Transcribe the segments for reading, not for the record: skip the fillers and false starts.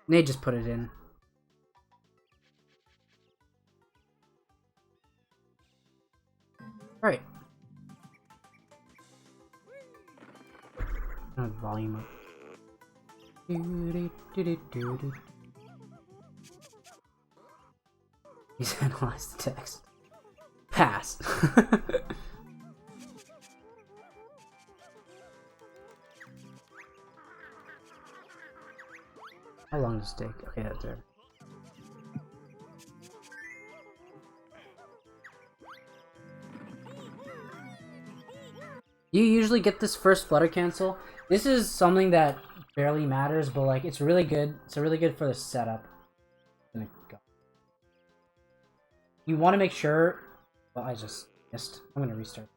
Nade just put it in. Alright. Volume up. He's analyzed the text. Pass. How long does it take? Okay, that's there. You usually get this first flutter cancel. This is something that barely matters, but like it's really good. It's really good for the setup. I'm gonna go. You want to make sure. Well, I just missed. I'm gonna restart.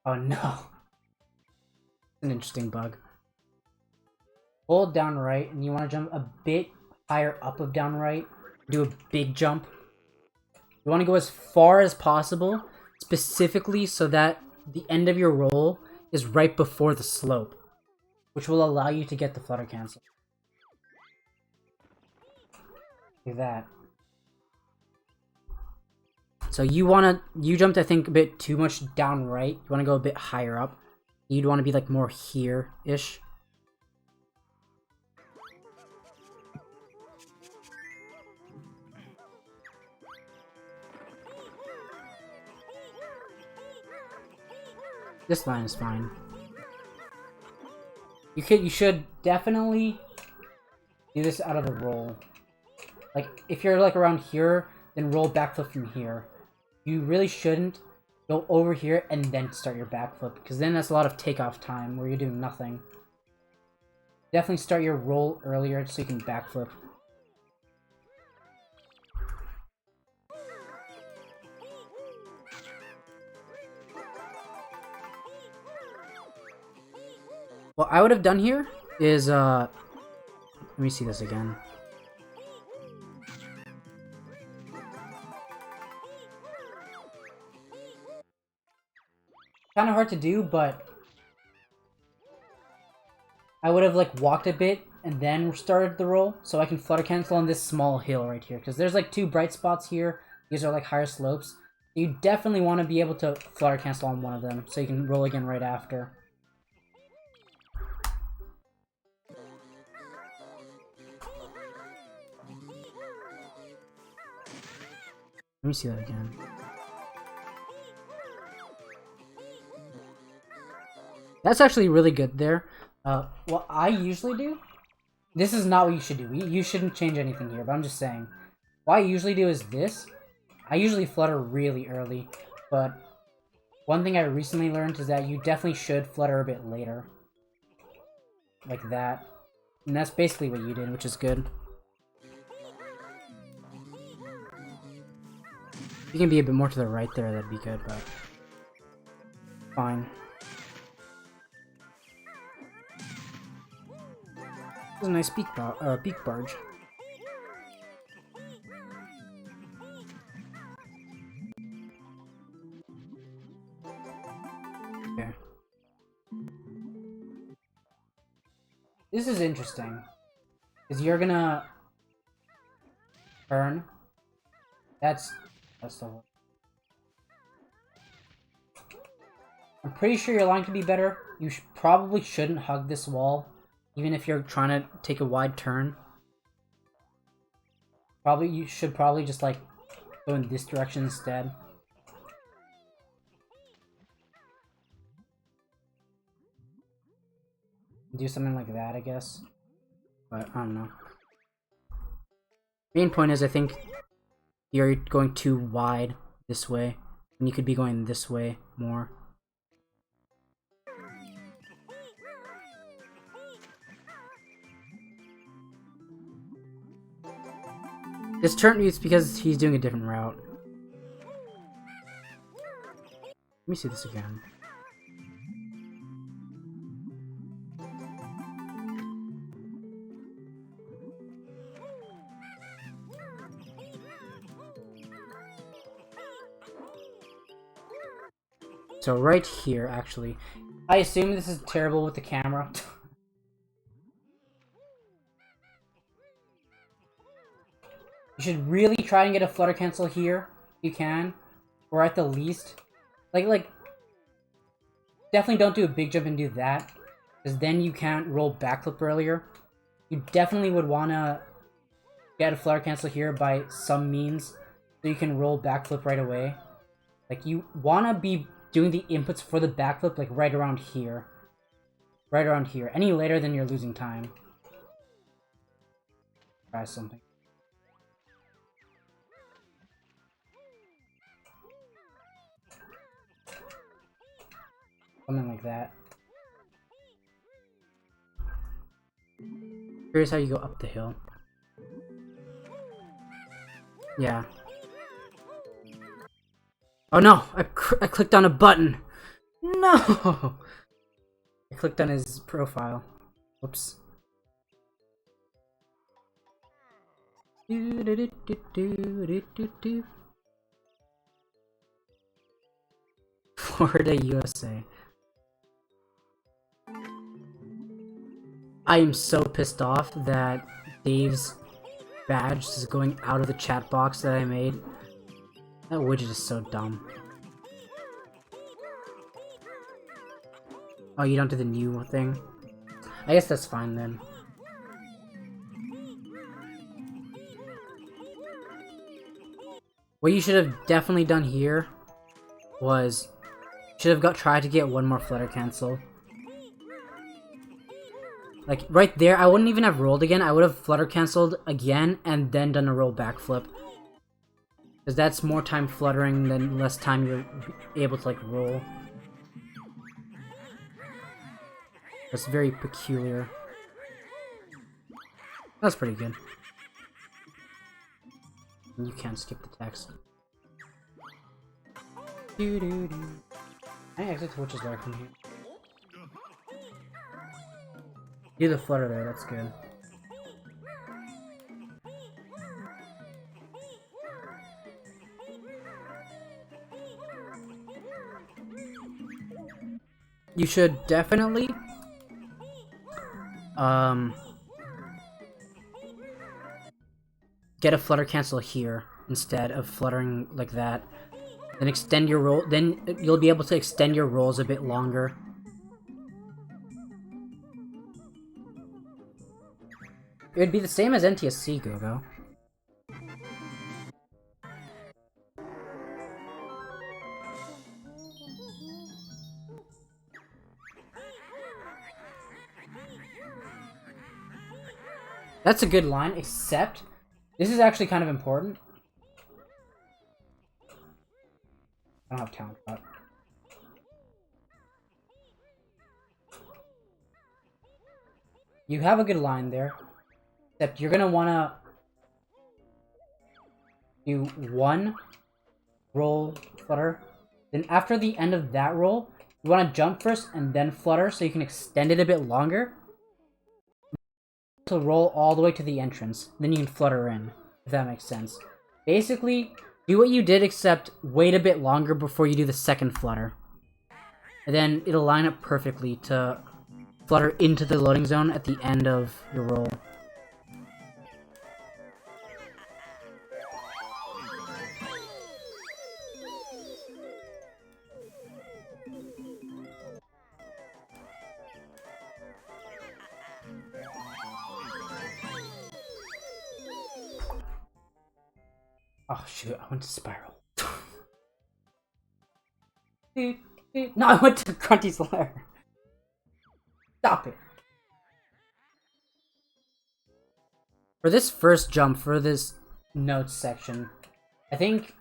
Oh no! An interesting bug. Hold down right, and you want to jump a bit higher up of down right. Do a big jump. You want to go as far as possible, specifically so that the end of your roll is right before the slope, which will allow you to get the flutter cancel. Like that. So you jumped, I think, a bit too much down right. You want to go a bit higher up. You'd want to be like more here-ish. This line is fine. You should definitely do this out of the roll. Like, if you're like around here, then roll backflip from here. You really shouldn't go over here and then start your backflip, because then that's a lot of takeoff time where you're doing nothing. Definitely start your roll earlier so you can backflip. What I would have done here is, let me see this again. Kind of hard to do, but I would have like walked a bit and then started the roll, so I can flutter cancel on this small hill right here, because there's like two bright spots here. These are like higher slopes. You definitely want to be able to flutter cancel on one of them, so you can roll again right after. Let me see that again. That's actually really good there. What I usually do, this is not what you should do. You shouldn't change anything here, but I'm just saying. What I usually do is this. I usually flutter really early, but one thing I recently learned is that you definitely should flutter a bit later. Like that. And that's basically what you did, which is good. If you can be a bit more to the right there, that'd be good, but fine. This is a nice beak barge. Okay. This is interesting, because you're gonna turn. That's the one. I'm pretty sure your line could be better. You probably shouldn't hug this wall, even if you're trying to take a wide turn. You should probably just like go in this direction instead. Do something like that, I guess. But I don't know. Main point is, I think you're going too wide this way, and you could be going this way more. This turn is because he's doing a different route. Let me see this again. So right here, actually. I assume this is terrible with the camera. You should really try and get a flutter cancel here, if you can. Or at the least. Like, definitely don't do a big jump and do that. Because then you can't roll backflip earlier. You definitely would want to get a flutter cancel here by some means. So you can roll backflip right away. Like, you want to be doing the inputs for the backflip, like, right around here. Right around here. Any later, then you're losing time. Try something. Something like that. Here's how you go up the hill. Yeah. Oh no! I clicked on a button! No! I clicked on his profile. Whoops. Florida, USA. I am so pissed off that Dave's badge is going out of the chat box that I made. That widget is so dumb. Oh, you don't do the new thing? I guess that's fine then. What you should have definitely done here was should have tried to get one more flutter cancel. Like, right there, I wouldn't even have rolled again. I would have flutter cancelled again and then done a roll backflip. Because that's more time fluttering than less time you're able to, like, roll. That's very peculiar. That's pretty good. And you can't skip the text. Can I exit to which is there from here? Do the flutter there, that's good. You should definitely get a flutter cancel here instead of fluttering like that. Then extend your roll, then you'll be able to extend your rolls a bit longer. It would be the same as NTSC, Gogo. That's a good line, except this is actually kind of important. I don't have talent for that. You have a good line there. Except you're gonna wanna do one roll flutter. Then after the end of that roll, you wanna jump first and then flutter so you can extend it a bit longer. To roll all the way to the entrance. Then you can flutter in, if that makes sense. Basically, do what you did except wait a bit longer before you do the second flutter. And then it'll line up perfectly to flutter into the loading zone at the end of your roll. Oh shoot, I went to Spiral. No, I went to Grunty's Lair. Stop it. For this first jump, for this notes section, I think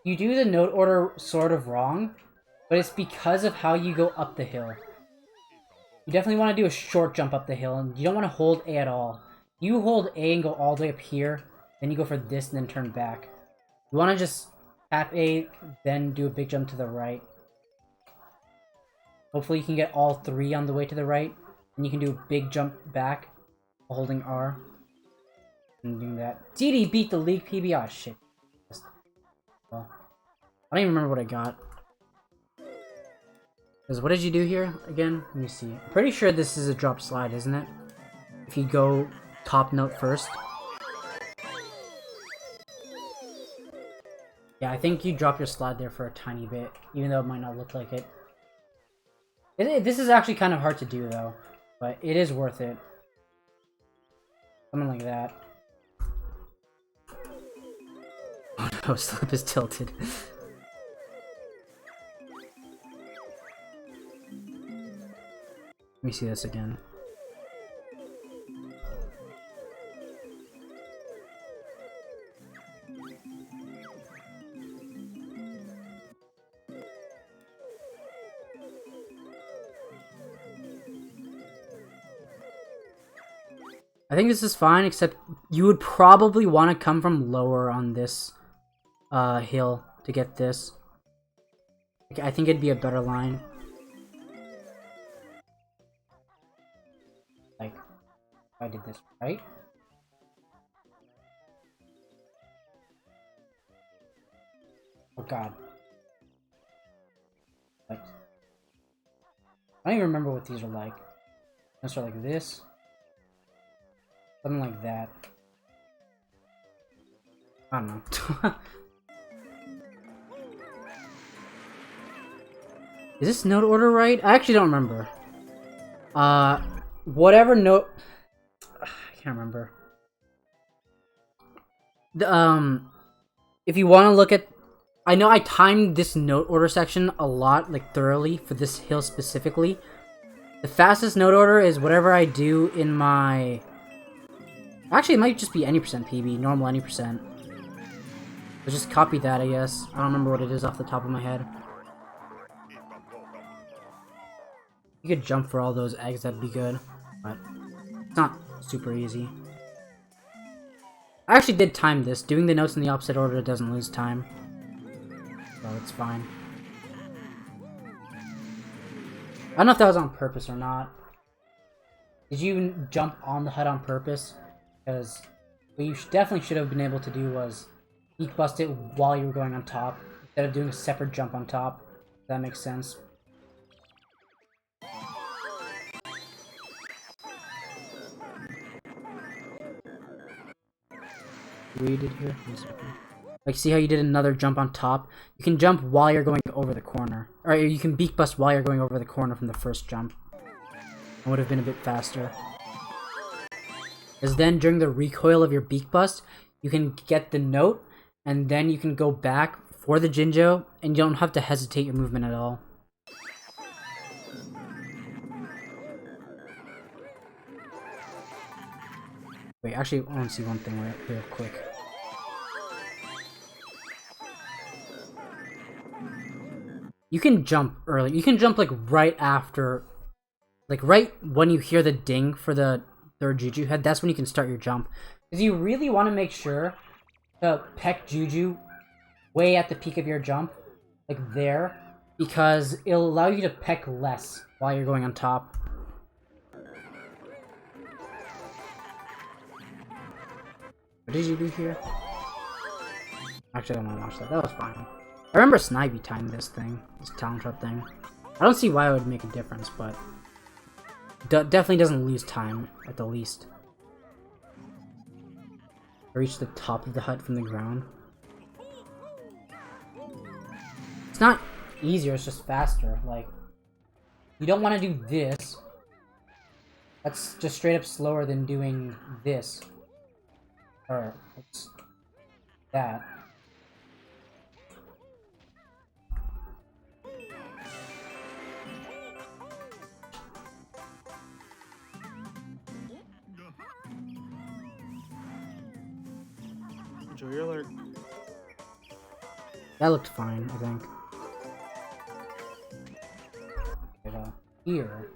you do the note order sort of wrong, but it's because of how you go up the hill. You definitely want to do a short jump up the hill, and you don't want to hold A at all. You hold A and go all the way up here, then you go for this and then turn back. You want to just tap A, then do a big jump to the right. Hopefully you can get all three on the way to the right, and you can do a big jump back while holding R. And doing that. DD beat the league PB. Oh shit. Well, I don't even remember what I got. Because what did you do here again? Let me see. I'm pretty sure this is a drop slide, isn't it? If you go top note first. Yeah, I think you drop your slide there for a tiny bit, even though it might not look like it. This is actually kind of hard to do, though, but it is worth it. Something like that. Oh no, slip is tilted. Let me see this again. I think this is fine, except you would probably want to come from lower on this hill to get this. I think it'd be a better line. Like, if I did this right. Oh god. Like, I don't even remember what these are like. Let's start like this. Something like that. I don't know. Is this note order right? I actually don't remember. Whatever note... I can't remember. If you want to look at... I know I timed this note order section a lot, like thoroughly, for this hill specifically. The fastest note order is whatever I do in my... Actually, it might just be any percent PB, normal any percent. Let's just copy that, I guess. I don't remember what it is off the top of my head. You could jump for all those eggs, that'd be good. But it's not super easy. I actually did time this. Doing the notes in the opposite order doesn't lose time. So it's fine. I don't know if that was on purpose or not. Did you jump on the hut on purpose? Because what you definitely should have been able to do was peek bust it while you were going on top, instead of doing a separate jump on top. If that makes sense. What you did here? Like, see how you did another jump on top? You can jump while you're going over the corner. Or you can beak bust while you're going over the corner from the first jump. It would have been a bit faster. Because then, during the recoil of your beak bust, you can get the note, and then you can go back for the Jinjo, and you don't have to hesitate your movement at all. Wait, actually, I want to see one thing real quick. You can jump early. You can jump, like, right after... Like, right when you hear the ding for the third Juju head, that's when you can start your jump. Because you really want to make sure to peck Juju way at the peak of your jump. Like, there. Because it'll allow you to peck less while you're going on top. What did you do here? Actually, I don't want to watch that. That was fine. I remember Snivy timed this thing. This talent trap thing. I don't see why it would make a difference, but... definitely doesn't lose time, at the least. Reach the top of the hut from the ground. It's not easier, it's just faster. Like, you don't want to do this. That's just straight up slower than doing this. Or, it's that. Enjoy your alert. That looked fine, I think. But, here.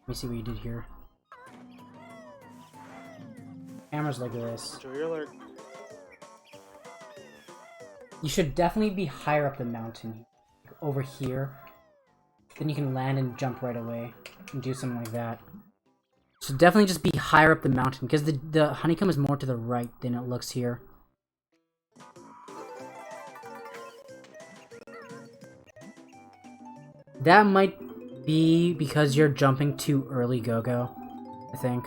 Let me see what you did here. Cameras like this. Enjoy your alert. You should definitely be higher up the mountain. Like over here. Then you can land and jump right away. And do something like that. So definitely just be higher up the mountain. Because the honeycomb is more to the right than it looks here. That might be because you're jumping too early, Go-Go. I think.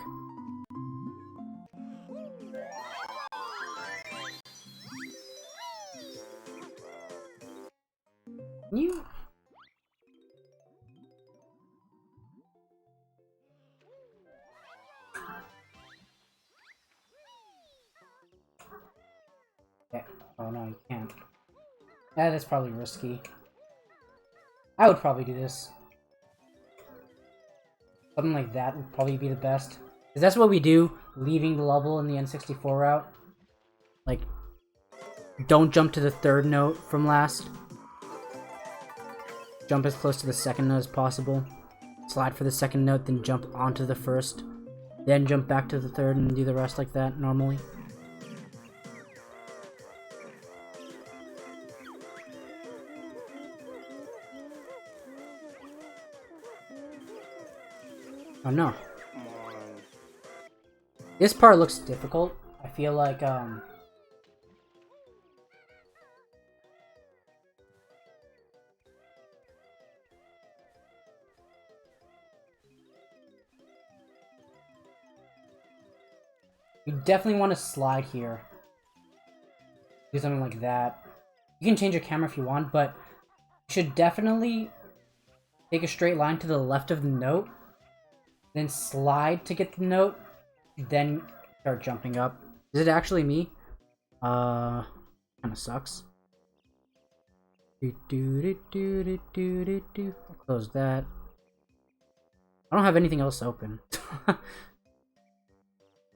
Can you? Okay. Oh no, you can't. That is probably risky. I would probably do this. Something like that would probably be the best. Because that's what we do, leaving the level in the N64 route. Like, don't jump to the third note from last. Jump as close to the second note as possible. Slide for the second note, then jump onto the first. Then jump back to the third and do the rest like that normally. Oh no. This part looks difficult. I feel like, you definitely want to slide here. Do something like that. You can change your camera if you want, but you should definitely take a straight line to the left of the note, then slide to get the note, then start jumping up. Is it actually me? Kinda sucks. I'll close that. I don't have anything else open.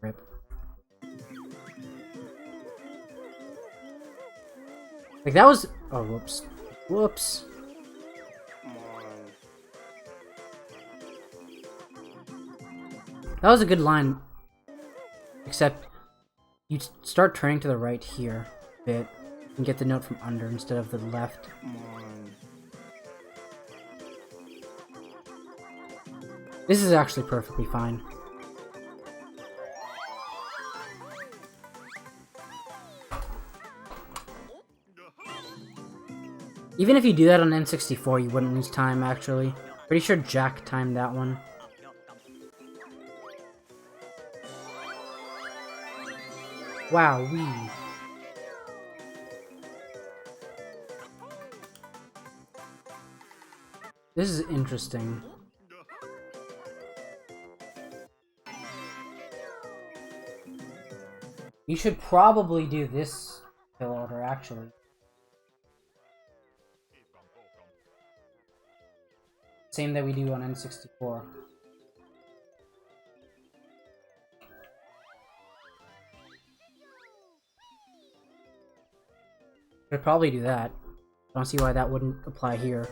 Rip. Like that was... Oh, whoops. Whoops. That was a good line. Except, you start turning to the right here a bit and get the note from under instead of the left. This is actually perfectly fine. Even if you do that on N64, you wouldn't lose time, actually. Pretty sure Jack timed that one. Wow, wee. This is interesting. You should probably do this fill order, actually. Same that we do on N64. Should probably do that. Don't see why that wouldn't apply here.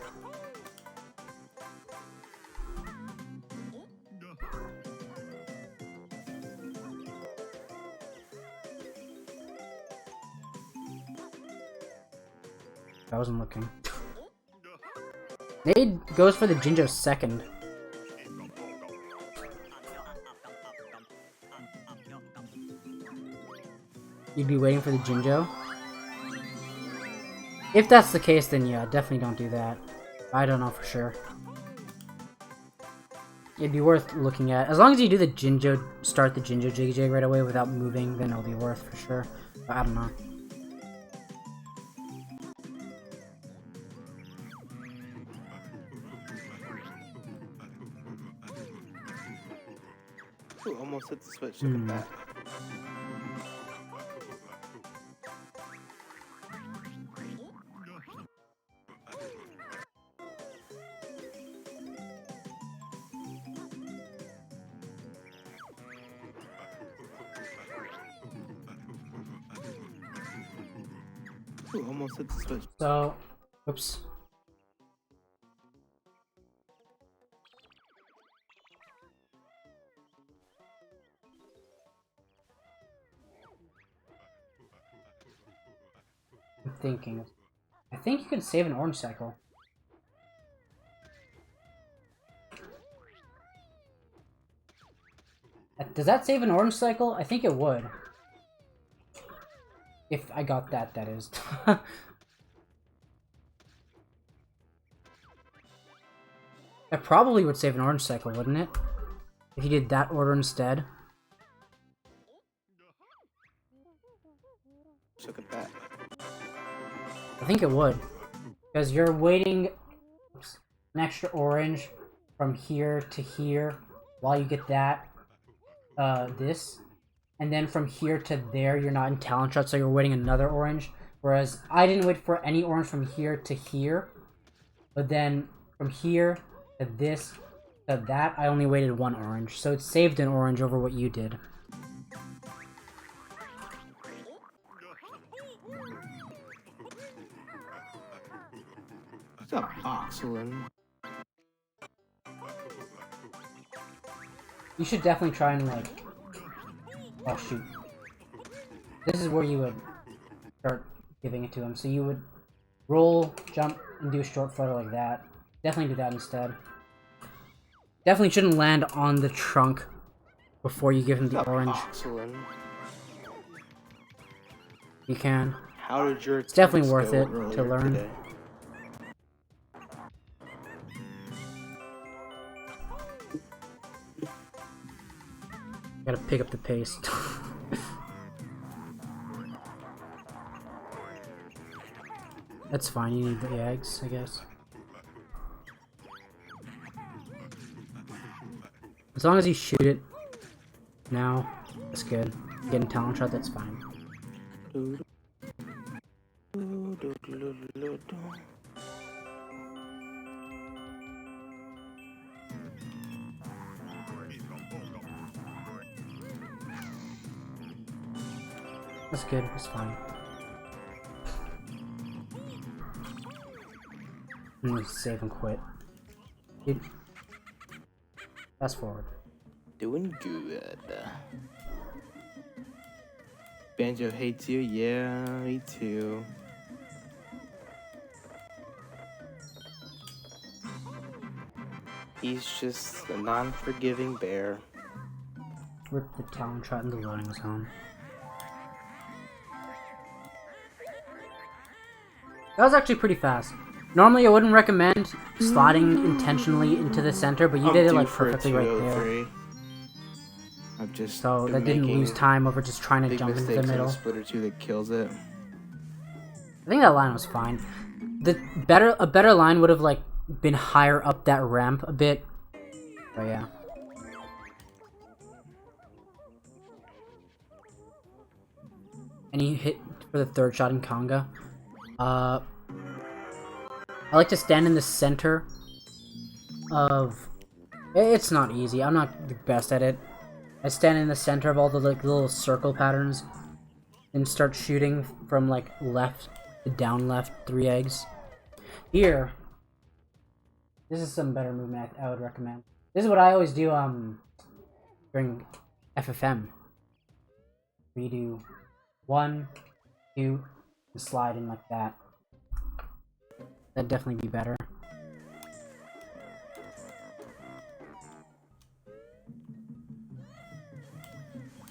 I wasn't looking. Nade goes for the Jinjo second. You'd be waiting for the Jinjo? If that's the case, then yeah, definitely don't do that. I don't know for sure. It'd be worth looking at. As long as you do the Jinjo, start the Jinjo Jig Jig right away without moving, then it'll be worth for sure. But I don't know. Ooh, almost hit the switch. Look at that. Ooh, almost hit the switch. So, oops. I'm thinking. I think you can save an orange cycle. Does that save an orange cycle? I think it would. If I got that, that is. That probably would save an orange cycle, wouldn't it? If you did that order instead. Look at that. I think it would. Because you're waiting an extra orange from here to here while you get that, this. And then from here to there, you're not in talent shot, so you're waiting another orange. Whereas I didn't wait for any orange from here to here. But then from here to this to that, I only waited one orange. So it saved an orange over what you did. What's up, Oxalin? You should definitely try and, like... Oh, shoot. This is where you would start giving it to him. So you would roll, jump, and do a short flutter like that. Definitely do that instead. Definitely shouldn't land on the trunk before you give him the orange. Oxalin? You can. How did your It's definitely worth it to learn. Today? Gotta pick up the pace. That's fine, you need the eggs, I guess. As long as you shoot it now, that's good. Getting talent shot, that's fine. That's good, that's fine. I'm gonna save and quit. Dude. Fast forward. Doing good. Banjo hates you? Yeah, me too. He's just a non-forgiving bear. Rip the talent shot in the loading zone. That was actually pretty fast. Normally I wouldn't recommend sliding intentionally into the center, but you did it like perfectly right there. I've just so that didn't lose time over just trying to jump into the middle. Split or two that kills it. I think that line was fine. A better line would have like been higher up that ramp a bit. But yeah. Any hit for the third shot in Conga? I like to stand in the center of... It's not easy. I'm not the best at it. I stand in the center of all the like little circle patterns and start shooting from like left to down left 3 eggs. Here, this is some better movement I would recommend. This is what I always do during FFM. We do 1, 2, and slide in like that. That'd definitely be better.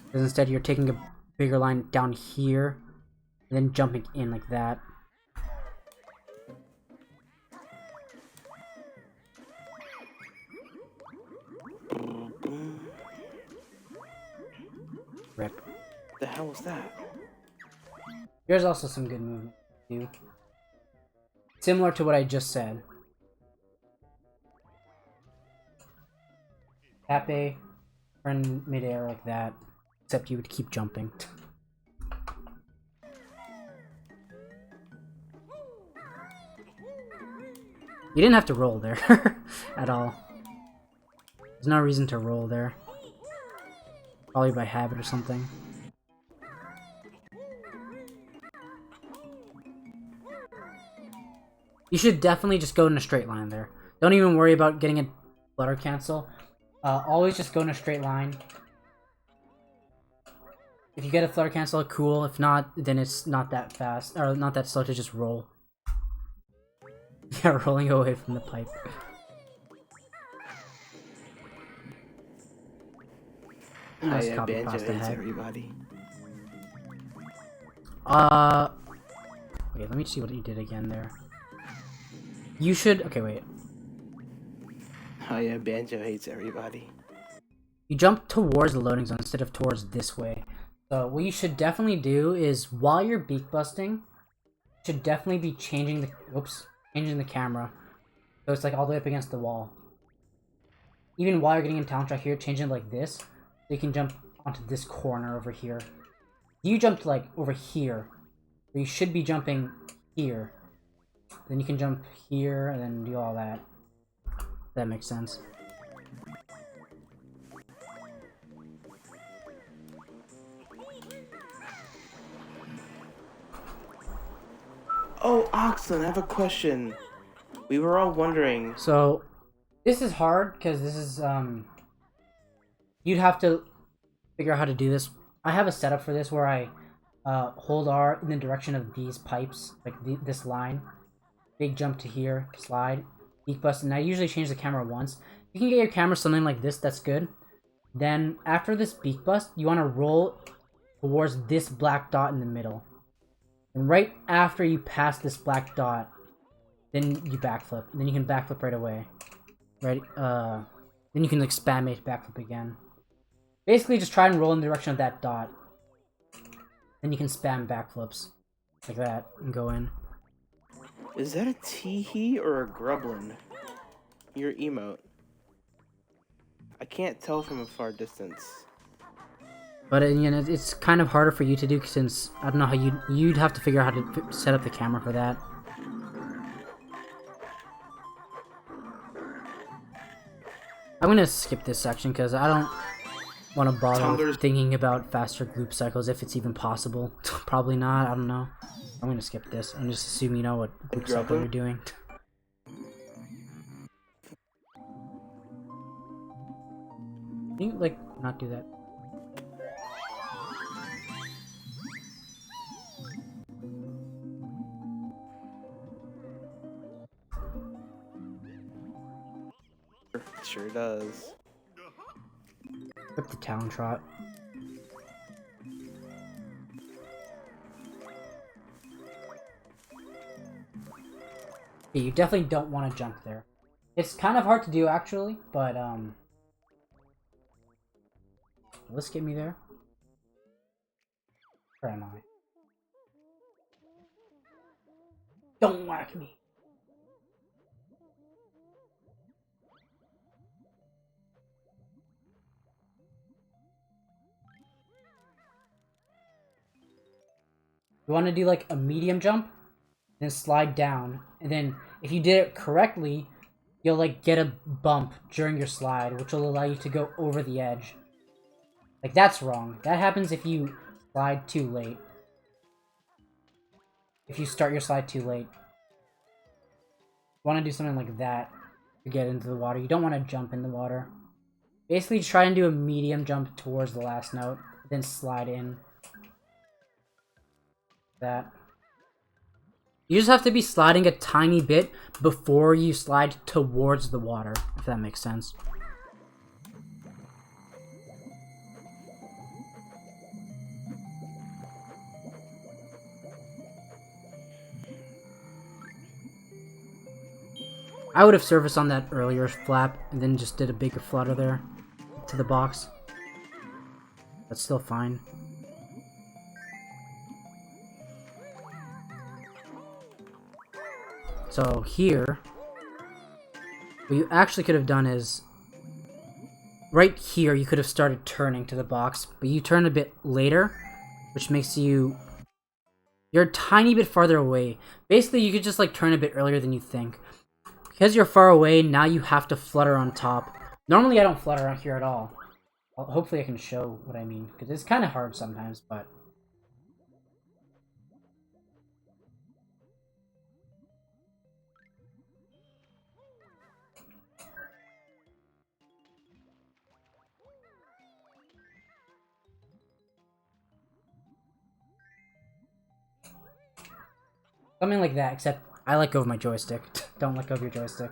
Because instead you're taking a bigger line down here, and then jumping in like that. Rip. The hell was that? There's also some good movement too. Similar to what I just said. Tap A, turn midair like that, except you would keep jumping. You didn't have to roll there at all. There's no reason to roll there. Probably by habit or something. You should definitely just go in a straight line there. Don't even worry about getting a flutter cancel. Always just go in a straight line. If you get a flutter cancel, cool. If not, then it's not that fast, or not that slow to just roll. Yeah, rolling away from the pipe. Nice copy pasta head. Everybody. Wait, let me see what you did again there. You should... Okay, wait. Oh yeah, Banjo hates everybody. You jump towards the loading zone instead of towards this way. So what you should definitely do is, while you're beak busting, you should definitely be changing the... Oops. changing the camera. So it's like all the way up against the wall. Even while you're getting in talent track here, changing it like this. So you can jump onto this corner over here. You jumped like over here. But you should be jumping here. Then you can jump here and then do all that. That makes sense. Oh, Oxen, I have a question. We were all wondering. So, this is hard because this is, you'd have to figure out how to do this. I have a setup for this where I hold R in the direction of these pipes, like this line. Big jump to here, slide, beak bust, and I usually change the camera once. You can get your camera something like this, that's good. Then, after this beak bust, you want to roll towards this black dot in the middle. And right after you pass this black dot, then you backflip. And then you can backflip right away. Right, then you can like spam it, backflip again. Basically, just try and roll in the direction of that dot. Then you can spam backflips. Like that, and go in. Is that a teehee or a grublin? Your emote. I can't tell from a far distance. But you know, it's kind of harder for you to do since I don't know how you'd have to figure out how to set up the camera for that. I'm gonna skip this section because I don't want to bother thinking about faster loop cycles if it's even possible. Probably not. I don't know. I'm gonna skip this and just assume you know what loop cycle you're doing. Can you like not do that? Sure does. Rip the talon trot. Yeah, you definitely don't want to jump there. It's kind of hard to do actually, but let's get me there. Where am I? Don't whack me. You want to do like a medium jump, then slide down, and then if you did it correctly, you'll like get a bump during your slide, which will allow you to go over the edge. Like that's wrong. That happens if you slide too late. If you start your slide too late. You want to do something like that to get into the water. You don't want to jump in the water. Basically, try and do a medium jump towards the last note, then slide in. That. You just have to be sliding a tiny bit before you slide towards the water, if that makes sense. I would have surfaced on that earlier flap and then just did a bigger flutter there to the box. That's still fine. So here, what you actually could have done is, right here you could have started turning to the box, but you turn a bit later, which makes you're a tiny bit farther away. Basically, you could just like turn a bit earlier than you think. Because you're far away, now you have to flutter on top. Normally I don't flutter out here at all. Well, hopefully I can show what I mean, because it's kind of hard sometimes, but... Something like that, except I let go of my joystick. Don't let go of your joystick.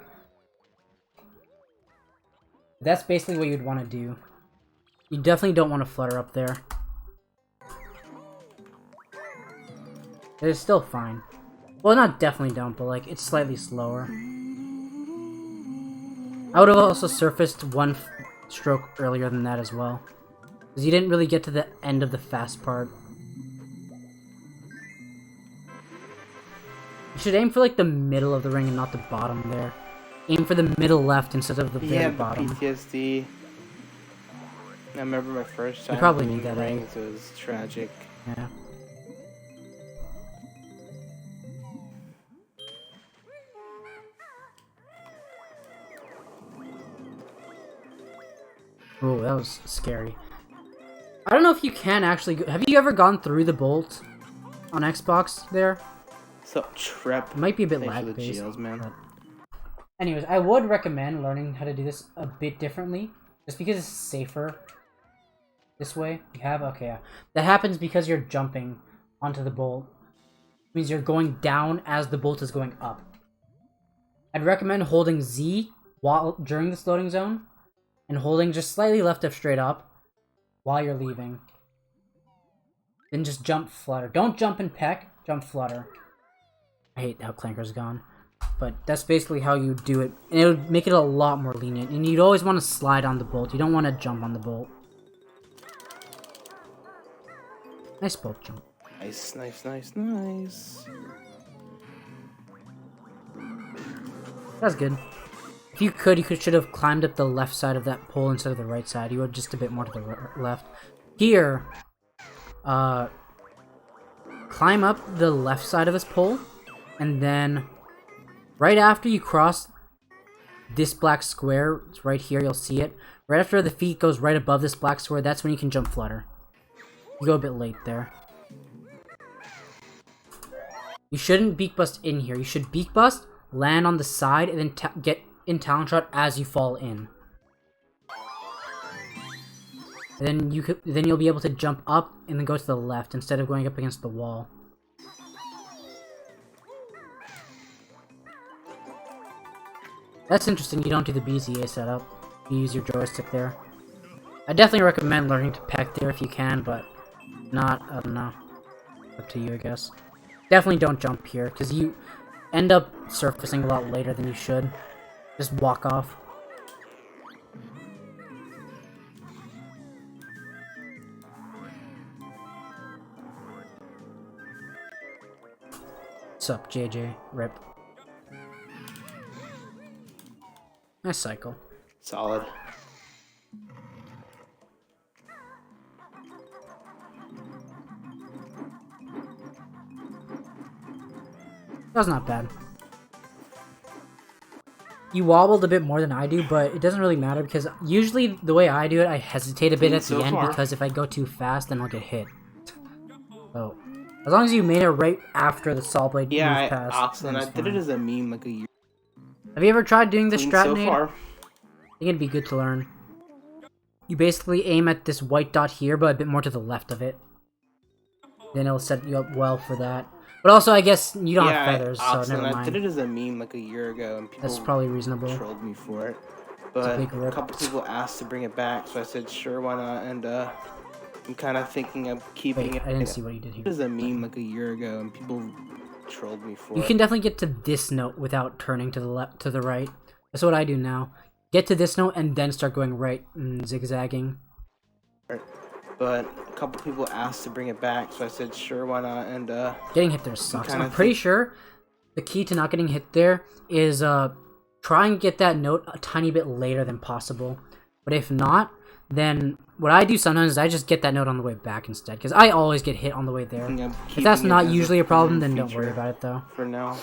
That's basically what you'd want to do. You definitely don't want to flutter up there. It's still fine. Well, not definitely don't, but like, it's slightly slower. I would have also surfaced one stroke earlier than that as well. Because you didn't really get to the end of the fast part. You should aim for like the middle of the ring and not the bottom there. Aim for the middle left instead of the very bottom. PTSD. I remember my first time. You probably need that, rings. It was tragic. Yeah. Oh, that was scary. I don't know if you can actually go... Have you ever gone through the bolt on Xbox there? So, Trep. It might be a bit lag-based. But... Anyways, I would recommend learning how to do this a bit differently. Just because it's safer. This way. You have... Okay, yeah. That happens because you're jumping onto the bolt. It means you're going down as the bolt is going up. I'd recommend holding Z during this loading zone. And holding just slightly left of straight up while you're leaving. Then just jump flutter. Don't jump and peck, jump flutter. I hate how Clanker's gone. But that's basically how you do it. And it would make it a lot more lenient. And you'd always want to slide on the bolt. You don't want to jump on the bolt. Nice bolt jump. Nice, nice, nice, nice. That's good. If you could, should have climbed up the left side of that pole instead of the right side. You would just a bit more to the left. Here, climb up the left side of this pole, and then right after you cross this black square, it's right here, you'll see it. Right after the feet goes right above this black square, that's when you can jump flutter. You go a bit late there. You shouldn't beak bust in here. You should beak bust, land on the side, and then get in talent shot as you fall in. And then you'll be able to jump up and then go to the left instead of going up against the wall. That's interesting. You don't do the BZA setup. You use your joystick there. I definitely recommend learning to peck there if you can, but not. I don't know. Up to you, I guess. Definitely don't jump here because you end up surfacing a lot later than you should. Just walk off. What's up, JJ? Rip. Nice cycle. Solid. That's not bad. You wobbled a bit more than I do, but it doesn't really matter because usually the way I do it, I hesitate a bit at the end because if I go too fast, then I'll get hit. So, as long as you made it right after the saw blade moved past. Yeah, Oxlin, I did it as a meme like a year. Have you ever tried doing the strat so nade? far. I think it'd be good to learn. You basically aim at this white dot here, but a bit more to the left of it. Then it'll set you up well for that. But also, I guess you don't have feathers, so never mind. I did it as a meme like a year ago, and people That's probably reasonable. trolled me for it. But a couple people asked to bring it back, so I said, sure, why not? And I'm kind of thinking of keeping it. I didn't see what you did here. It was a meme like a year ago, and people trolled me for it. You can definitely get to this note without turning to the left, to the right. That's what I do now. Get to this note and then start going right and zigzagging. But a couple people asked to bring it back, so I said, sure, why not? And getting hit there sucks. I'm pretty sure the key to not getting hit there is try and get that note a tiny bit later than possible. But if not, then what I do sometimes is I just get that note on the way back instead, because I always get hit on the way there. If that's not usually a problem, then don't worry about it though. For now,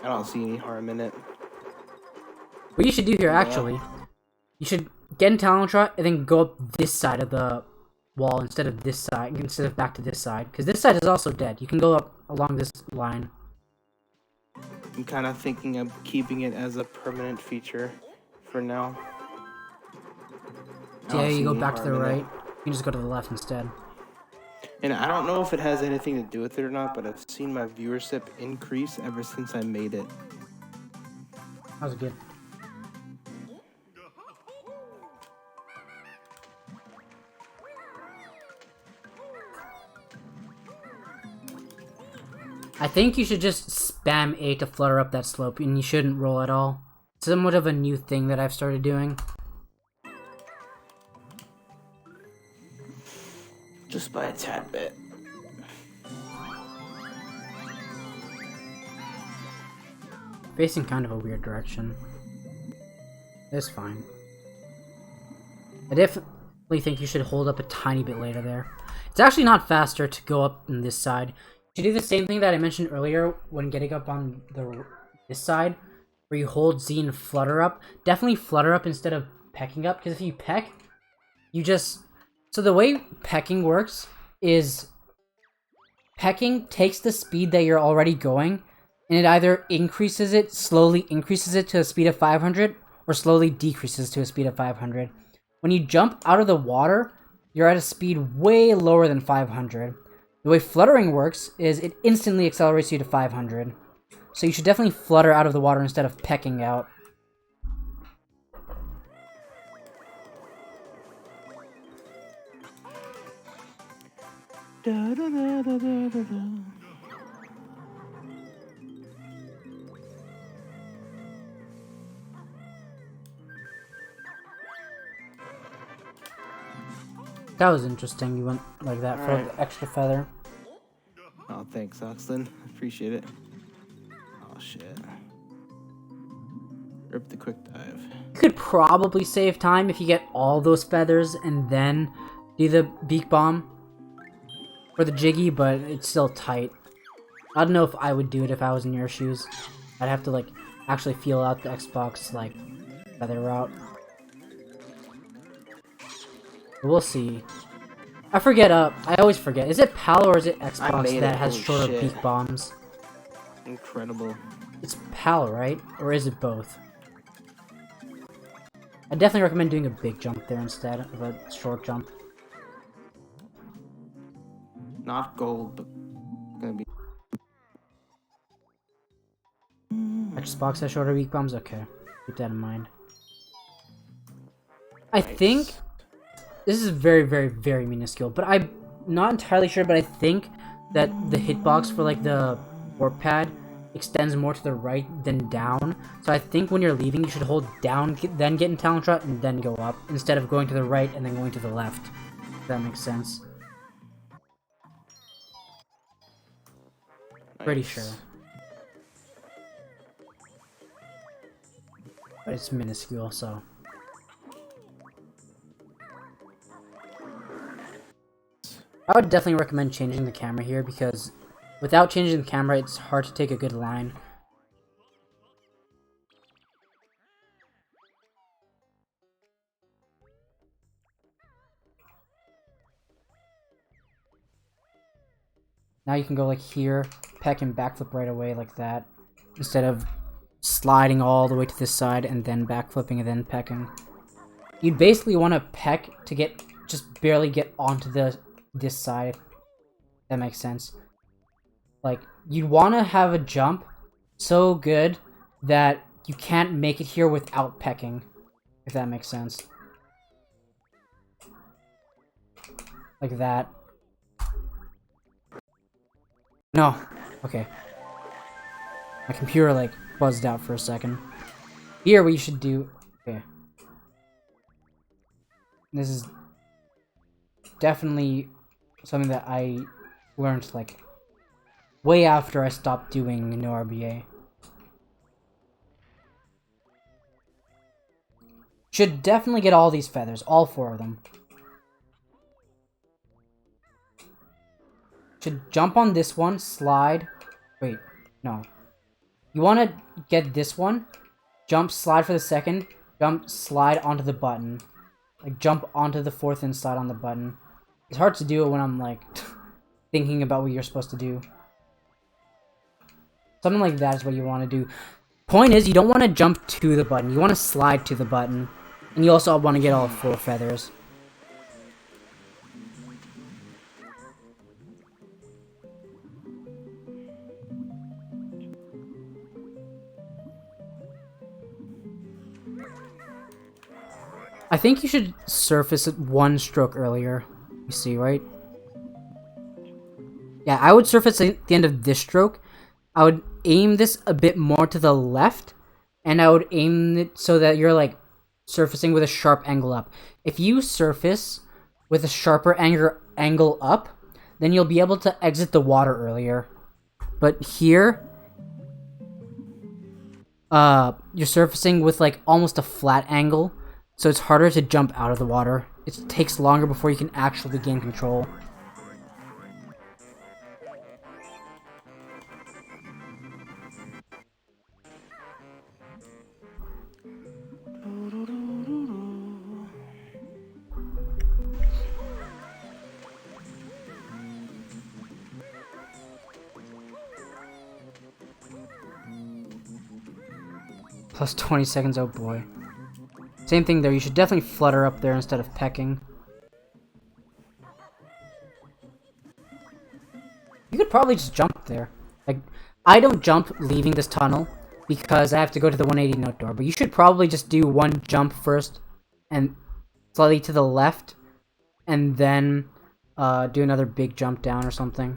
I don't see any harm in it. What you should do here, actually, you should get in talent shot and then go up this side of the wall instead of this side, instead of back to this side, because this side is also dead. You can go up along this line. I'm kind of thinking of keeping it as a permanent feature for now. Yeah, you go back to the right. You can just go to the left instead. And I don't know if it has anything to do with it or not, but I've seen my viewership increase ever since I made it. That was good. I think you should just spam A to flutter up that slope, and you shouldn't roll at all. It's somewhat of a new thing that I've started doing. Just by a tad bit. facing kind of a weird direction. It's fine. I definitely think you should hold up a tiny bit later there. It's actually not faster to go up on this side. You should do the same thing that I mentioned earlier when getting up on this side, where you hold Z and flutter up. Definitely flutter up instead of pecking up, because if you peck, you just... So the way pecking works is pecking takes the speed that you're already going, and it either slowly increases it to a speed of 500, or slowly decreases to a speed of 500. When you jump out of the water, you're at a speed way lower than 500. The way fluttering works is it instantly accelerates you to 500. So you should definitely flutter out of the water instead of pecking out. Da, da, da, da, da, da, da. That was interesting. You went like that for the extra feather. Oh, thanks, Oxlin. Appreciate it. Oh, shit. Rip the quick dive. You could probably save time if you get all those feathers and then do the beak bomb for the Jiggy, but it's still tight. I don't know if I would do it if I was in your shoes. I'd have to, like, actually feel out the Xbox, like, feather route. We'll see. I forget, I always forget. Is it PAL or is it Xbox that has shorter beak bombs? Incredible. It's PAL, right? Or is it both? I definitely recommend doing a big jump there instead of a short jump. Not gold, but gonna be. Xbox has shorter beak bombs? Okay. Keep that in mind. I think this is very, very, very minuscule, but I'm not entirely sure, but I think that the hitbox for, like, the warp pad extends more to the right than down. So I think when you're leaving, you should hold down, then get in Talon Trot, and then go up, instead of going to the right and then going to the left. If that makes sense. Nice. Pretty sure. But it's minuscule, so... I would definitely recommend changing the camera here, because without changing the camera, it's hard to take a good line. Now you can go like here, peck and backflip right away like that, instead of sliding all the way to this side and then backflipping and then pecking. You'd basically want to peck to just barely get onto this side. That makes sense. Like, you'd want to have a jump so good that you can't make it here without pecking, if that makes sense. Like that. No. Okay. My computer, like, buzzed out for a second. Here, what you should do... Okay. This is definitely something that I learned, like, way after I stopped doing no RBA. Should definitely get all these feathers, all 4 of them. Should jump on this one, slide. Wait, no. You want to get this one, jump, slide for the second, jump, slide onto the button. Like, jump onto the 4th and slide on the button. It's hard to do it when I'm, like, thinking about what you're supposed to do. Something like that is what you want to do. Point is, you don't want to jump to the button. You want to slide to the button. And you also want to get all 4 feathers. I think you should surface it 1 stroke earlier. You see, right? Yeah, I would surface at the end of this stroke. I would aim this a bit more to the left, and I would aim it so that you're, like, surfacing with a sharp angle up. If you surface with a sharper angle up, then you'll be able to exit the water earlier. But here, you're surfacing with like almost a flat angle, so it's harder to jump out of the water. It takes longer before you can actually gain control. Plus 20 seconds, oh boy. Same thing there, you should definitely flutter up there instead of pecking. You could probably just jump there. Like, I don't jump leaving this tunnel because I have to go to the 180 note door, but you should probably just do one jump first and slightly to the left and then do another big jump down or something.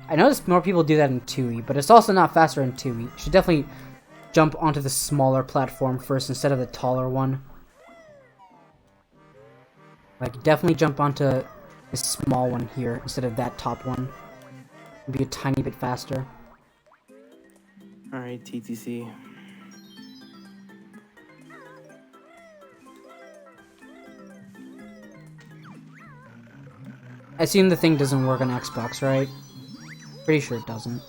I noticed more people do that in 2E, but it's also not faster in 2E. You should definitely jump onto the smaller platform first instead of the taller one. Like, definitely jump onto the small one here instead of that top one. It'd be a tiny bit faster. Alright, TTC. I assume the thing doesn't work on Xbox, right? Pretty sure it doesn't.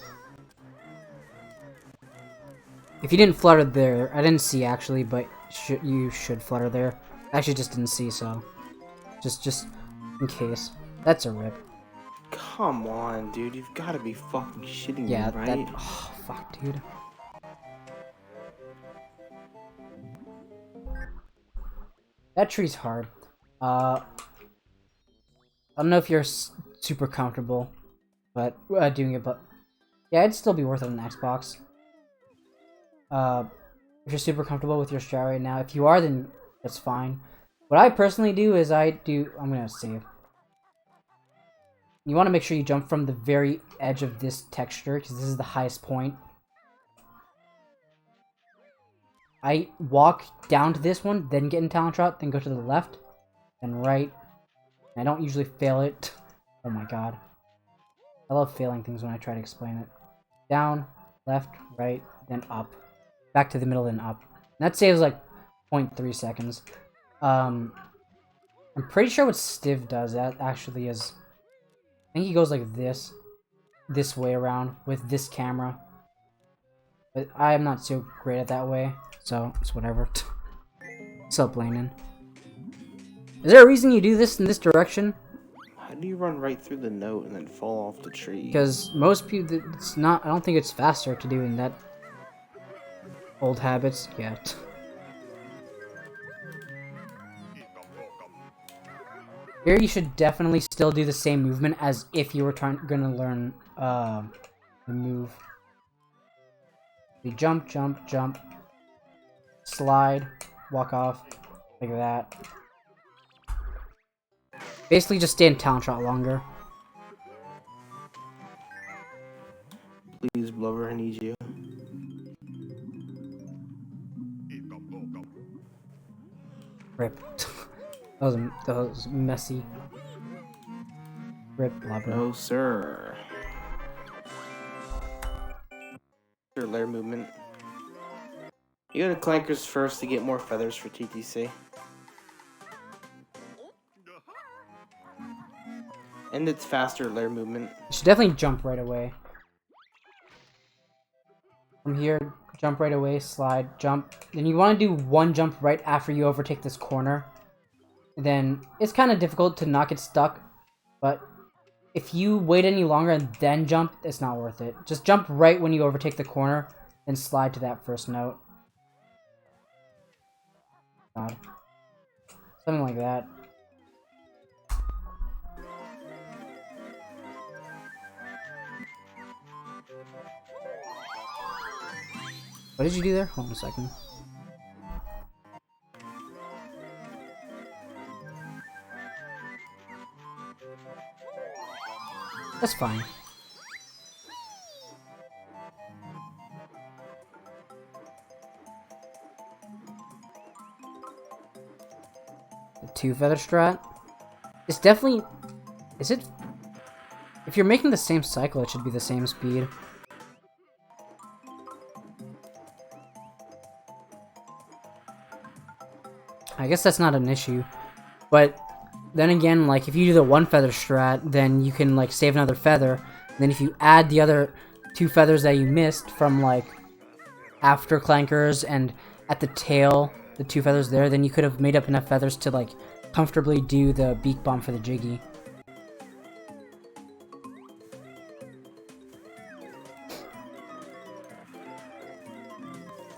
If you didn't flutter there, I didn't see actually, but you should flutter there. I actually just didn't see, so just in case. That's a rip. Come on, dude. You've got to be fucking shitting Yeah, me, right? that. Oh, fuck, dude. That tree's hard. I don't know if you're super comfortable, but doing it, but yeah, it'd still be worth it on Xbox. If you're super comfortable with your strat right now, if you are, then that's fine. What I personally do is I'm gonna save. You want to make sure you jump from the very edge of this texture, because this is the highest point. I walk down to this one, then get in Talent Shot, then go to the left, then right. I don't usually fail it. Oh my god. I love failing things when I try to explain it. Down, left, right, then up. Back to the middle, then up. And that saves like 0.3 seconds. I'm pretty sure what Stiv does, that actually is... I think he goes like this way around, with this camera. But I am not so great at that way, so it's whatever. Still blaming. Is there a reason you do this in this direction? How do you run right through the note and then fall off the tree? Because most people, it's not, I don't think it's faster to do in that old habits yet. Here you should definitely still do the same movement as if you were gonna learn the move. You jump, jump, jump, slide, walk off, like that. Basically just stay in Talent Shot longer. Please, Blubber, I need you. Rip. that was messy. Rip, Blubber. No, sir. Your lair movement. You go to Clankers first to get more feathers for TTC. And it's faster lair movement. You should definitely jump right away. From here, jump right away, slide, jump. Then you want to do one jump right after you overtake this corner. Then it's kind of difficult to not get stuck, but if you wait any longer and then jump, it's not worth it. Just jump right when you overtake the corner, then slide to that first note. God. Something like that. What did you do there? Hold on a second. That's fine. The 2 feather strat? It's definitely... Is it If you're making the same cycle, it should be the same speed. I guess that's not an issue. But then again, like, if you do the 1 feather strat, then you can, like, save another feather. And then if you add the other 2 feathers that you missed from, like, after clankers and at the tail, the 2 feathers there, then you could have made up enough feathers to, like, comfortably do the beak bomb for the Jiggy.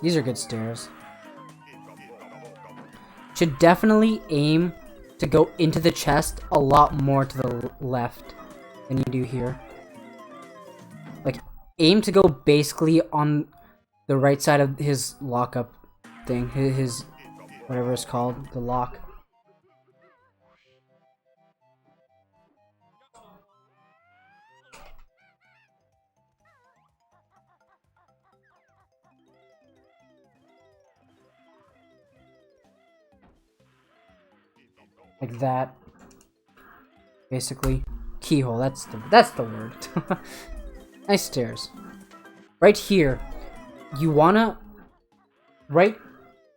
These are good stairs. Should definitely aim to go into the chest a lot more to the left than you do here. Like, aim to go basically on the right side of his lockup thing. His whatever it's called, the lock. Like that. Basically. Keyhole, that's the word. Nice stairs. Right here, you wanna... Right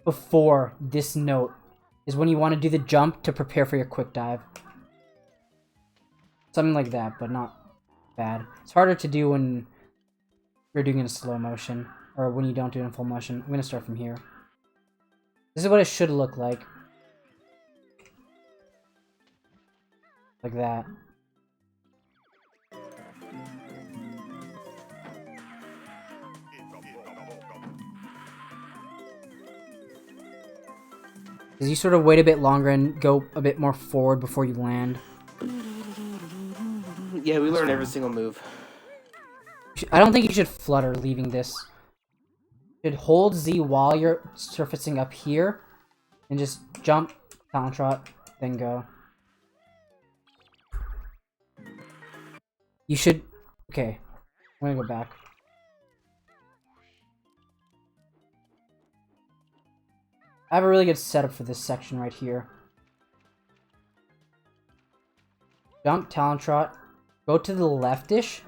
before this note is when you want to do the jump to prepare for your quick dive. Something like that, but not bad. It's harder to do when you're doing it in slow motion, or when you don't do it in full motion. I'm gonna start from here. This is what it should look like. Like that. Because you sort of wait a bit longer and go a bit more forward before you land. Yeah, we learned every single move. I don't think you should flutter leaving this. You should hold Z while you're surfacing up here. And just jump, talent trot, then go. You should... Okay. I'm gonna go back. I have a really good setup for this section right here. Jump, talent trot, go to the leftish,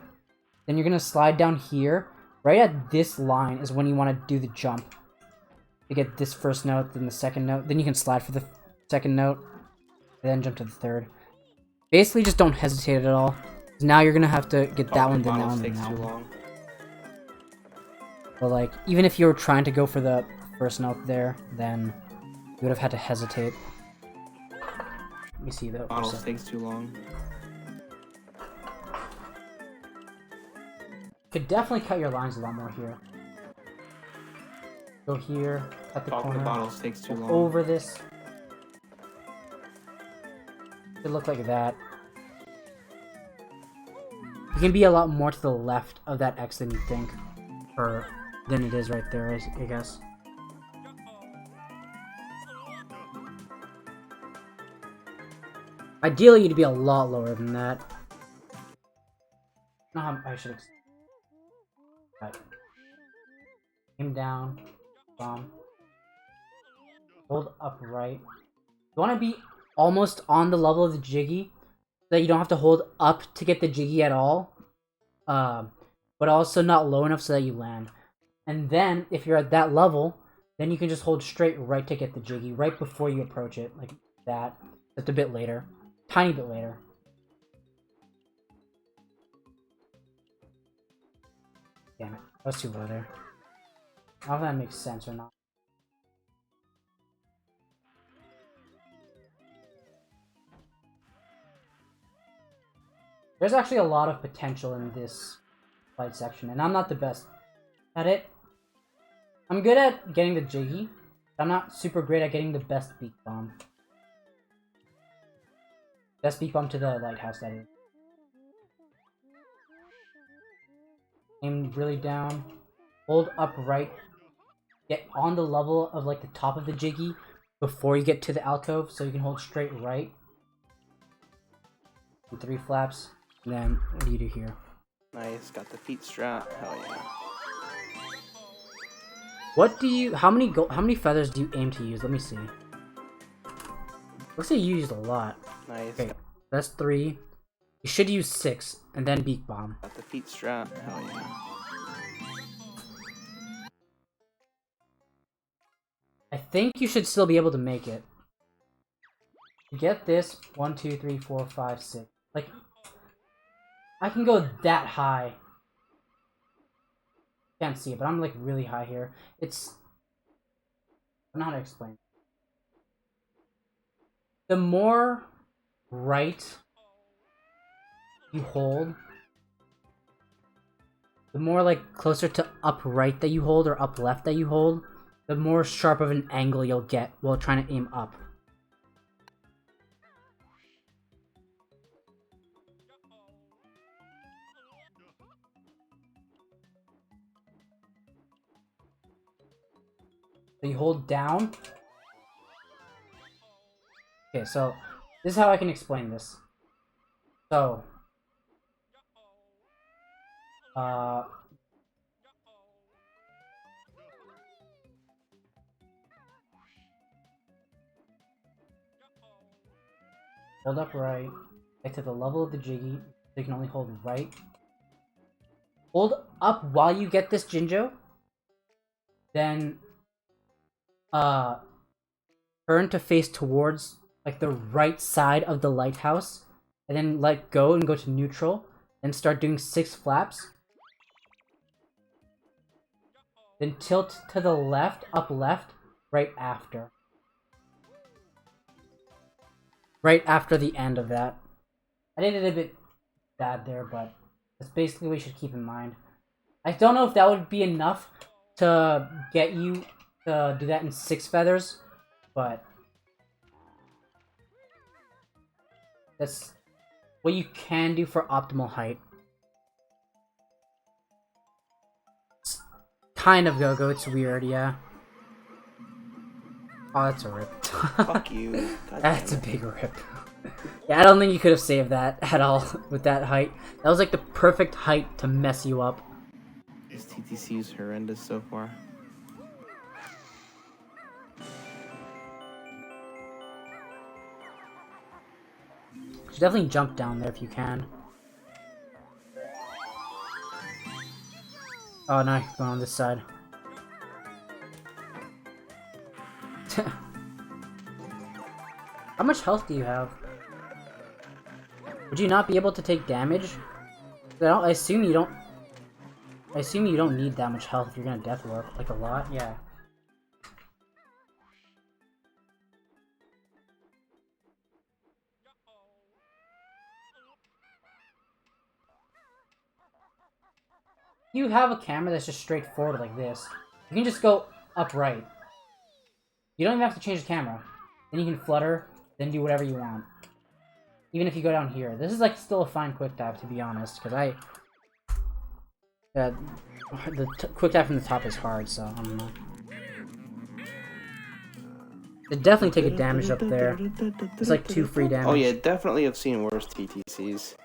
then you're gonna slide down here. Right at this line is when you want to do the jump. To get this first note, then the second note, then you can slide for the second note, and then jump to the third. Basically, just don't hesitate at all. Now you're gonna have to get that one, then that one, then that one. But like, even if you were trying to go for the first note there, then you would have had to hesitate. Let me see though. Bottles takes too long. Could definitely cut your lines a lot more here. Go here, cut the corner. The bottles takes too long. Over this. Could look like that. It can be a lot more to the left of that X than you think, or than it is right there, I guess. Ideally, you'd be a lot lower than that. Not how I should. Right. Aim down, bomb. Hold up right. You want to be almost on the level of the Jiggy, so that you don't have to hold up to get the Jiggy at all. But also not low enough so that you land. And then, if you're at that level, then you can just hold straight right to get the Jiggy, right before you approach it, like that. Just a bit later. Tiny bit later. Damn it. That was too low there. I don't know if that makes sense or not. There's actually a lot of potential in this fight section, and I'm not the best at it. I'm good at getting the Jiggy, but I'm not super great at getting the best beak bomb. Best beak bomb to the lighthouse, that is. Aim really down. Hold up right. Get on the level of like the top of the Jiggy before you get to the alcove, so you can hold straight right. And 3 flaps. And then what do you do here? Nice, got the feet strat. Hell yeah. What do you? How many feathers do you aim to use? Let me see. Looks like you used a lot. Nice. Okay, that's 3. You should use 6 and then Beak Bomb. Got the feet strap. Hell yeah. I think you should still be able to make it. Get this 1, 2, 3, 4, 5, 6. Like, I can go that high. Can't see it, but I'm like really high here. It's, I don't know how to explain. The more right you hold, the more like closer to up right that you hold or up left that you hold, the more sharp of an angle you'll get while trying to aim up. So you hold down. Okay, so this is how I can explain this. So, hold up right, get to the level of the Jiggy, so you can only hold right. Hold up while you get this Jinjo, then, turn to face towards, like, the right side of the lighthouse, and then let go and go to neutral, and start doing 6 flaps. Then tilt to the left, up left, right after. Right after the end of that. I did it a bit bad there, but that's basically what you should keep in mind. I don't know if that would be enough to get you to do that in 6 feathers, but that's what you can do for optimal height. It's kind of go-go, it's weird, yeah. Oh, that's a rip. Fuck you. God That's a damn it. big rip. Yeah, I don't think you could have saved that at all with that height. That was like the perfect height to mess you up. This TTC is horrendous so far. You should definitely jump down there if you can. Oh, no, you're going on this side. How much health do you have? Would you not be able to take damage? I assume you don't. I assume you don't need that much health if you're gonna death warp. Like a lot, yeah. You have a camera that's just straightforward like this. You can just go upright. You don't even have to change the camera. Then you can flutter, then do whatever you want. Even if you go down here. This is like still a fine quick dive, to be honest, because the quick dive from the top is hard, so I don't know. They definitely take a damage up there. It's like 2 free damage. Oh yeah, definitely have seen worse TTCs.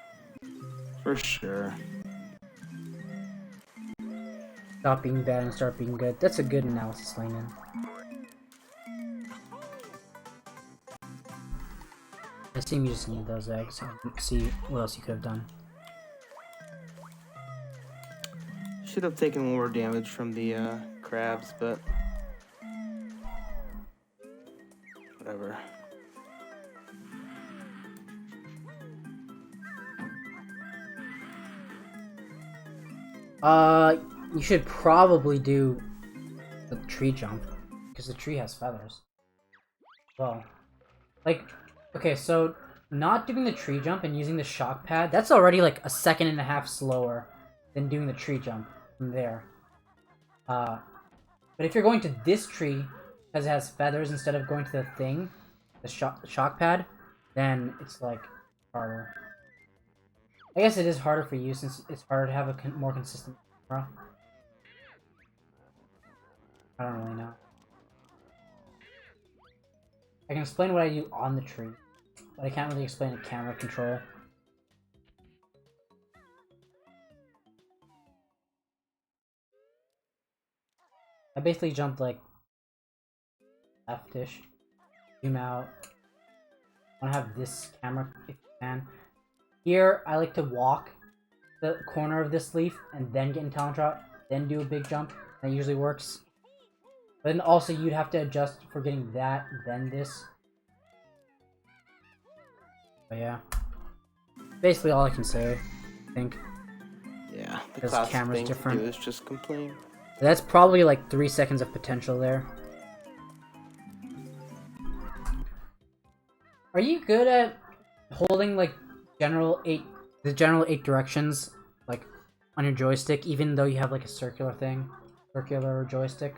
For sure. Stop being bad and start being good. That's a good analysis, Layman. I assume you just need those eggs. See what else you could have done. Should have taken more damage from the crabs, but whatever. You should probably do the tree jump, because the tree has feathers. Well, like, okay, so not doing the tree jump and using the shock pad, that's already like a 1.5 seconds slower than doing the tree jump from there. But if you're going to this tree, because it has feathers instead of going to the thing, the shock pad, then it's like harder. I guess it is harder for you since it's harder to have a more consistent camera. I don't really know. I can explain what I do on the tree, but I can't really explain a camera control. I basically jumped like leftish, zoom out. I want to have this camera if you can. Here, I like to walk the corner of this leaf and then get in talent trot, then do a big jump. That usually works. But then also you'd have to adjust for getting that, then this. But yeah. Basically all I can say, I think. Yeah, the Because classic camera's thing different. to do is just complain. That's probably like 3 seconds of potential there. Are you good at holding like the general 8 directions like on your joystick, even though you have like a circular joystick?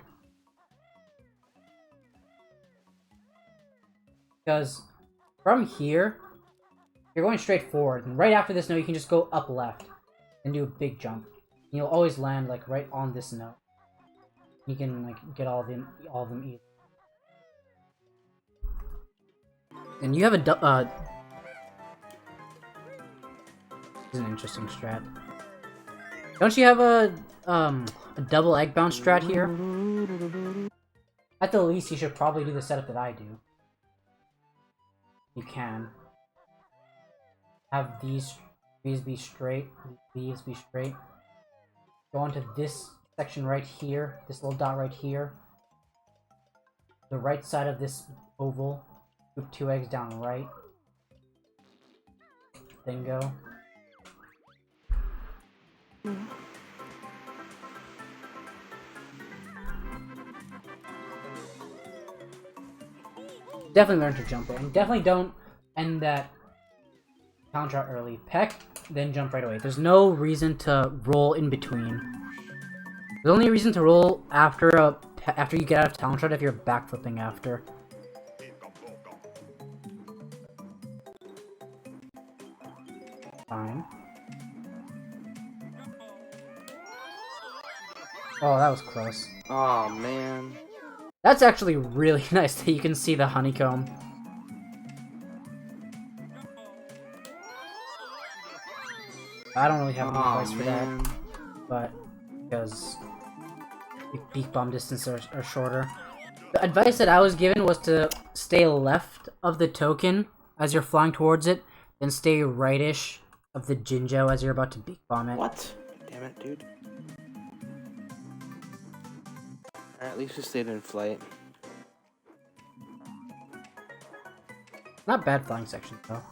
Because from here, you're going straight forward, and right after this note, you can just go up left and do a big jump. And you'll always land like right on this note. You can like get all of them easily. And you have a this is an interesting strat. Don't you have a double egg bounce strat here? At the least, you should probably do the setup that I do. You can have these be straight, these be straight. Go onto this section right here, this little dot right here. The right side of this oval. Scoop 2 eggs down right. Then go. Definitely learn to jump it, and definitely don't end that talent trot early. Peck, then jump right away. There's no reason to roll in between. The only reason to roll after you get out of talent trot if you're backflipping after. Fine. Oh, that was close. Oh man. That's actually really nice that you can see the honeycomb. I don't really have any advice for that, but because beak bomb distances are shorter. The advice that I was given was to stay left of the token as you're flying towards it, then stay rightish of the Jinjo as you're about to beak bomb it. What? Damn it, dude. At least you stayed in flight. Not bad flying sections though.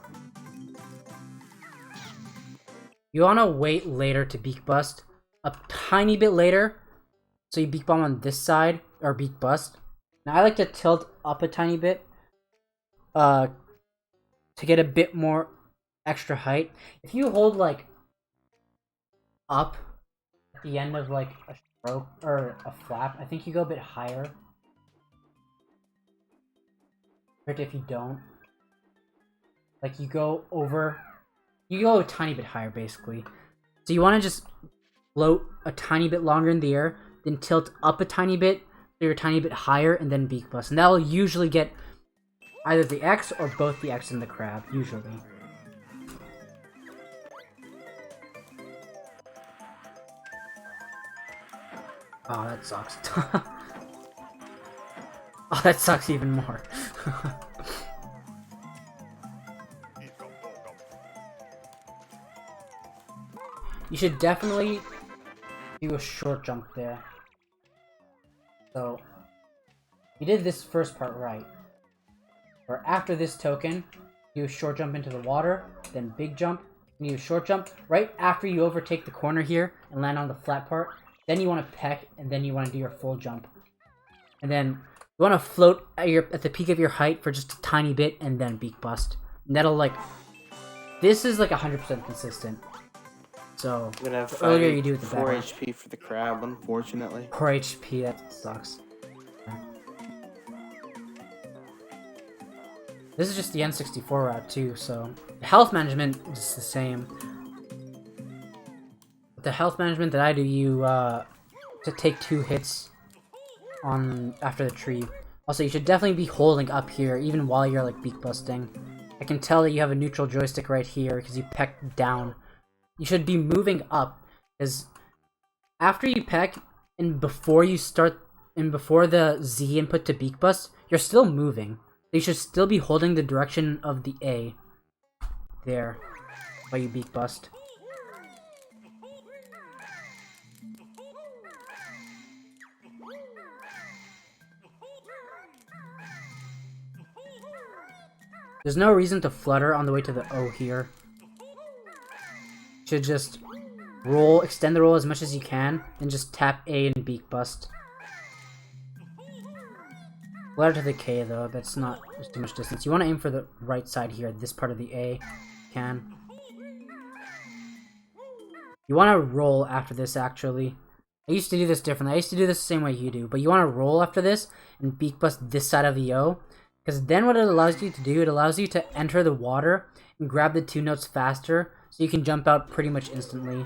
You wanna wait later to beak bust, a tiny bit later, so you beak bomb on this side or beak bust. Now I like to tilt up a tiny bit, to get a bit more extra height. If you hold like up at the end of like a stroke or a flap, I think you go a bit higher. Compared to if you don't. Like you go a tiny bit higher basically. So you want to just float a tiny bit longer in the air, then tilt up a tiny bit, so you're a tiny bit higher, and then beak bust. And that'll usually get either the X or both the X and the crab, usually. Oh, that sucks. Oh, that sucks even more. You should definitely do a short jump there. So, you did this first part right. Or after this token, do a short jump into the water, then big jump, and you do a short jump right after you overtake the corner here and land on the flat part. Then you want to peck, and then you want to do your full jump. And then you want to float at the peak of your height for just a tiny bit, and then beak bust. And that'll like... This is like 100% consistent. So, I'm gonna have the earlier you do it, the 4 better. HP for the crab, unfortunately. 4 HP, that sucks. This is just the N64 route too, so... The health management is the same. The health management that I do, you to take 2 hits on after the tree. Also, you should definitely be holding up here, even while you're like beak busting. I can tell that you have a neutral joystick right here because you pecked down. You should be moving up, because after you peck and before the Z input to beak bust, you're still moving. You should still be holding the direction of the A. There. while you beak bust. There's no reason to flutter on the way to the O here. Should just roll, extend the roll as much as you can, and just tap A and beak bust. Flutter to the K though, that's not there's too much distance. You want to aim for the right side here, this part of the A. Can. You want to roll after this actually. I used to do this differently. I used to do this the same way you do, but you want to roll after this and beak bust this side of the O. Because then what it allows you to do, it allows you to enter the water and grab the 2 notes faster, so you can jump out pretty much instantly.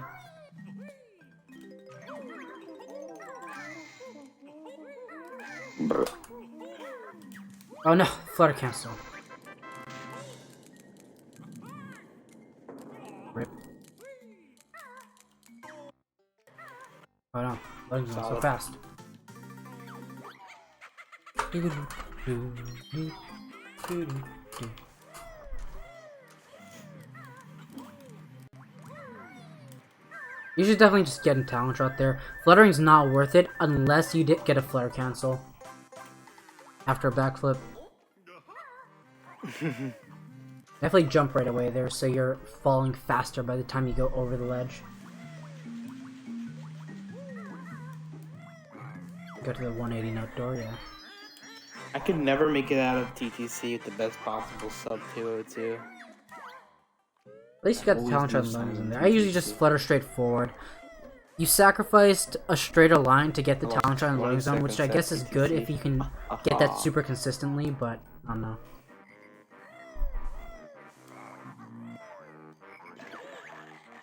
Oh no, flutter cancel. Rip. Oh no, fluttering so fast. You should definitely just get a talent shot there. Fluttering's not worth it unless you get a flutter cancel after a backflip. Definitely jump right away there so you're falling faster by the time you go over the ledge. Go to the 180 note door, yeah. I could never make it out of TTC with the best possible sub 202. At least you got the talent shot lines in there. I usually just flutter straight forward. You sacrificed a straighter line to get the talent shot and loading zone, which I guess is good if you can get that super consistently, but I don't know.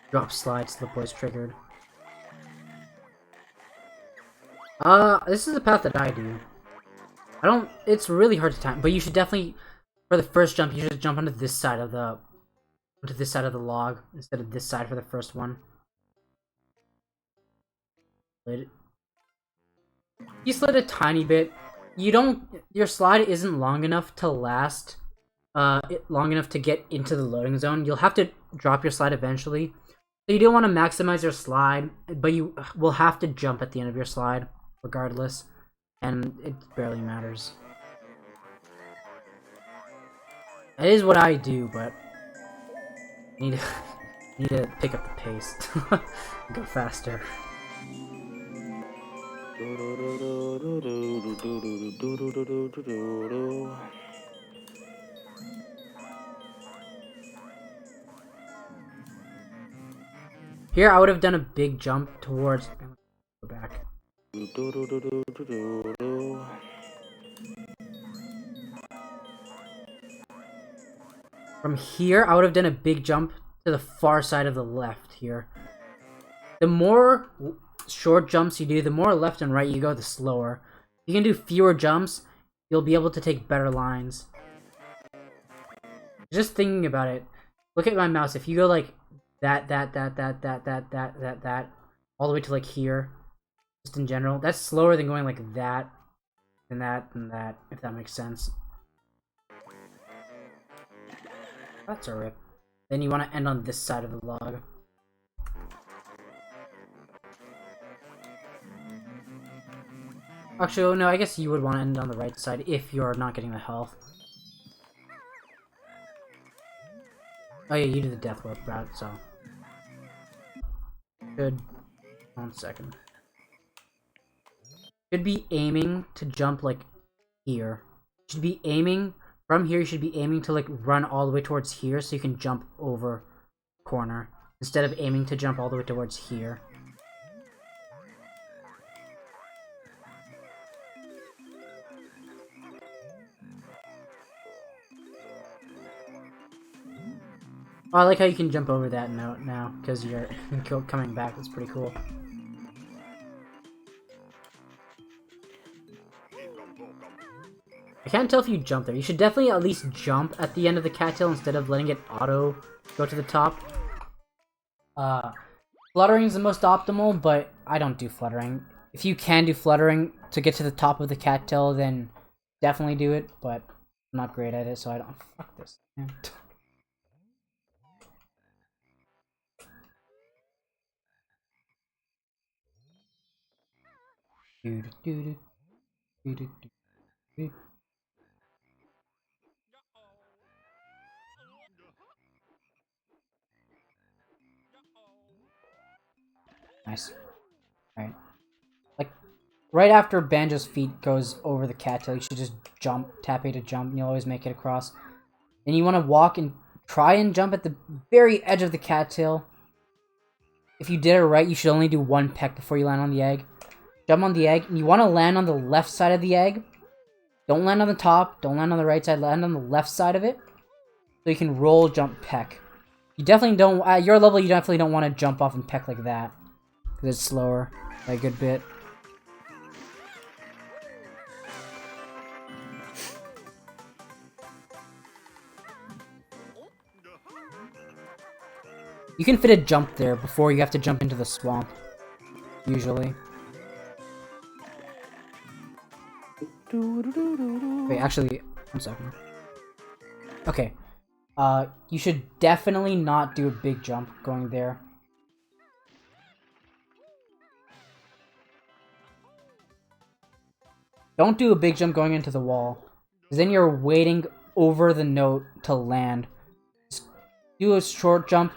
Drop slide, slip boys triggered. This is the path that I do. It's really hard to time, but you should definitely, for the first jump, you should jump onto this side of the log instead of this side for the first one. You slid a tiny bit. Your slide isn't long enough to last, long enough to get into the loading zone. You'll have to drop your slide eventually. So you don't want to maximize your slide, but you will have to jump at the end of your slide, regardless. And it barely matters. That is what I do, but I need to pick up the pace. Go faster. Here I would have done a big jump towards go back. From here, I would have done a big jump to the far side of the left here. The more short jumps you do, the more left and right you go, the slower. If you can do fewer jumps, you'll be able to take better lines. Just thinking about it, look at my mouse. If you go like that, all the way to like here, just in general, that's slower than going like that, and that, and that, if that makes sense. That's a rip. Then you want to end on this side of the log. Actually, oh no, I guess you would want to end on the right side if you're not getting the health. Oh yeah, you do the death whip route, so. Good. 1 second. Should be aiming to jump like here. Should be aiming from here. You should be aiming to like run all the way towards here so you can jump over corner instead of aiming to jump all the way towards here. Oh, I like how you can jump over that note now because you're coming back. That's pretty cool. I can't tell if you jump there. You should definitely at least jump at the end of the cattail instead of letting it auto go to the top. Fluttering is the most optimal, but I don't do fluttering. If you can do fluttering to get to the top of the cattail, then definitely do it, but I'm not great at it, so I don't. Fuck this. Man. Do, do, do, do, do, do. Nice. Alright. Like, right after Banjo's feet goes over the cattail, you should just jump, tap A to jump, and you'll always make it across. And you want to walk and try and jump at the very edge of the cattail. If you did it right, you should only do one peck before you land on the egg. Jump on the egg, and you want to land on the left side of the egg. Don't land on the top, don't land on the right side, land on the left side of it. So you can roll, jump, peck. You definitely don't, at your level, you definitely don't want to jump off and peck like that. Because it's slower by a good bit. You can fit a jump there before you have to jump into the swamp. Usually. Wait, actually, one second. Okay. You should definitely not do a big jump going there. Don't do a big jump going into the wall. Because then you're waiting over the note to land. Just do a short jump.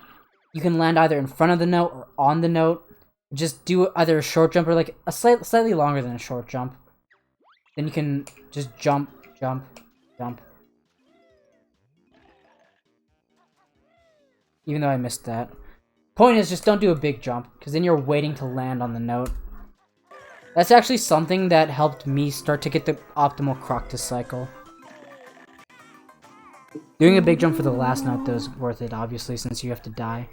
You can land either in front of the note or on the note. Just do either a short jump or like a slightly longer than a short jump. Then you can just jump, jump, jump. Even though I missed that. Point is, just don't do a big jump, because then you're waiting to land on the note. That's actually something that helped me start to get the optimal Croctus cycle. Doing a big jump for the last note, though, is worth it, obviously, since you have to die.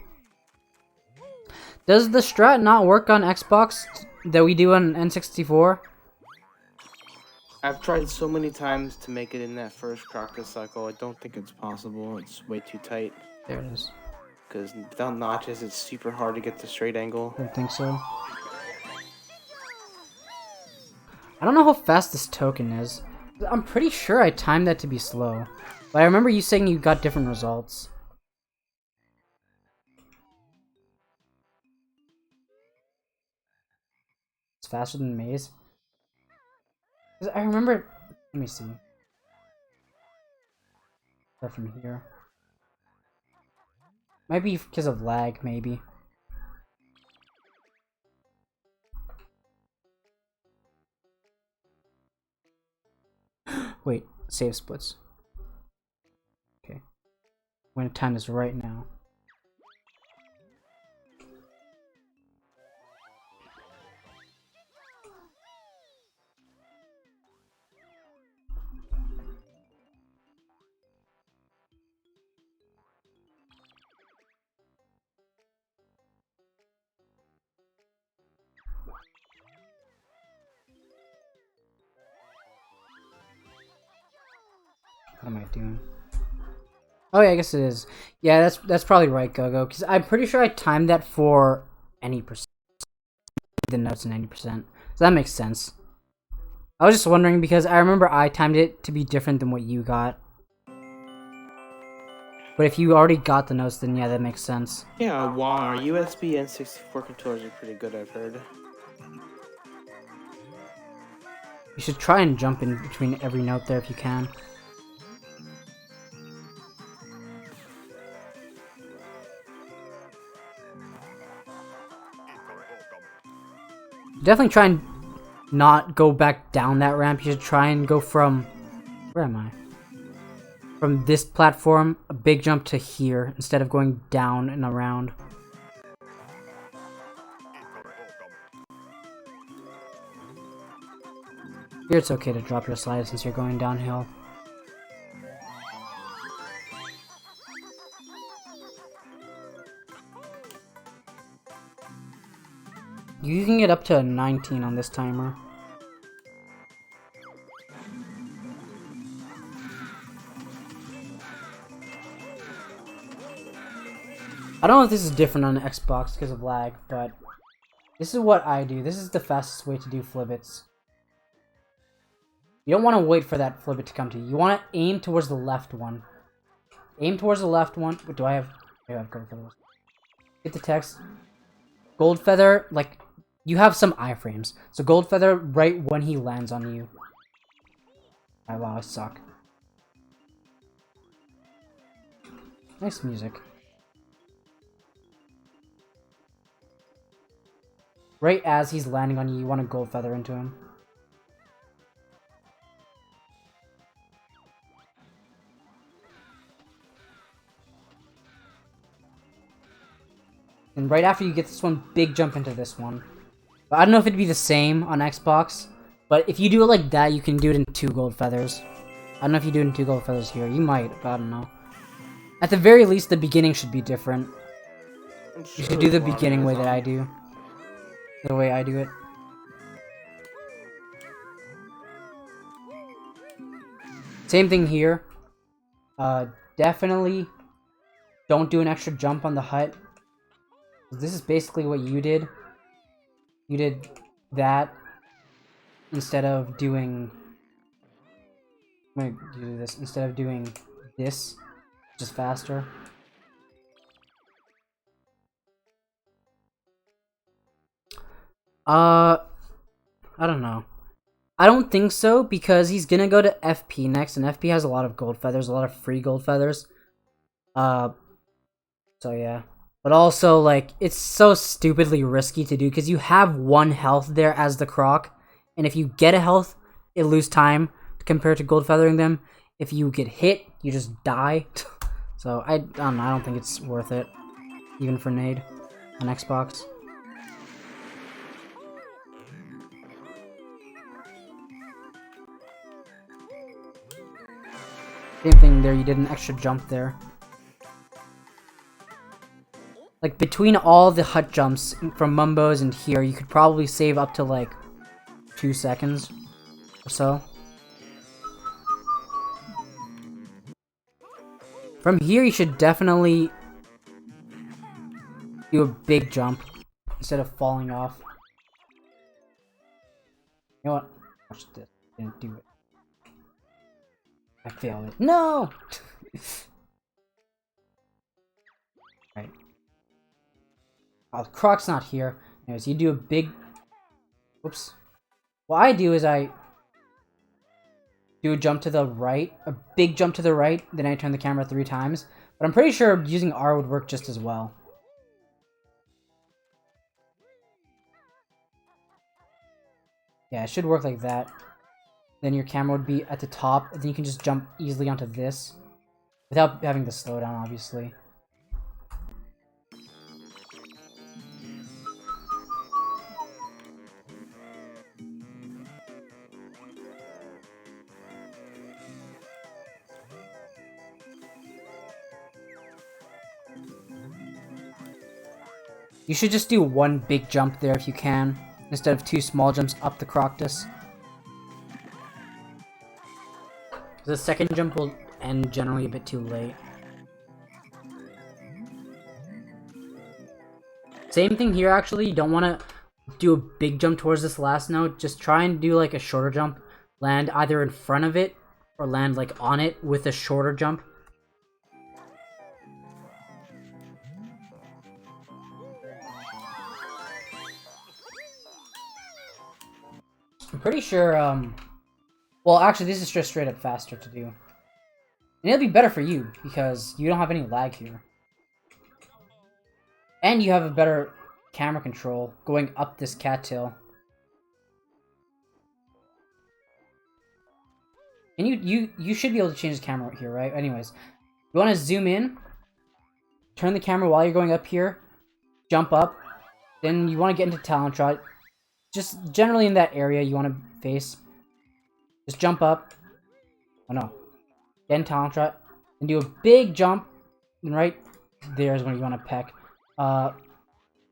Does the strat not work on Xbox that we do on N64? I've tried so many times to make it in that first Croctus cycle. I don't think it's possible. It's way too tight. There it is. Because without notches, it's super hard to get the straight angle. I don't think so. I don't know how fast this token is. I'm pretty sure I timed that to be slow. But I remember you saying you got different results. It's faster than Maze. 'Cause I remember... Let me see. Start from here. Might be because of lag, maybe. Wait, save splits. Okay. I'm gonna time this right now. What am I doing? Oh yeah, I guess it is. Yeah, that's probably right, Gogo. Because I'm pretty sure I timed that for any percent. The notes in 90%. So that makes sense. I was just wondering because I remember I timed it to be different than what you got. But if you already got the notes, then yeah, that makes sense. Yeah, wow, our USB N64 controllers are pretty good, I've heard. You should try and jump in between every note there if you can. Definitely try and not go back down that ramp. You should try and go from... Where am I? From this platform, a big jump to here, instead of going down and around. Here it's okay to drop your slide since you're going downhill. You can get up to 19 on this timer. I don't know if this is different on Xbox because of lag, but this is what I do. This is the fastest way to do flibbits. You don't want to wait for that flibbit to come to you. You want to aim towards the left one. Aim towards the left one. What do I have? I have gold feathers. Get the text. Gold feather, like, you have some iframes. So gold feather right when he lands on you. Oh, wow, I suck. Nice music. Right as he's landing on you, you want to gold feather into him. And right after you get this one, big jump into this one. But I don't know if it'd be the same on Xbox, but if you do it like that, you can do it in 2 gold feathers. I don't know if you do it in 2 gold feathers here. You might, but I don't know. At the very least, the beginning should be different. You should do the beginning way that I do. The way I do it. Same thing here. Definitely don't do an extra jump on the hut. This is basically what you did. You did that instead of doing... I'm gonna do this instead of doing this, just faster. I don't know. I don't think so, because he's gonna go to FP next, and FP has a lot of gold feathers, a lot of free gold feathers. So yeah. But also, like, it's so stupidly risky to do, because you have 1 health there as the croc, and if you get a health, it lose time compared to gold feathering them. If you get hit, you just die. So, I don't know, I don't think it's worth it, even for Nade on Xbox. Same thing there, you did an extra jump there. Like, between all the hut jumps from Mumbo's and here, you could probably save up to, like, 2 seconds or so. From here, you should definitely do a big jump instead of falling off. You know what? Watch this. Didn't do it. I failed it. No! Right. Oh, the croc's not here. Anyways, you do a big... Whoops. What I do is I do a jump to the right, a big jump to the right, then I turn the camera 3 times. But I'm pretty sure using R would work just as well. Yeah, it should work like that. Then your camera would be at the top, and then you can just jump easily onto this. Without having to slow down, obviously. You should just do 1 big jump there if you can, instead of 2 small jumps up the Croctus. The second jump will end generally a bit too late. Same thing here, actually. You don't want to do a big jump towards this last node. Just try and do like a shorter jump. Land either in front of it, or land like on it with a shorter jump. I'm pretty sure, well, actually, this is just straight up faster to do. And it'll be better for you, because you don't have any lag here. And you have a better camera control going up this cattail. And you should be able to change the camera here, right? Anyways, you want to zoom in, turn the camera while you're going up here, jump up, then you want to get into talent shot. Just generally in that area you want to face. Just jump up. Oh no. Get in talent shot. And do a big jump. And right there is when you want to peck.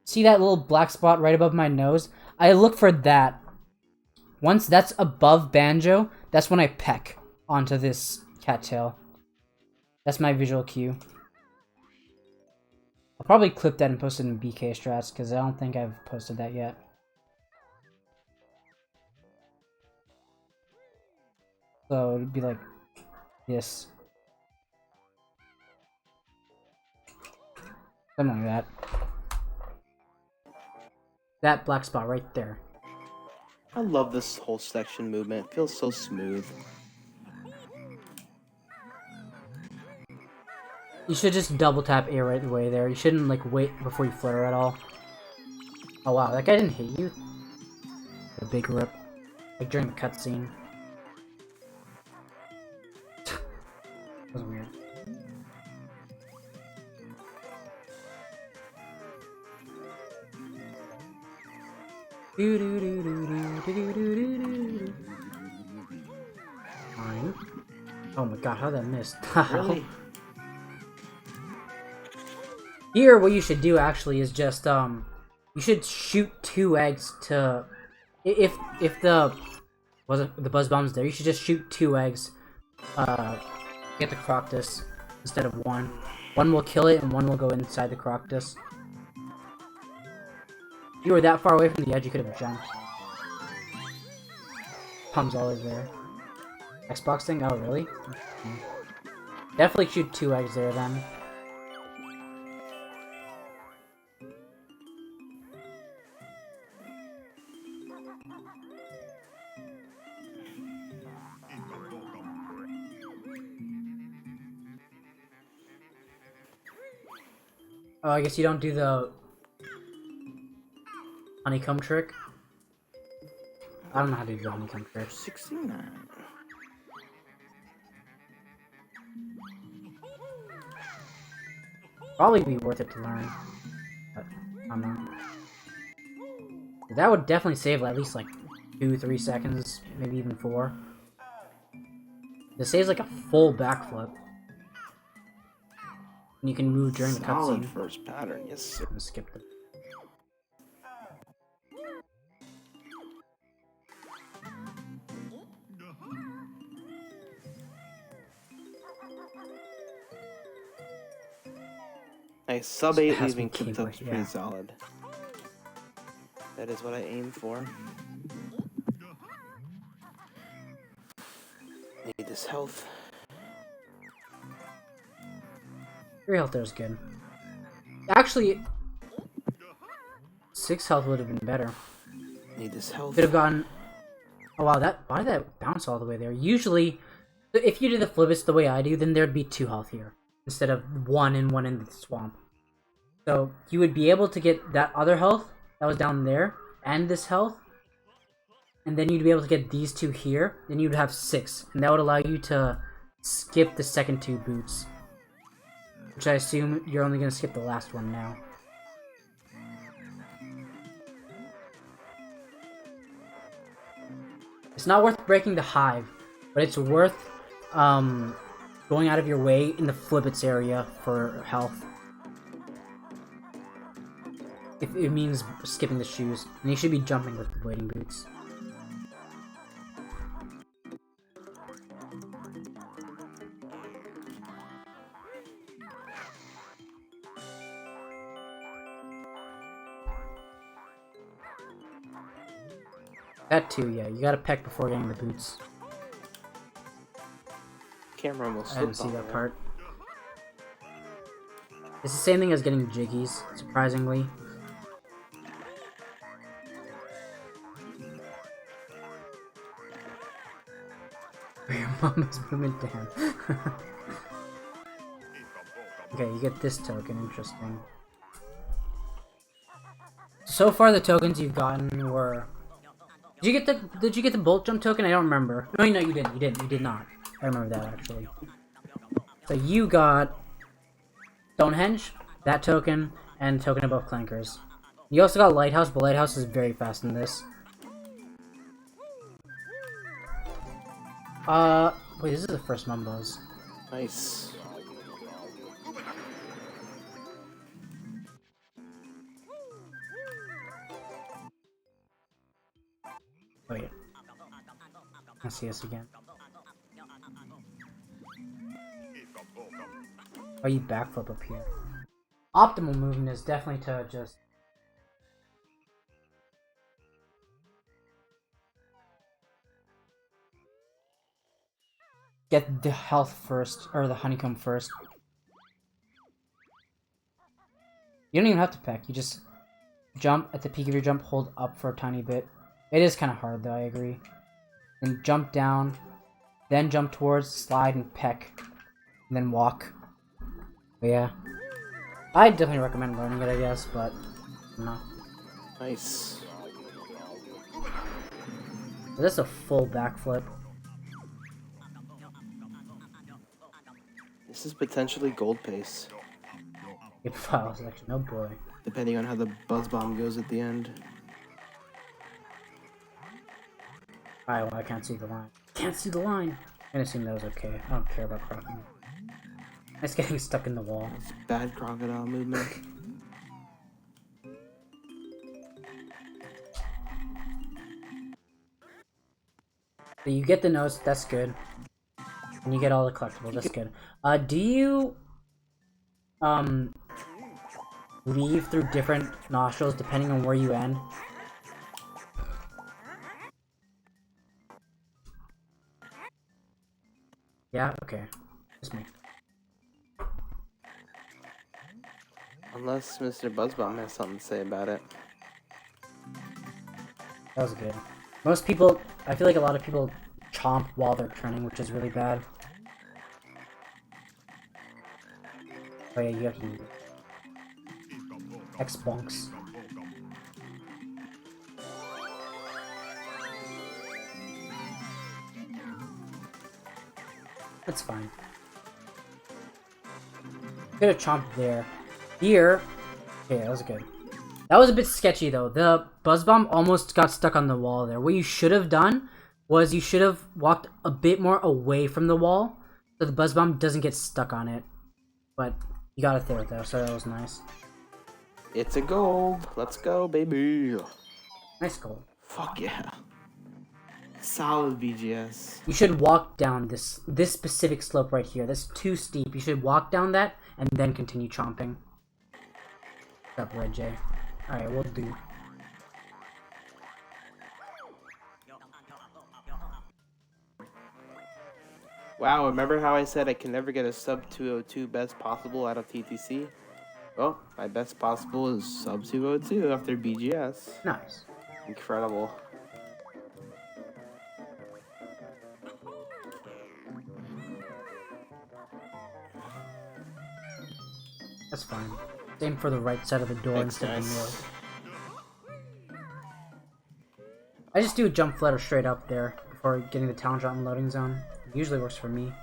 See that little black spot right above my nose? I look for that. Once that's above Banjo, that's when I peck onto this cattail. That's my visual cue. I'll probably clip that and post it in BK Strats, because I don't think I've posted that yet. So it'd be like this. Something like that. That black spot right there. I love this whole section movement. It feels so smooth. You should just double tap A right away there. You shouldn't like wait before you flutter at all. Oh wow, that guy didn't hit you. A big rip. Like during the cutscene. That was weird. Fine. Oh my god, how that missed. Really? Here, what you should do actually is just you should shoot 2 eggs to if the buzz bomb's there, you should just shoot 2 eggs get the Croctus instead of 1. 1 will kill it and 1 will go inside the Croctus. If you were that far away from the edge, you could have jumped. Pump's always there. Xbox thing? Oh really? Definitely shoot 2 eggs there then. Oh, I guess you don't do the honeycomb trick. I don't know how to do the honeycomb trick. 69. Probably be worth it to learn. But I don't know. That would definitely save at least like 2-3 seconds, maybe even 4. This saves like a full backflip. And you can move during the Solid cutscene. first pattern, yes sir. I'm gonna skip it. Nice, sub 8 Has leaving been Crypto's keyboard, pretty yeah. solid. That is what I aim for. Need this health. 3 health there is good. Actually, 6 health would have been better. Need this health. Could have gotten. Oh wow, why did that bounce all the way there? Usually, if you did the flibbits the way I do, then there'd be 2 health here instead of 1 and 1 in the swamp. So you would be able to get that other health that was down there and this health, and then you'd be able to get these 2 here. Then you'd have 6, and that would allow you to skip the second 2 boots, which I assume you're only gonna skip the last one now. It's not worth breaking the hive, but it's worth going out of your way in the flibbits area for health. If it means skipping the shoes, and you should be jumping with the waiting boots. That too, yeah. You gotta peck before getting the boots. Camera almost I didn't slipped see on that there. part. It's the same thing as getting jiggies, surprisingly. Your mama's movement down. Okay, you get this token, interesting. So far the tokens you've gotten were... Did you get the bolt jump token? I don't remember. No, you didn't. You did not. I remember that actually. So you got Stonehenge, that token, and token above Clankers. You also got Lighthouse, but Lighthouse is very fast in this. Wait, this is the first Mumbos. Nice. Oh yeah. Let's see this again. Oh, you backflip up here. Optimal movement is definitely to just... get the health first, or the honeycomb first. You don't even have to peck, you just jump at the peak of your jump, hold up for a tiny bit. It is kind of hard though, I agree. Then jump down, then jump towards, slide, and peck. And then walk. But yeah. I definitely recommend learning it, I guess, but no. Nice. That's a full backflip. This is potentially gold pace. Good file selection, oh boy. Depending on how the buzz bomb goes at the end. Alright, well, I can't see the line. Can't see the line! I'm gonna assume that was okay. I don't care about cropping. It's getting stuck in the wall. It's bad crocodile movement. So you get the notes, that's good. And you get all the collectibles, that's good. Do you leave through different nostrils depending on where you end? Yeah, okay. Just me. Unless Mr. Buzzbomb has something to say about it. That was good. Most people, I feel like a lot of people chomp while they're turning, which is really bad. Oh yeah, you have to X-bonks. That's fine. Could have chomped there. Here. Okay, that was good. That was a bit sketchy though. The buzz bomb almost got stuck on the wall there. What you should have done was you should have walked a bit more away from the wall so the buzz bomb doesn't get stuck on it. But you got it there though, so that was nice. It's a gold. Let's go, baby. Nice goal. Fuck yeah. Solid BGS. You should walk down this specific slope right here. That's too steep. You should walk down that and then continue chomping. What's up, Red J? Alright, we'll do. Wow, remember how I said I can never get a sub 202 best possible out of TTC? Well, my best possible is sub 202 after BGS. Nice. Incredible. That's fine. Aim for the right side of the door Thanks, instead of the guys. north. I just do a jump flutter straight up there before getting the talent drop and loading zone. It usually works for me.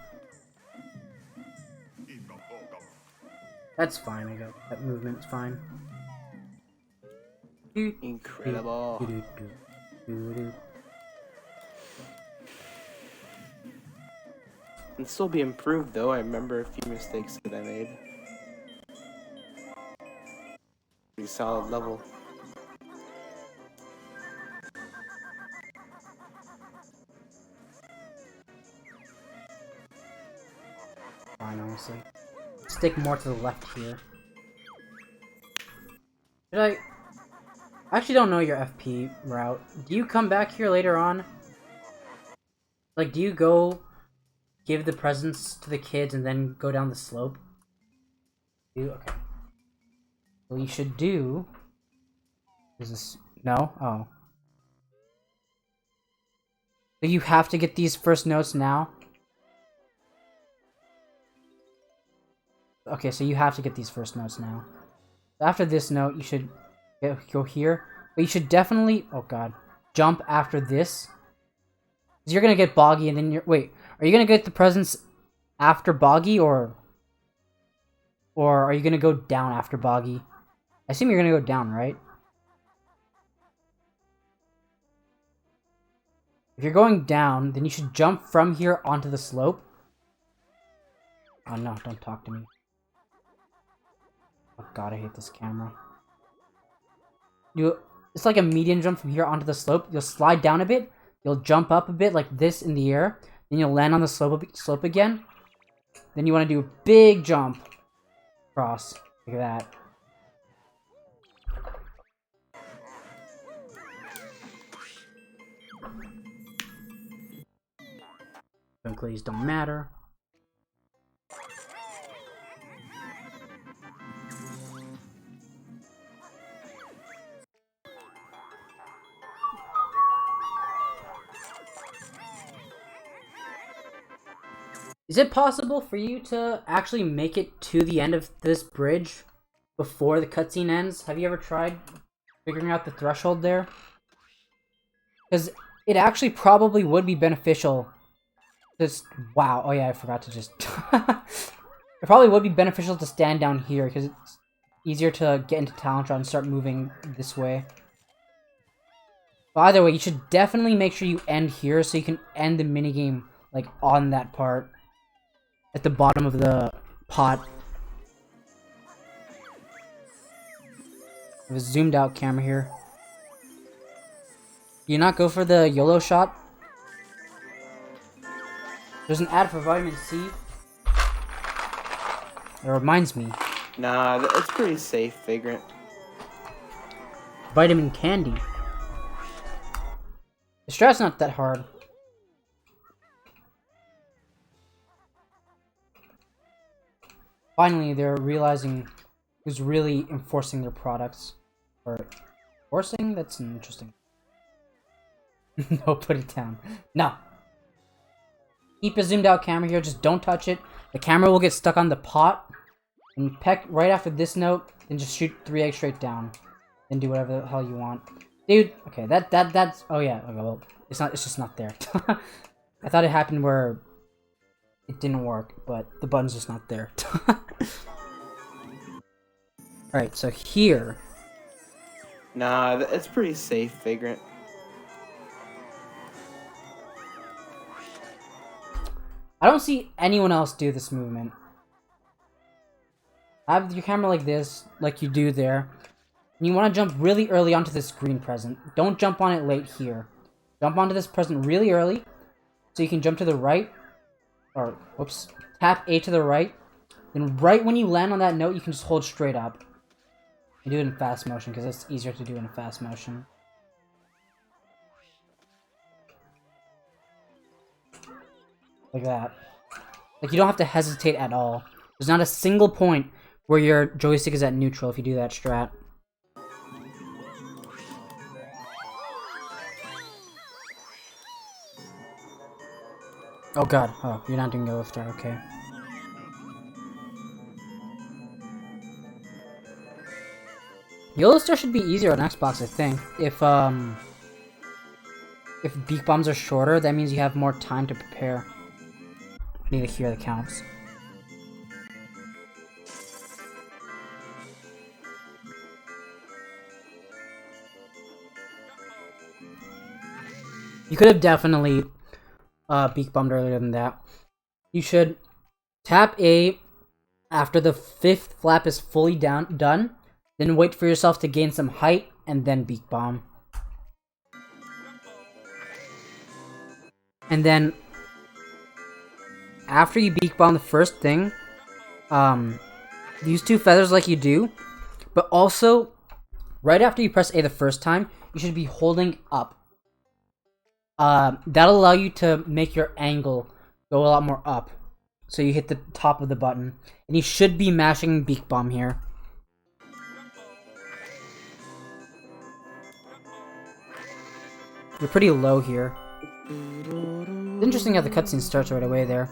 That's fine, I got that movement's fine. Incredible. Can still be improved though. I remember a few mistakes that I made. Pretty solid level. Fine, honestly. Stick more to the left here. Should I actually don't know your FP route. Do you come back here later on? Like, do you go give the presents to the kids and then go down the slope? Okay. What you should do is this. No? Oh. So you have to get these first notes now? Okay, so you have to get these first notes now. After this note, you should go here. But you should definitely... Oh, God. Jump after this. Because you're going to get Boggy and then you're... Wait, are you going to get the presents after Boggy or... Or are you going to go down after Boggy? I assume you're going to go down, right? If you're going down, then you should jump from here onto the slope. Oh, no, don't talk to me. Oh god, I hate this camera. It's like a medium jump from here onto the slope. You'll slide down a bit. You'll jump up a bit like this in the air. Then you'll land on the slope again. Then you want to do a big jump across. Look at that. Twinklies don't matter. Is it possible for you to actually make it to the end of this bridge before the cutscene ends? Have you ever tried figuring out the threshold there? Because it actually probably would be beneficial. Just wow. Oh yeah, I forgot to just. It probably would be beneficial to stand down here because it's easier to get into Talentron and start moving this way. But either way, you should definitely make sure you end here so you can end the minigame like on that part at the bottom of the pot. I have a zoomed out camera here. Do you not go for the YOLO shot? There's an ad for vitamin C. It reminds me. Nah, it's pretty safe, Vagrant. Vitamin candy. The strat's not that hard. Finally, they're realizing who's really enforcing their products. Or enforcing? That's interesting. No, put it down. No. Keep a zoomed out camera here, just don't touch it. The camera will get stuck on the pot. And you peck right after this note, then just shoot 3 eggs straight down. Then do whatever the hell you want. Dude, okay, that's oh yeah, okay, well, it's just not there. I thought it happened where it didn't work, but the button's just not there. Alright, so here. Nah, it's pretty safe, Vagrant. I don't see anyone else do this movement. Have your camera like this, like you do there. And you want to jump really early onto this green present. Don't jump on it late here. Jump onto this present really early, so you can jump to the right. Or, whoops. Tap A to the right. Then right when you land on that note, you can just hold straight up. And do it in fast motion, because it's easier to do in a fast motion. Like that. Like, you don't have to hesitate at all. There's not a single point where your joystick is at neutral if you do that strat. Oh god. Oh, you're not doing Yellow Star, okay. Yellow Star should be easier on Xbox, I think. If beak bombs are shorter, that means you have more time to prepare. I need to hear the counts. You could have definitely beak bombed earlier than that. You should tap A after the 5th flap is fully done, then wait for yourself to gain some height, and then beak bomb. And then, after you beak bomb the first thing, use 2 feathers like you do, but also, right after you press A the first time, you should be holding up. That'll allow you to make your angle go a lot more up. So you hit the top of the button. And you should be mashing beak bomb here. You're pretty low here. It's interesting how the cutscene starts right away there.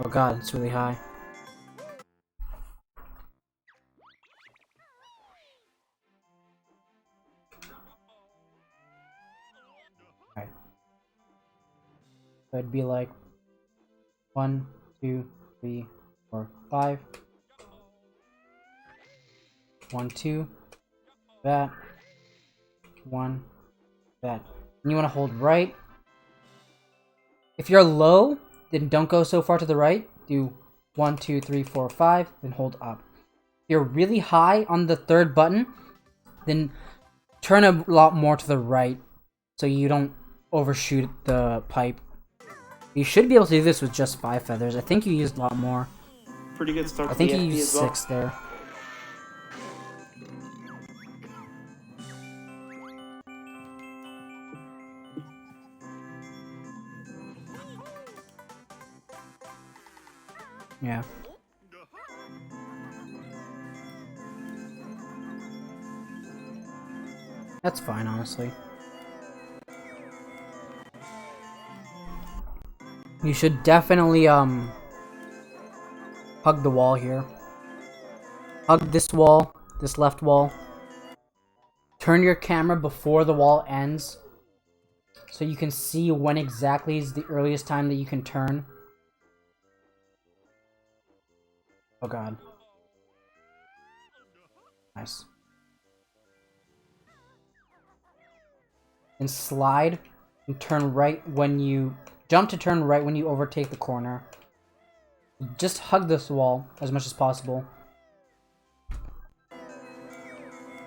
Oh god, it's really high. Alright. So it'd be like 1, 2, 3, 4, 5. 1, 2. That. 1. That. And you want to hold right. If you're low, then don't go so far to the right. Do 1, 2, 3, 4, 5, then hold up. If you're really high on the 3rd button, then turn a lot more to the right so you don't overshoot the pipe. You should be able to do this with just 5 feathers. I think you used a lot more. Pretty good start. I think you used 6 there. Yeah. That's fine, honestly. You should definitely hug the wall here. Hug this wall, this left wall. Turn your camera before the wall ends, so you can see when exactly is the earliest time that you can turn. Oh god. Nice. And slide and turn right when you... Jump to turn right when you overtake the corner. Just hug this wall as much as possible.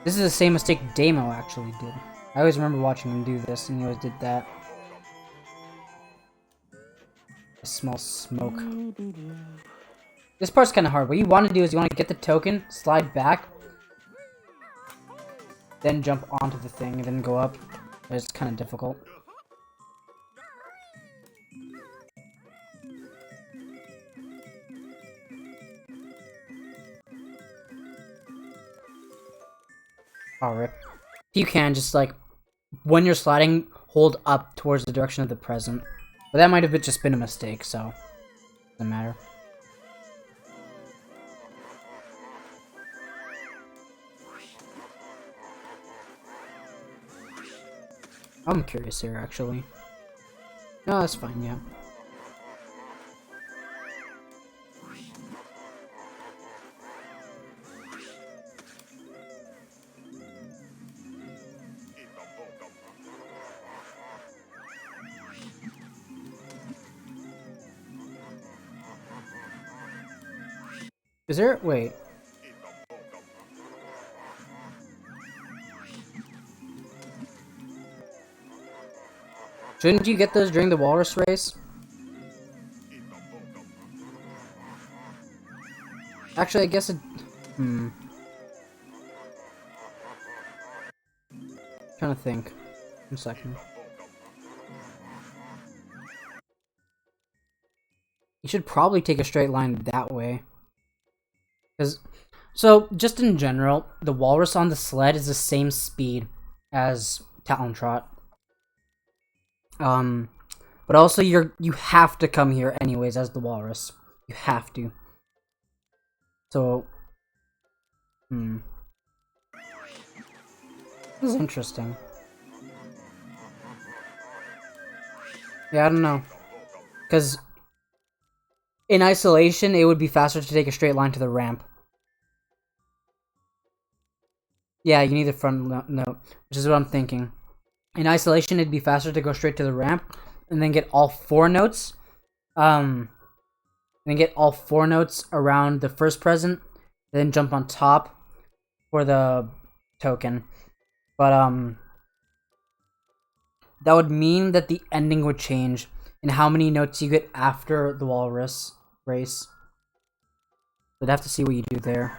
This is the same mistake Damo actually did. I always remember watching him do this, and he always did that. I smell smoke. This part's kind of hard. What you want to do is you want to get the token, slide back, then jump onto the thing, and then go up. It's kind of difficult. Oh, rip. You can just, like, when you're sliding, hold up towards the direction of the present. But that might have just been a mistake, so doesn't matter. I'm curious here, actually. No, that's fine, yeah. Is there... wait. Shouldn't you get those during the walrus race? Actually, I guess it... Trying to think. 1 second. You should probably take a straight line that way. Because... So, just in general, the walrus on the sled is the same speed as Talon Trot. But also you have to come here anyways as the walrus. You have to. So, This is interesting. Yeah, I don't know. Because in isolation, it would be faster to take a straight line to the ramp. Yeah, you need the front note, which is what I'm thinking. In isolation, it'd be faster to go straight to the ramp, and then get all 4 notes. Then get all 4 notes around the first present, then jump on top for the token. But, that would mean that the ending would change in how many notes you get after the walrus race. We'd have to see what you do there.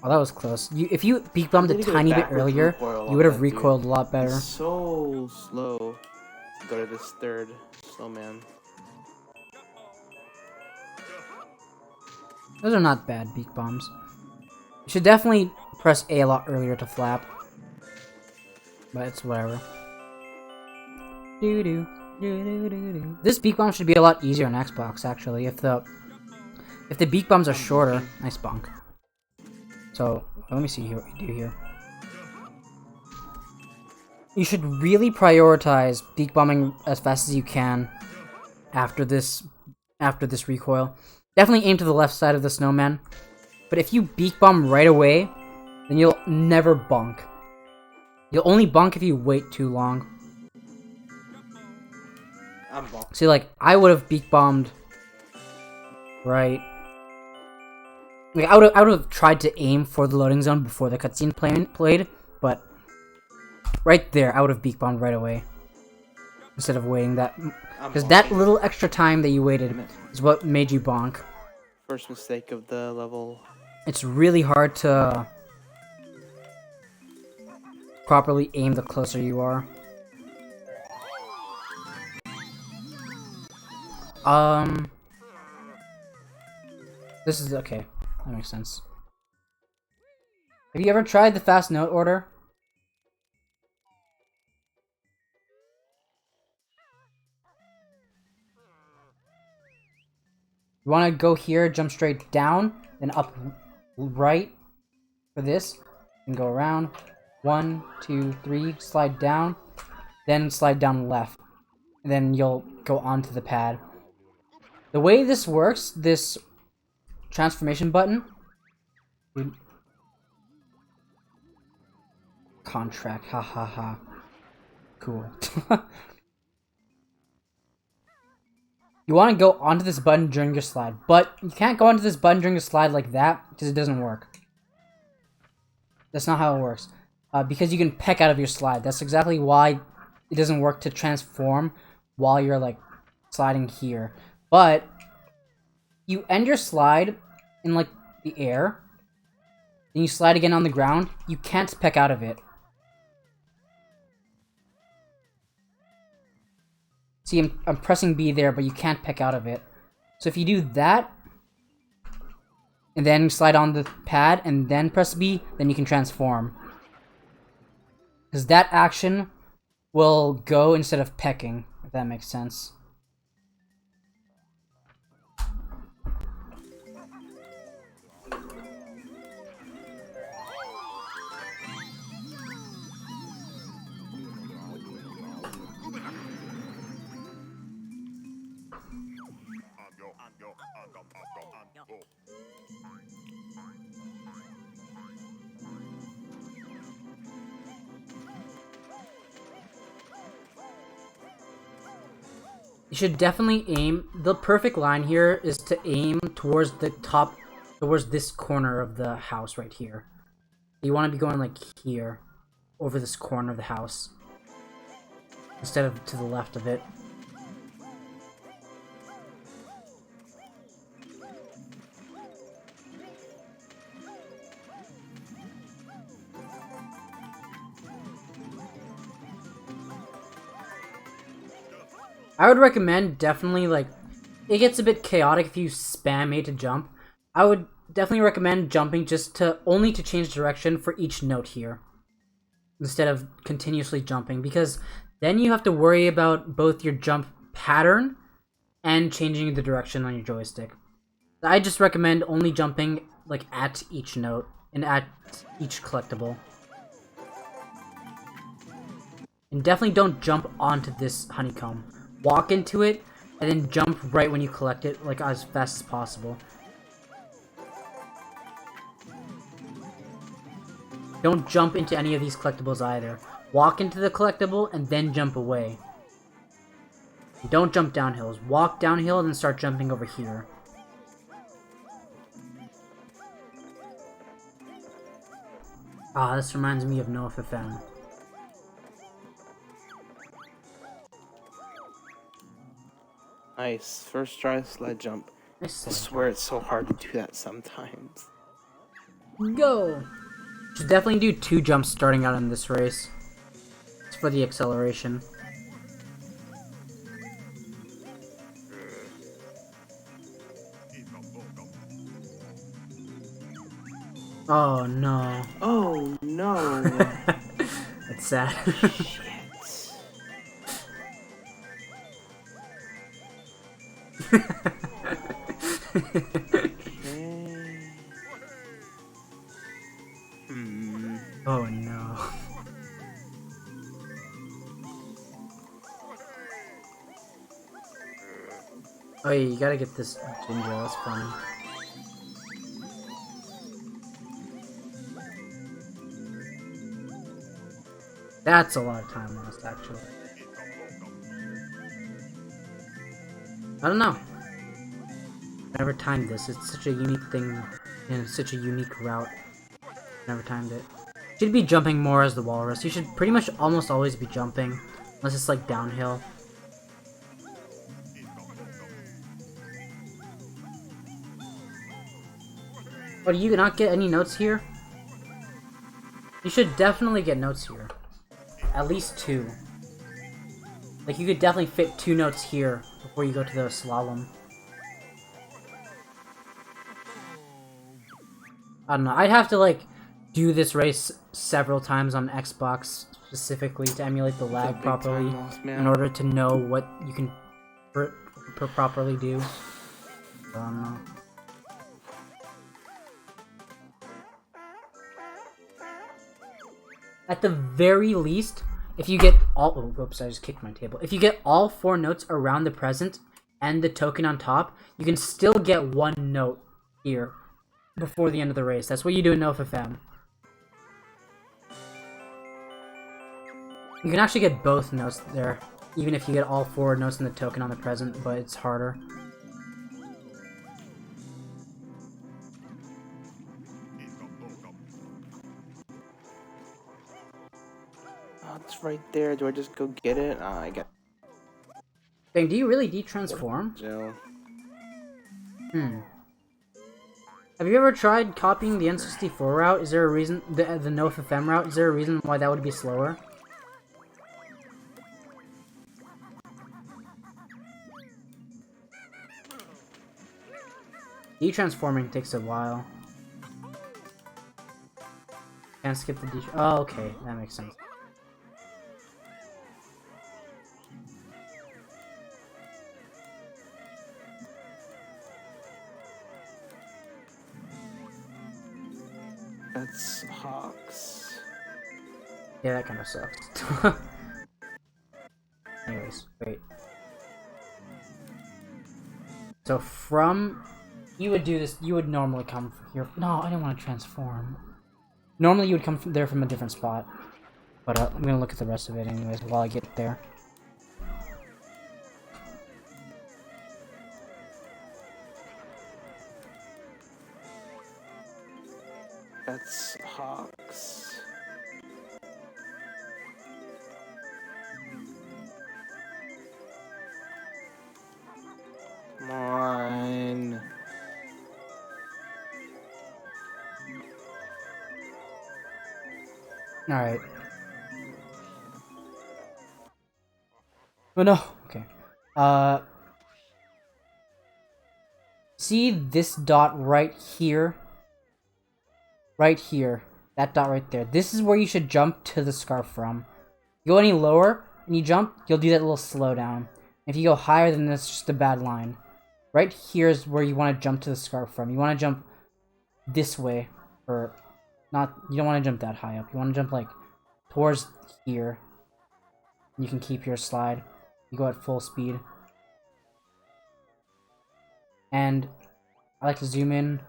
Oh, that was close. If you peak bombed a tiny bit earlier, you would have recoiled a lot better. It's so slow. Go to this third snowman. Those are not bad beak bombs. You should definitely press A lot earlier to flap. But it's whatever. This beak bomb should be a lot easier on Xbox, actually. If the beak bombs are shorter, nice bonk. So, let me see here what you do here. You should really prioritize beak bombing as fast as you can after this recoil. Definitely aim to the left side of the snowman. But if you beak bomb right away, then you'll never bonk. You'll only bonk if you wait too long. I'm bonk. See, like, I would have beak bombed right. Like, I would have tried to aim for the loading zone before the cutscene played, but right there, I would have beak bombed right away instead of waiting that. Because that little extra time that you waited is what made you bonk. First mistake of the level. It's really hard to properly aim the closer you are. This is okay. That makes sense. Have you ever tried the fast note order? You want to go here, jump straight down, then up right for this, and go around. 1, 2, 3, slide down, then slide down left. And then you'll go onto the pad. The way this works, this transformation button... Contract, ha ha ha. Cool. You want to go onto this button during your slide, but you can't go onto this button during your slide like that, because it doesn't work. That's not how it works. Because you can peck out of your slide. That's exactly why it doesn't work to transform while you're, like, sliding here. But you end your slide in, like, the air, then you slide again on the ground, you can't peck out of it. See, I'm pressing B there, but you can't peck out of it. So if you do that, and then slide on the pad, and then press B, then you can transform. Because that action will go instead of pecking, if that makes sense. You should definitely aim. The perfect line here is to aim towards the top, towards this corner of the house right here. You want to be going like here, over this corner of the house, instead of to the left of it. I would recommend definitely, like, it gets a bit chaotic if you spam A to jump. I would definitely recommend jumping just to, only to change direction for each note here, instead of continuously jumping, because then you have to worry about both your jump pattern and changing the direction on your joystick. I just recommend only jumping, like, at each note and at each collectible. And definitely don't jump onto this honeycomb. Walk into it, and then jump right when you collect it, like, as fast as possible. Don't jump into any of these collectibles either. Walk into the collectible, and then jump away. Don't jump down hills. Walk downhill, and then start jumping over here. Ah, this reminds me of No FFM. Nice. First try sled jump. I swear it's so hard to do that sometimes. Go! Should definitely do 2 jumps starting out in this race. It's for the acceleration. Oh no. Oh no. That's sad. Oh no. Oh yeah, you gotta get this ginger, that's funny. That's a lot of time lost, actually. I don't know. Never timed this. It's such a unique thing and such a unique route. Never timed it. Should be jumping more as the walrus. You should pretty much almost always be jumping, unless it's like downhill. Oh, do you not get any notes here? You should definitely get notes here. At least 2. Like, you could definitely fit 2 notes here before you go to the slalom. I don't know, I'd have to, like, do this race several times on Xbox specifically to emulate the lag properly in order to know what you can properly do. I don't know. At the very least, if you get all... Oh, oops, I just kicked my table. If you get all 4 notes around the present and the token on top, you can still get 1 note here before the end of the race. That's what you do in NoFFM. You can actually get both notes there, even if you get all 4 notes in the token on the present, but it's harder. Oh, it's right there. Do I just go get it? I got. Dang, do you really detransform? No. Have you ever tried copying the N64 route? Is there a reason, the NoFFM route, is there a reason why that would be slower? Detransforming takes a while. Can't skip the oh, okay, that makes sense. That's Hawks. Yeah, that kind of sucks. Anyways, wait. So from... You would do this, you would normally come here... No, I didn't want to transform. Normally you would come from there from a different spot. But I'm gonna look at the rest of it anyways while I get there. That's Hawks. Come on. Alright. Oh no! Okay. See this dot right here? Right here. That dot right there. This is where you should jump to the scarf from. You go any lower, and you jump, you'll do that little slowdown. If you go higher than this, it's just a bad line. Right here is where you want to jump to the scarf from. You want to jump this way. Or, not, you don't want to jump that high up. You want to jump, like, towards here. You can keep your slide. You go at full speed. And I like to zoom in.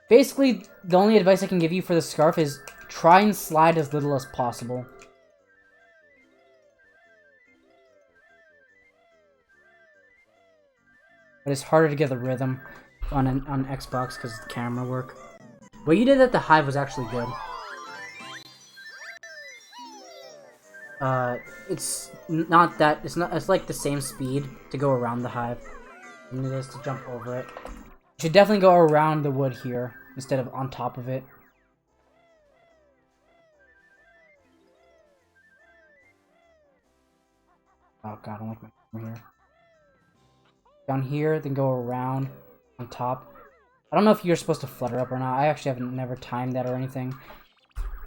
Basically, the only advice I can give you for the scarf is try and slide as little as possible. But it's harder to get the rhythm on Xbox because of the camera work. What you did at the Hive was actually good. It's not that, it's like the same speed to go around the Hive than it is to jump over it. You should definitely go around the wood here instead of on top of it. Oh god, I don't like my camera here. Down here, then go around on top. I don't know if you're supposed to flutter up or not. I actually haven't never timed that or anything.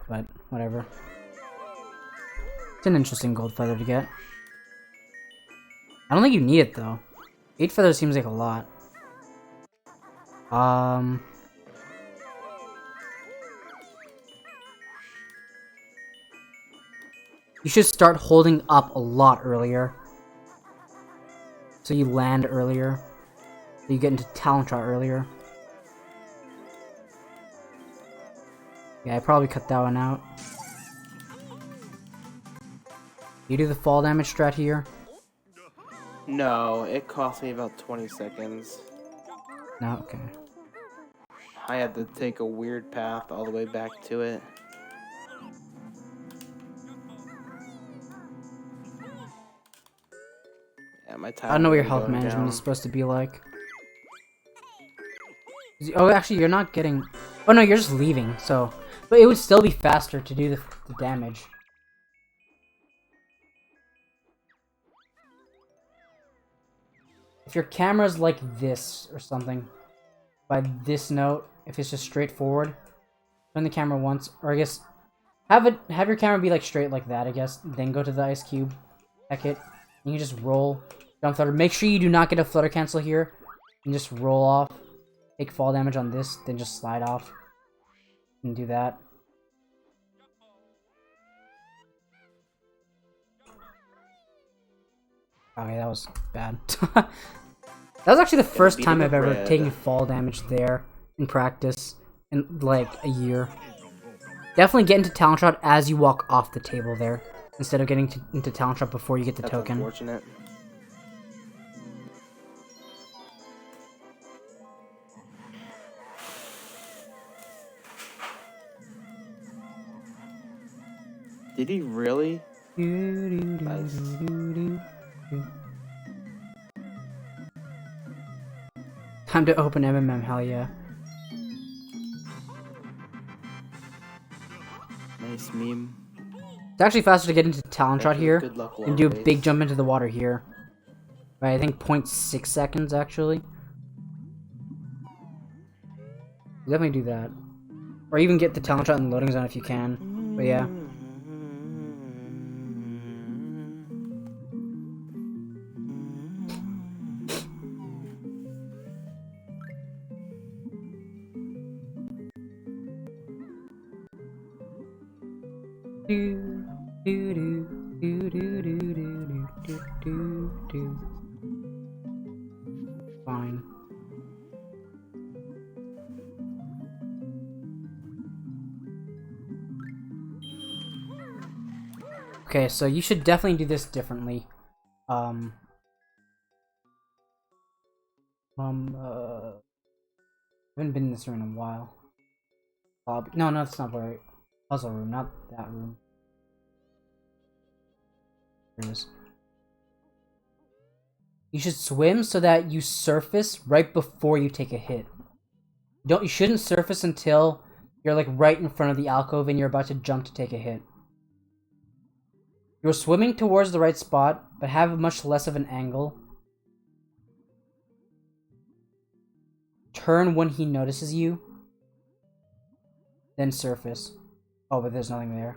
But, whatever. It's an interesting gold feather to get. I don't think you need it, though. 8 feathers seems like a lot. You should start holding up a lot earlier. So you land earlier. So you get into talent shot earlier. Yeah, I probably cut that one out. You do the fall damage strat here? No, it cost me about 20 seconds. No, okay. I had to take a weird path all the way back to it. Yeah, my time. I don't know what your health management is supposed to be like. Oh, actually, you're not getting... Oh, no, you're just leaving, so... But it would still be faster to do the damage. If your camera's like this or something, by this note, if it's just straightforward, turn the camera once, or I guess have your camera be like straight like that, I guess. Then go to the ice cube, check it, and you just roll, jump flutter. Make sure you do not get a flutter cancel here, and just roll off, take fall damage on this, then just slide off, and do that. Okay, that was bad. That was actually the first time I've ever taken fall damage there in practice in like a year. Definitely get into talent shot as you walk off the table there, instead of getting into talent shot before you get the token. Unfortunate. Did he really? Nice. Time to open MMM, hell yeah. Nice meme. It's actually faster to get into talent shot here and do a base. big jump into the water here. By I think 0.6 seconds actually. Definitely do that. Or even get the talent shot in the loading zone if you can. But yeah. Fine. Okay, so you should definitely do this differently. Haven't been in this room in a while. No, that's not right. Puzzle room, not that room. Here it is. You should swim so that you surface right before you take a hit. You shouldn't surface until you're like right in front of the alcove and you're about to jump to take a hit. You're swimming towards the right spot, but have much less of an angle. Turn when he notices you. Then surface. Oh, but there's nothing there.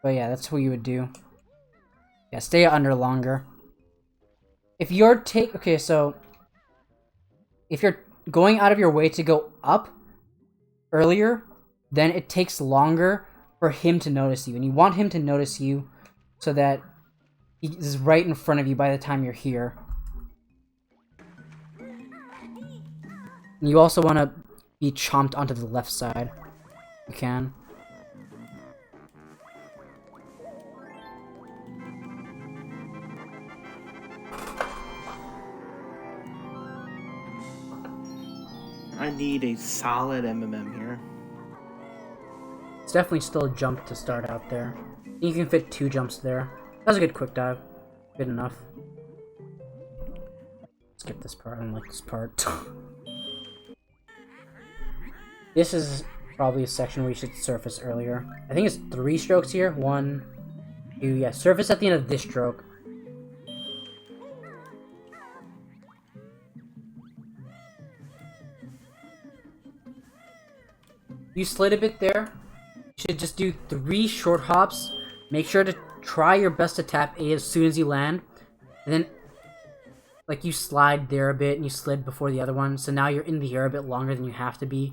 But yeah, that's what you would do. Yeah, stay under longer. If you're okay, so if you're going out of your way to go up earlier, then it takes longer for him to notice you. And you want him to notice you so that he is right in front of you by the time you're here. And you also want to be chomped onto the left side. You can. I need a solid MMM here. It's definitely still a jump to start out there. You can fit 2 jumps there. That's a good quick dive. Good enough. Skip this part. I don't like this part. This is probably a section where you should surface earlier. I think it's 3 strokes here. 1, 2, yeah. Surface at the end of this stroke. You slid a bit there. You should just do 3 short hops. Make sure to try your best to tap A as soon as you land. And then, like, you slide there a bit and you slid before the other one. So now you're in the air a bit longer than you have to be.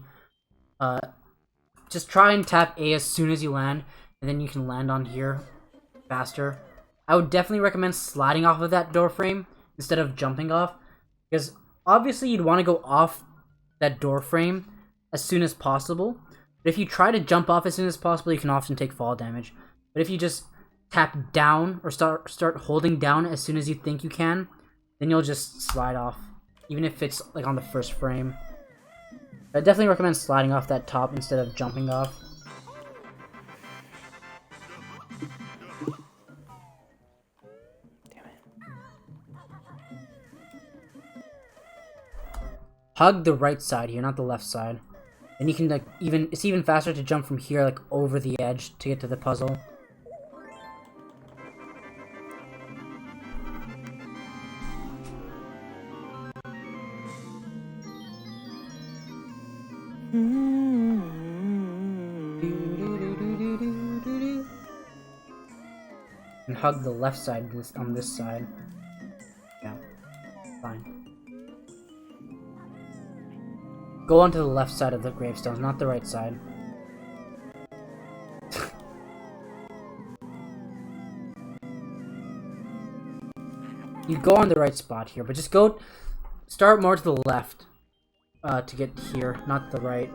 Just try and tap A as soon as you land. And then you can land on here faster. I would definitely recommend sliding off of that door frame instead of jumping off. Because obviously you'd want to go off that door frame as soon as possible. But if you try to jump off as soon as possible, you can often take fall damage. But if you just tap down or start holding down as soon as you think you can, then you'll just slide off, even if it's like on the first frame. I definitely recommend sliding off that top instead of jumping off. Damn it. Hug the right side here, not the left side. Then you can like it's even faster to jump from here like over the edge to get to the puzzle. And hug the left side on this side. Yeah, fine. Go onto the left side of the gravestones, not the right side. You go on the right spot here, but just go... Start more to the left to get here, not the right.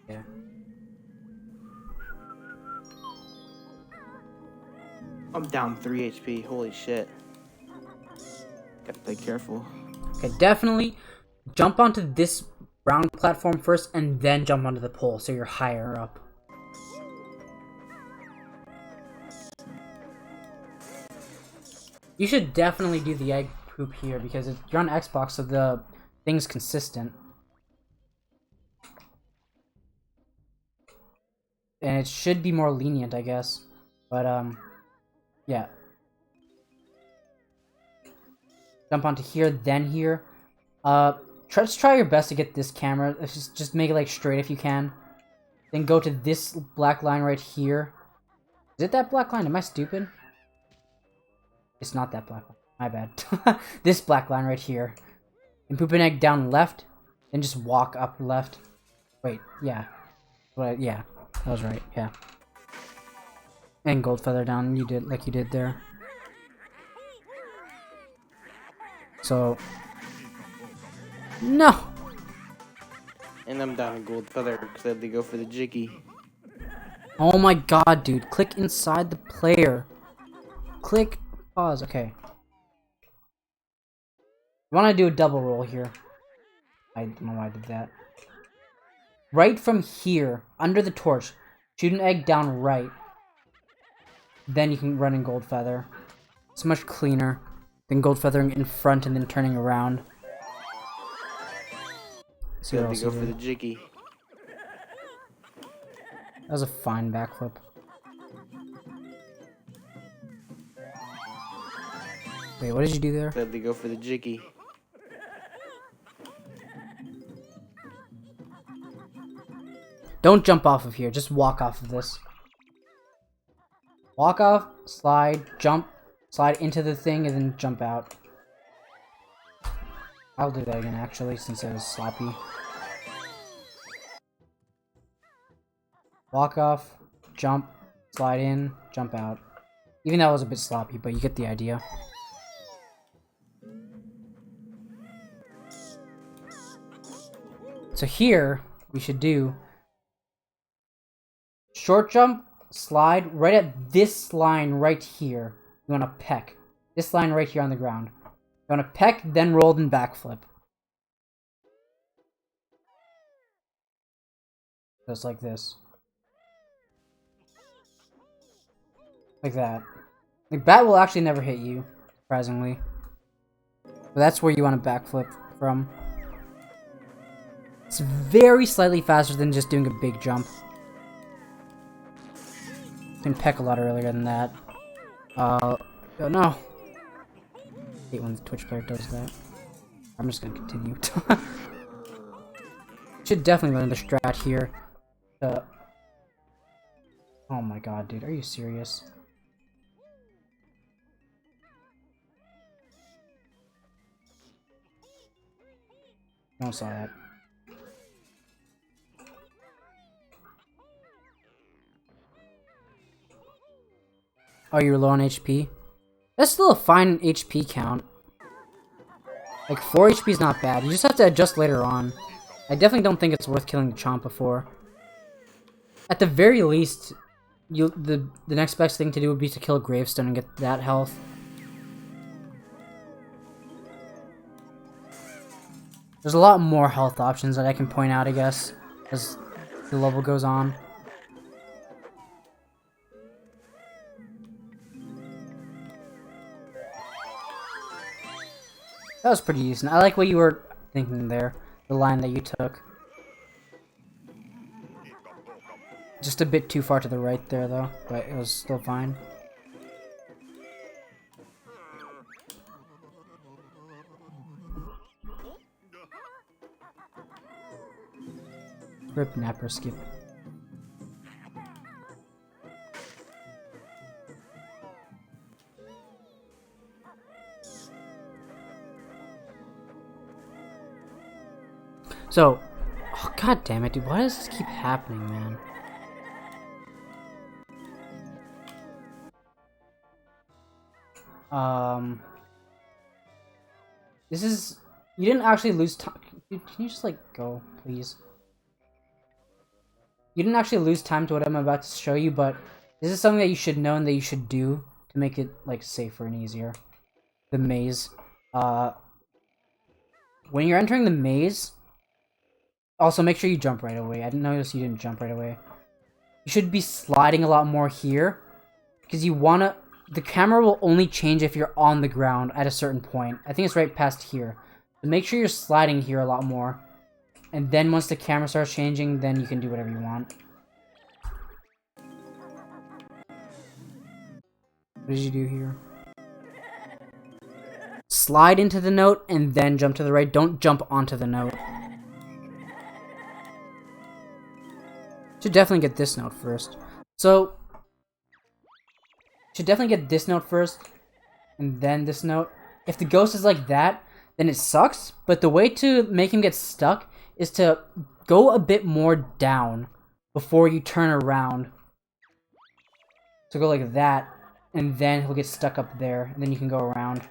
Yeah. I'm down 3 HP. Holy shit. Gotta play careful. Okay, definitely jump onto this brown platform first and then jump onto the pole so you're higher up. You should definitely do the egg poop here because you're on Xbox, so the thing's consistent. And it should be more lenient, I guess. But, yeah. Jump onto here, then here. Just try your best to get this camera. Just make it, like, straight if you can. Then go to this black line right here. Is it that black line? Am I stupid? It's not that black line. My bad. This black line right here. And poop an egg down left. Then just walk up left. Wait, yeah. Yeah, that was right, yeah. And gold feather down, you did like you did there. So... No! And I'm down a gold feather because I had to go for the jiggy. Oh my god, dude. Click inside the player. Click pause. Okay. I want to do a double roll here. I don't know why I did that. Right from here, under the torch, shoot an egg down right. Then you can run in gold feather. It's much cleaner than gold feathering in front and then turning around. So I had to go for the jiggy. That was a fine backflip. Wait, what did you do there? I had to go for the jiggy. Don't jump off of here, just walk off of this. Walk off, slide, jump, slide into the thing, and then jump out. I'll do that again, actually, since it was sloppy. Walk off, jump, slide in, jump out. Even that was a bit sloppy, but you get the idea. So here, we should do short jump, slide, right at this line right here. You want to peck. This line right here on the ground. You want to peck, then roll, then backflip. Just like this. Like that. Like, bat will actually never hit you, surprisingly. But that's where you want to backflip from. It's very slightly faster than just doing a big jump. You can peck a lot earlier than that. Oh no. I hate when the Twitch player does that. I'm just gonna continue. Should definitely learn the strat here. Oh my god, dude, are you serious? No one saw that. Oh, you're low on HP? That's still a fine HP count. Like, 4 HP is not bad. You just have to adjust later on. I definitely don't think it's worth killing the Chomp before. At the very least, the next best thing to do would be to kill a Gravestone and get that health. There's a lot more health options that I can point out, I guess, as the level goes on. That was pretty decent. I like what you were thinking there. The line that you took. Just a bit too far to the right there, though. But it was still fine. Rip napper skip. So, oh god damn it, dude, why does this keep happening, man? This is... You didn't actually lose time. Dude, can you just, like, go, please? You didn't actually lose time to what I'm about to show you, but this is something that you should know and that you should do to make it, like, safer and easier. The maze. When you're entering the maze... Also, make sure you jump right away. I didn't notice you didn't jump right away. You should be sliding a lot more here. Because you wanna... The camera will only change if you're on the ground at a certain point. I think it's right past here. So make sure you're sliding here a lot more. And then once the camera starts changing, then you can do whatever you want. What did you do here? Slide into the note and then jump to the right. Don't jump onto the note. Should definitely get this note first. So, should definitely get this note first, and then this note. If the ghost is like that, then it sucks, but the way to make him get stuck is to go a bit more down before you turn around. So go like that, and then he'll get stuck up there, and then you can go around.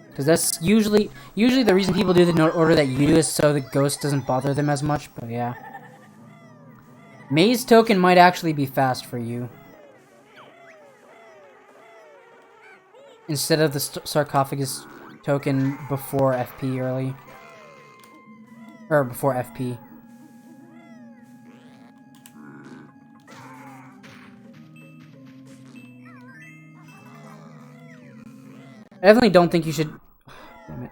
Because that's usually the reason people do the note order that you do is so the ghost doesn't bother them as much, but yeah. Maze token might actually be fast for you. Instead of the sarcophagus token before FP early. Or before FP. I definitely don't think you should... Damn it.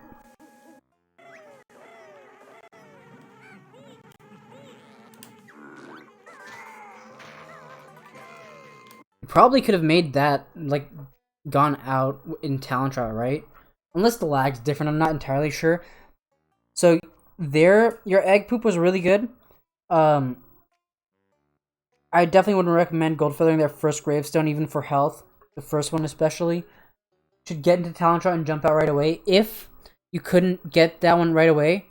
You probably could have made that, like, gone out in Talentrat, right? Unless the lag's different, I'm not entirely sure. So, there, your egg poop was really good. I definitely wouldn't recommend gold feathering their first gravestone, even for health. The first one especially. Should get into Talentrat and jump out right away. If you couldn't get that one right away,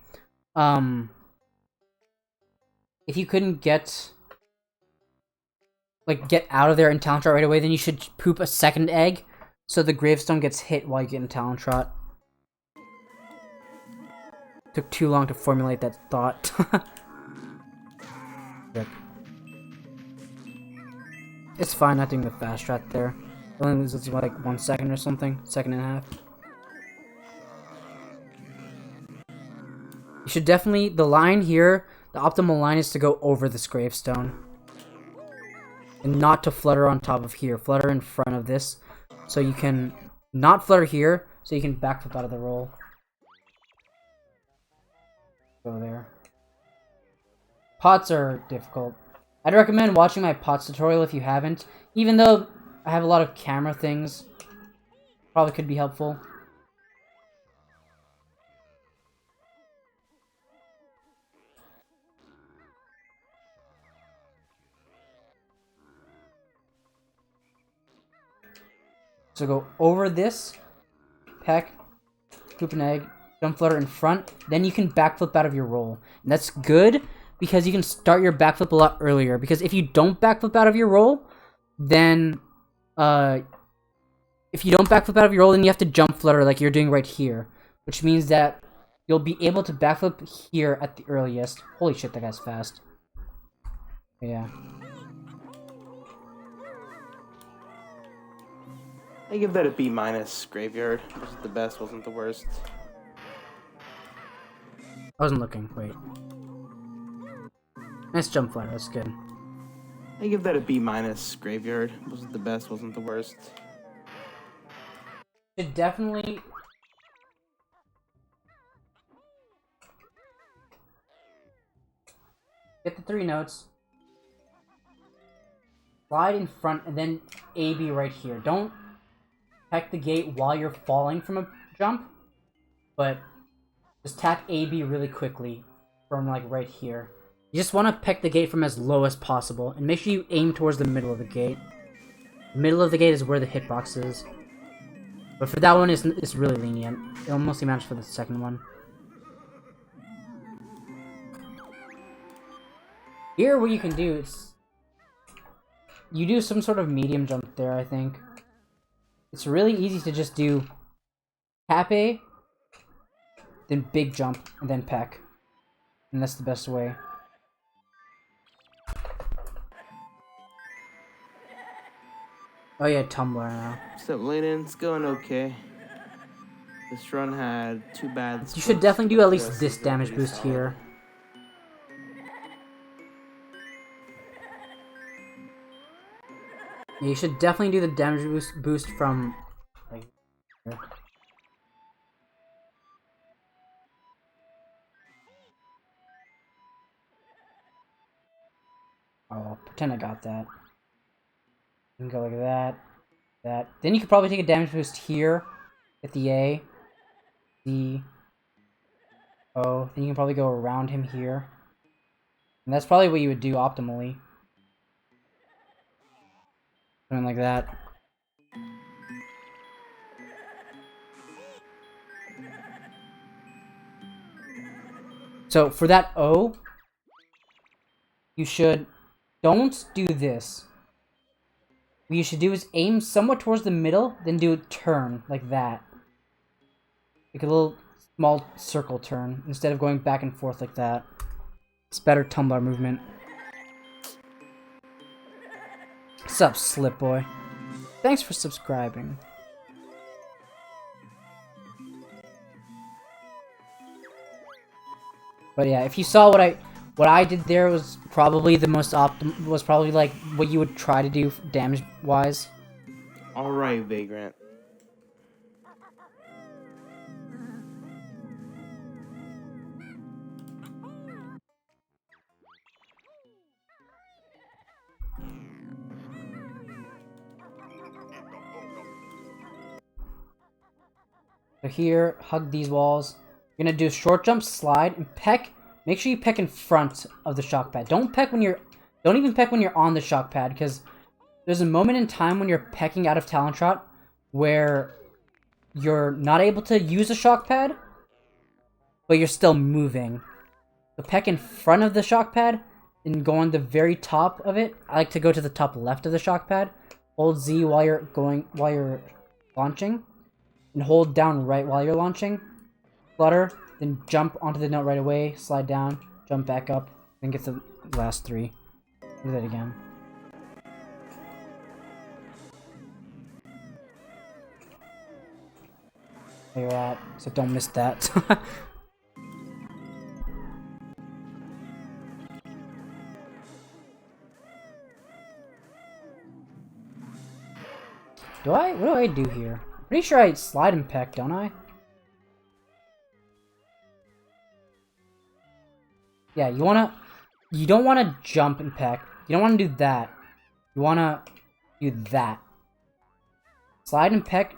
if you couldn't get out of there in Talentrat right away, then you should poop a second egg, so the gravestone gets hit while you get in Talentrat. Took too long to formulate that thought. It's fine not doing the fast strat there. It only loses like 1 second or something, second and a half. You should definitely, the line here, the optimal line is to go over this gravestone. And not to flutter on top of here. Flutter in front of this. So you can not flutter here, so you can backflip out of the roll. Go there. Pots are difficult. I'd recommend watching my pots tutorial if you haven't. Even though I have a lot of camera things, probably could be helpful. So go over this, peck, poop an egg, jump flutter in front, then you can backflip out of your roll. And that's good because you can start your backflip a lot earlier. Because if you don't backflip out of your roll, then if you don't backflip out of your roll, then you have to jump flutter like you're doing right here. Which means that you'll be able to backflip here at the earliest. Holy shit, that guy's fast. Yeah. I give that a B-. Graveyard. Wasn't the best, wasn't the worst. I wasn't looking, wait. Nice jump flutter, that's good. I give that a B-. Graveyard. Wasn't the best, wasn't the worst. Should definitely... Get the 3 notes. Slide in front and then A-B right here. Don't peck the gate while you're falling from a jump, but Just tap AB really quickly from like right here. You just want to peck the gate from as low as possible, and make sure you aim towards the middle of the gate. The middle of the gate is where the hitbox is. But for that one, it's really lenient. It'll mostly match for the second one. Here, what you can do is... You do some sort of medium jump there, I think. It's really easy to just do tap A, then big jump, and then peck. And that's the best way. Oh yeah, Tumbler now. What's up, Layden? It's going okay. This run had 2 bad. You should definitely do at least this damage boost here. Yeah, you should definitely do the damage boost from like here. Oh, pretend I got that. You can go like that, that. Then you could probably take a damage boost here, at the A, the O. Then you can probably go around him here. And that's probably what you would do optimally. Something like that. So for that O, you should don't do this. What you should do is aim somewhat towards the middle, then do a turn like that. Like a little small circle turn instead of going back and forth like that. It's better tumbler movement. Sup, Slip Boy? Thanks for subscribing. But yeah, if you saw what I did there was probably the most was probably like what you would try to do damage wise. All right, Vagrant. So here, hug these walls. You're gonna do a short jump, slide, and peck. Make sure you peck in front of the shock pad. Don't even peck when you're on the shock pad, because there's a moment in time when you're pecking out of Talon Trot where you're not able to use a shock pad, but you're still moving. So peck in front of the shock pad and go on the very top of it. I like to go to the top left of the shock pad. Hold Z while you're launching, and hold down right while you're launching. Flutter, then jump onto the note right away, slide down, jump back up, then get the last 3. Do that again. There you're at, so don't miss that. What do I do here? Pretty sure I slide and peck, don't I? Yeah, you don't wanna jump and peck. You don't wanna do that. You wanna do that. Slide and peck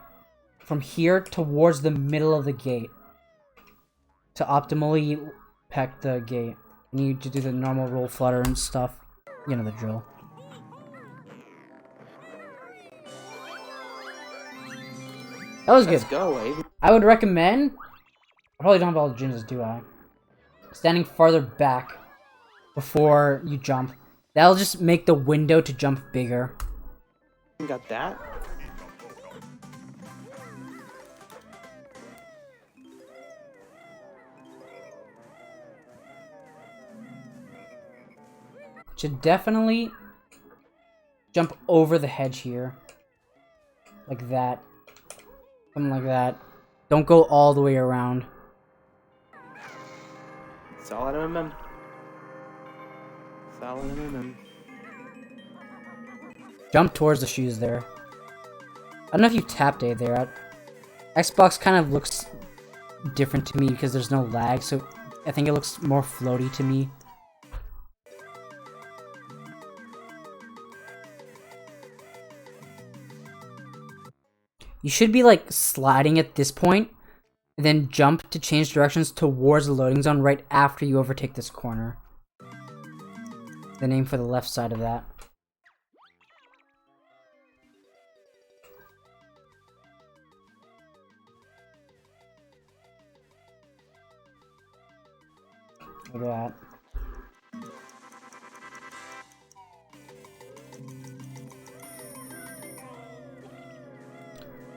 from here towards the middle of the gate to optimally peck the gate. You need to do the normal roll, flutter, and stuff. You know the drill. That was good. Let's go, Wade. I would recommend... I probably don't have all the gyms, do I? Standing farther back before you jump. That'll just make the window to jump bigger. You got that? Should definitely jump over the hedge here. Like that. Something like that. Don't go all the way around. Solid MM. Solid MM. Jump towards the shoes there. I don't know if you tapped A there. Xbox kind of looks different to me because there's no lag, so I think it looks more floaty to me. You should be like sliding at this point, and then jump to change directions towards the loading zone right after you overtake this corner. Then aim for the left side of that. Look at that.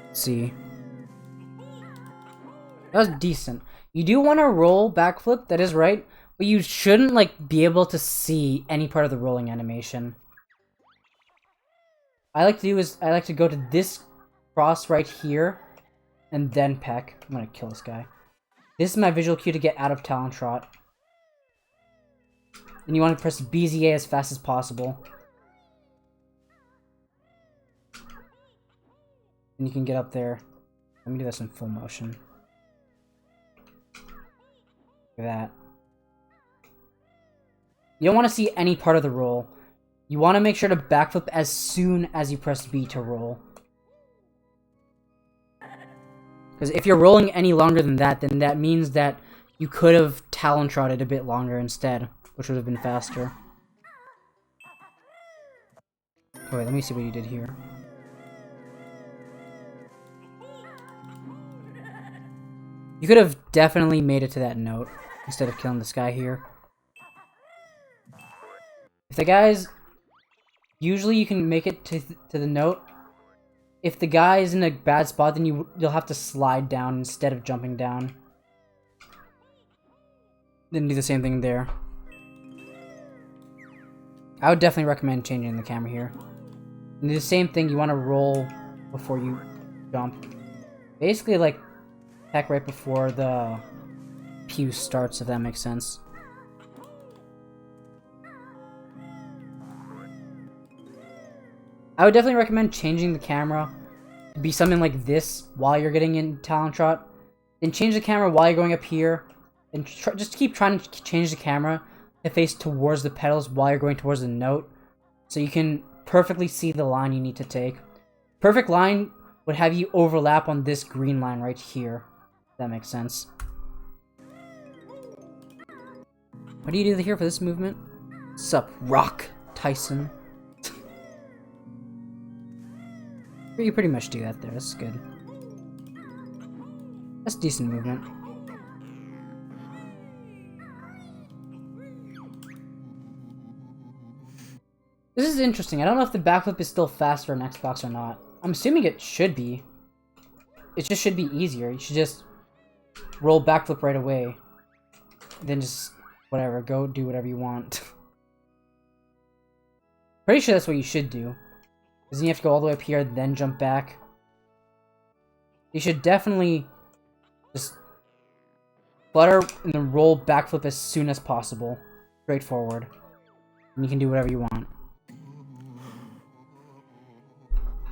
Let's see. That was decent. You do want to roll backflip, that is right, but you shouldn't like be able to see any part of the rolling animation. I like to go to this cross right here, and then peck. I'm gonna kill this guy. This is my visual cue to get out of Talon Trot. And you want to press BZA as fast as possible. And you can get up there. Let me do this in full motion. Look at that. You don't want to see any part of the roll. You want to make sure to backflip as soon as you press B to roll. Because if you're rolling any longer than that, then that means that you could have Talon Trotted a bit longer instead, which would have been faster. Oh, wait, let me see what you did here. You could have definitely made it to that note instead of killing this guy here. If the guys... Usually you can make it to the note. If the guy is in a bad spot, then you'll have to slide down instead of jumping down. Then do the same thing there. I would definitely recommend changing the camera here. And do the same thing, you want to roll before you jump. Basically like heck right before the pew starts, if that makes sense. I would definitely recommend changing the camera to be something like this while you're getting in Talon Trot. Then change the camera while you're going up here. And just keep trying to change the camera to face towards the pedals while you're going towards the note. So you can perfectly see the line you need to take. Perfect line would have you overlap on this green line right here. If that makes sense. What do you do here for this movement? Sup, Rock Tyson? You pretty much do that there, that's good. That's decent movement. This is interesting. I don't know if the backflip is still faster on Xbox or not. I'm assuming it should be. It just should be easier. You should just roll backflip right away. Then just, whatever, go do whatever you want. Pretty sure that's what you should do. Because then you have to go all the way up here, then jump back. You should definitely just flutter and then roll backflip as soon as possible. Straightforward. And you can do whatever you want.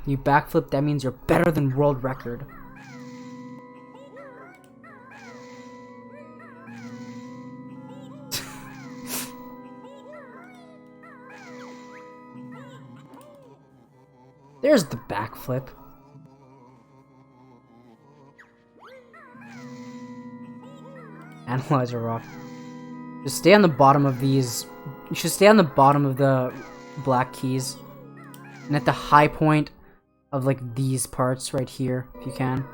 You backflip, that means you're better than world record. There's the backflip. Analyzer rock. Just stay on the bottom of these. You should stay on the bottom of the black keys. And at the high point of like these parts right here, if you can.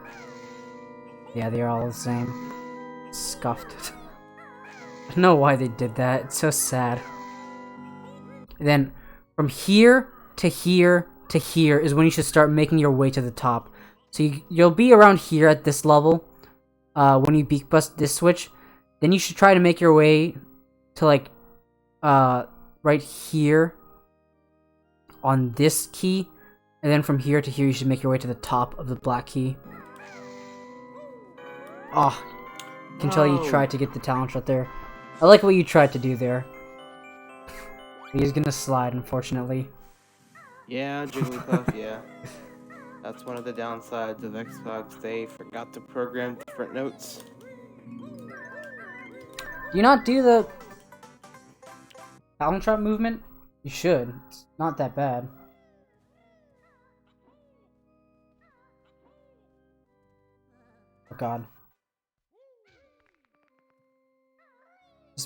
Yeah, they're all the same. Scuffed. I don't know why they did that. It's so sad. And then from here to here to here is when you should start making your way to the top. So you'll be around here at this level when you beak bust this switch. Then you should try to make your way to like right here on this key. And then from here to here you should make your way to the top of the black key. Oh, I can tell you tried to get the talent shot there. I like what you tried to do there. He's gonna slide, unfortunately. Yeah, Jigglypuff, yeah. That's one of the downsides of Xbox. They forgot to program different notes. Do you not do the talent shot movement? You should. It's not that bad. Oh god.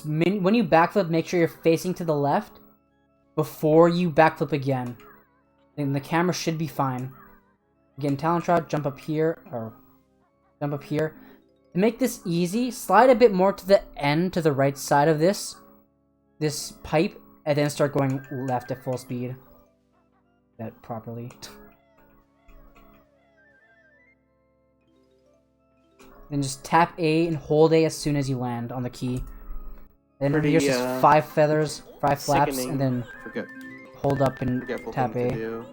When you backflip, make sure you're facing to the left before you backflip again. Then the camera should be fine. Again, talent shot, jump up here, or jump up here. To make this easy, slide a bit more to the end, to the right side of this pipe, and then start going left at full speed. That properly. Then just tap A and hold A as soon as you land on the key. Then here's just 5 feathers, 5 flaps, and then hold up and tap A.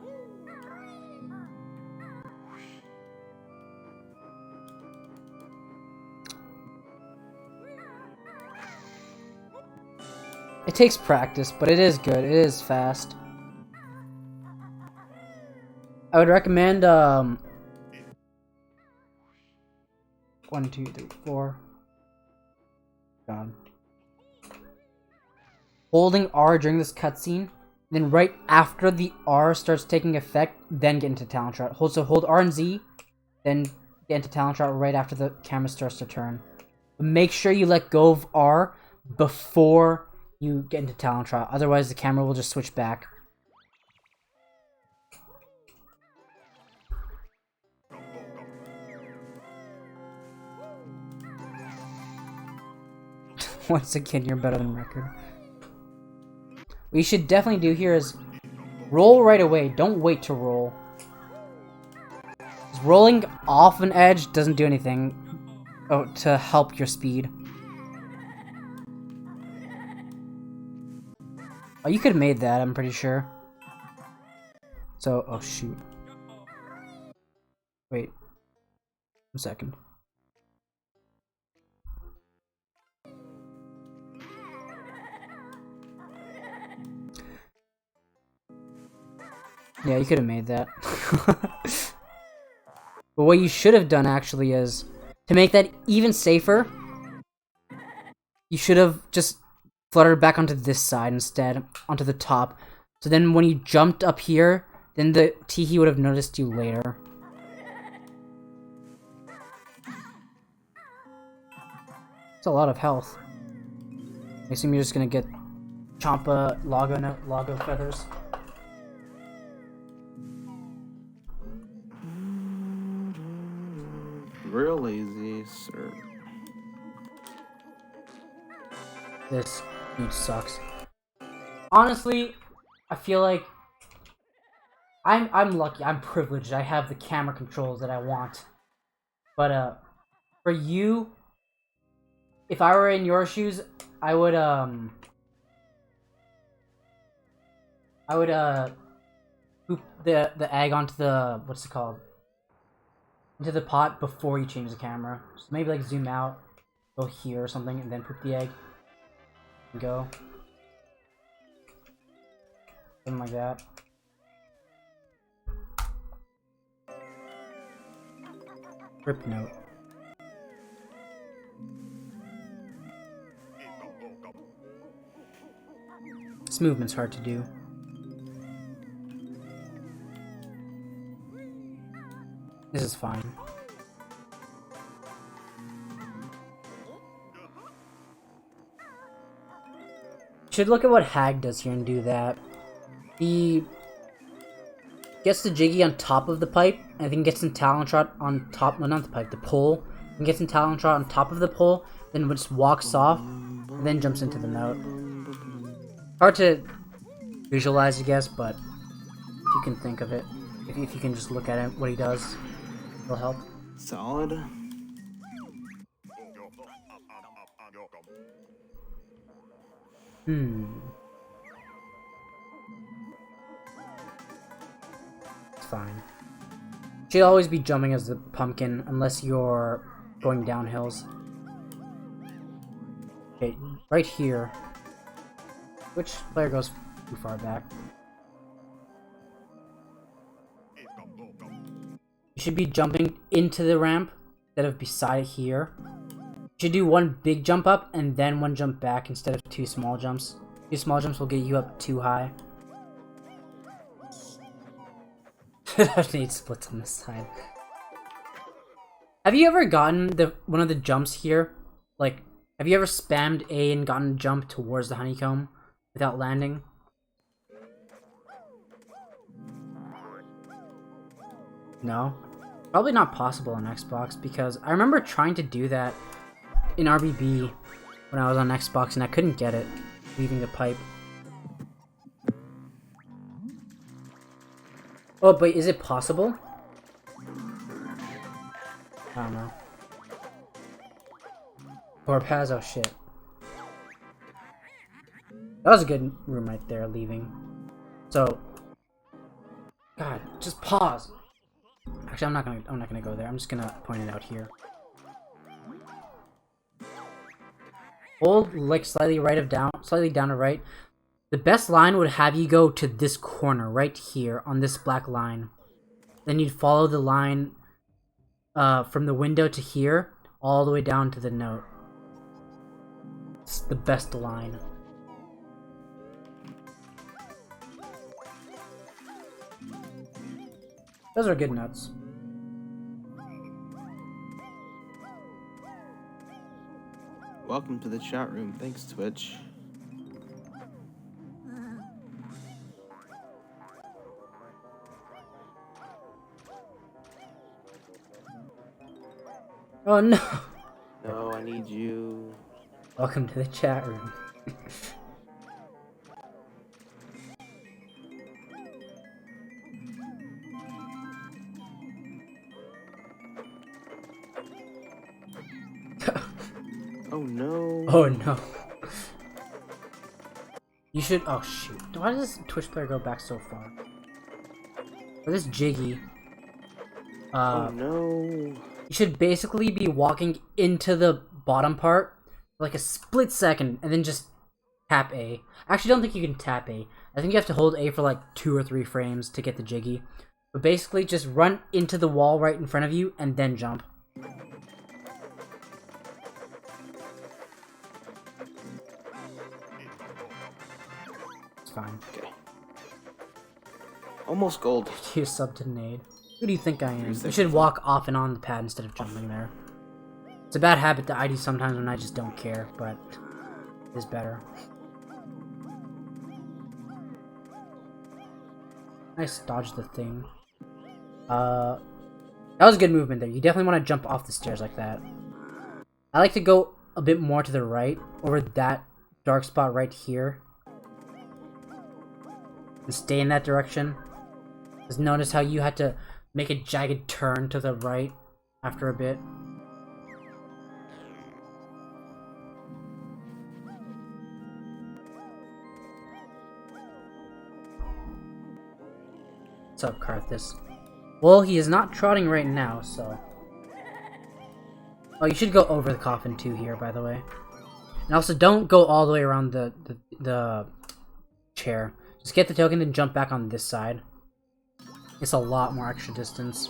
It takes practice, but it is good. It is fast. I would recommend 1, 2, 3, 4. God. Holding R during this cutscene, then right after the R starts taking effect, then get into talent shot. Hold R and Z, then get into talent shot right after the camera starts to turn. But make sure you let go of R before you get into talent shot, otherwise the camera will just switch back. Once again, you're better than record. What you should definitely do here is roll right away. Don't wait to roll. Rolling off an edge doesn't do anything to help your speed. Oh, you could have made that, I'm pretty sure. So, oh shoot. Wait. 1 second. Yeah, you could have made that. But what you should have done actually is, to make that even safer, you should have just fluttered back onto this side instead, onto the top. So then when you jumped up here, then the Teehee would have noticed you later. It's a lot of health. I assume you're just gonna get Champa Lago feathers. Real lazy, sir. This dude sucks. Honestly, I feel like I'm lucky. I'm privileged. I have the camera controls that I want. But for you, if I were in your shoes, I would poop the egg onto the, what's it called? Into the pot before you change the camera. So maybe like zoom out, go here or something, and then poop the egg. And go. Something like that. Rip note. This movement's hard to do. This is fine. Should look at what Hag does here and do that. He gets the Jiggy on top of the pipe, and then gets in Talon Shot on top, no, not the pipe, the pole, and gets in Talon Shot on top of the pole, then just walks off, and then jumps into the note. Hard to visualize, I guess, but if you can think of it, if you can just look at it, what he does, it'll help. Solid. It's fine. Should always be jumping as the pumpkin, unless you're going down hills. Okay, right here. Which player goes too far back? You should be jumping into the ramp instead of beside it here. You should do one big jump up and then one jump back instead of 2 small jumps. 2 small jumps will get you up too high. Nade splits on this side. Have you ever gotten one of the jumps here, like Have you ever spammed A and gotten a jump towards the honeycomb without landing? No? Probably not possible on Xbox, because I remember trying to do that in RBB when I was on Xbox and I couldn't get it, leaving the pipe. Oh, but is it possible? I don't know. Or Paz, oh shit. That was a good room right there, leaving. So, God, just pause. Actually, I'm not gonna go there. I'm just gonna point it out here. Hold like slightly down to right. The best line would have you go to this corner right here on this black line. Then you'd follow the line from the window to here, all the way down to the note. It's the best line. Those are good notes. Welcome to the chat room. Thanks, Twitch. Oh no! No, I need you. Welcome to the chat room. Oh no. Oh no. You should. Oh shoot. Why does this Twitch player go back so far? For this Jiggy. Oh no. You should basically be walking into the bottom part for like a split second and then just tap A. I actually don't think you can tap A. I think you have to hold A for like 2 or 3 frames to get the Jiggy. But basically just run into the wall right in front of you and then jump. It's fine. Okay. Almost gold. You sub to Nade. Who do you think I am? You should walk off and on the pad instead of jumping there. It's a bad habit that I do sometimes when I just don't care, but it's better. Nice dodge the thing. That was a good movement there. You definitely want to jump off the stairs like that. I like to go a bit more to the right, over that dark spot right here. And stay in that direction. Just notice how you had to make a jagged turn to the right after a bit. What's up, Karthus? Well, he is not trotting right now, so... Oh, you should go over the coffin too here, by the way. And also, don't go all the way around the chair. Just get the token and jump back on this side. It's a lot more extra distance.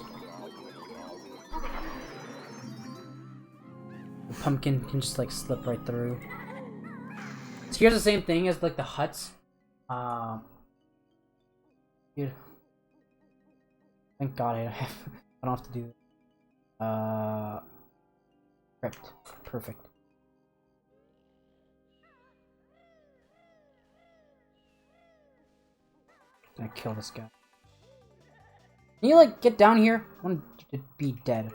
The pumpkin can just like slip right through. So here's the same thing as like the huts. Dude. Thank God I don't have to do crypt. Perfect. I'm gonna kill this guy. Can you like get down here? I want you to be dead.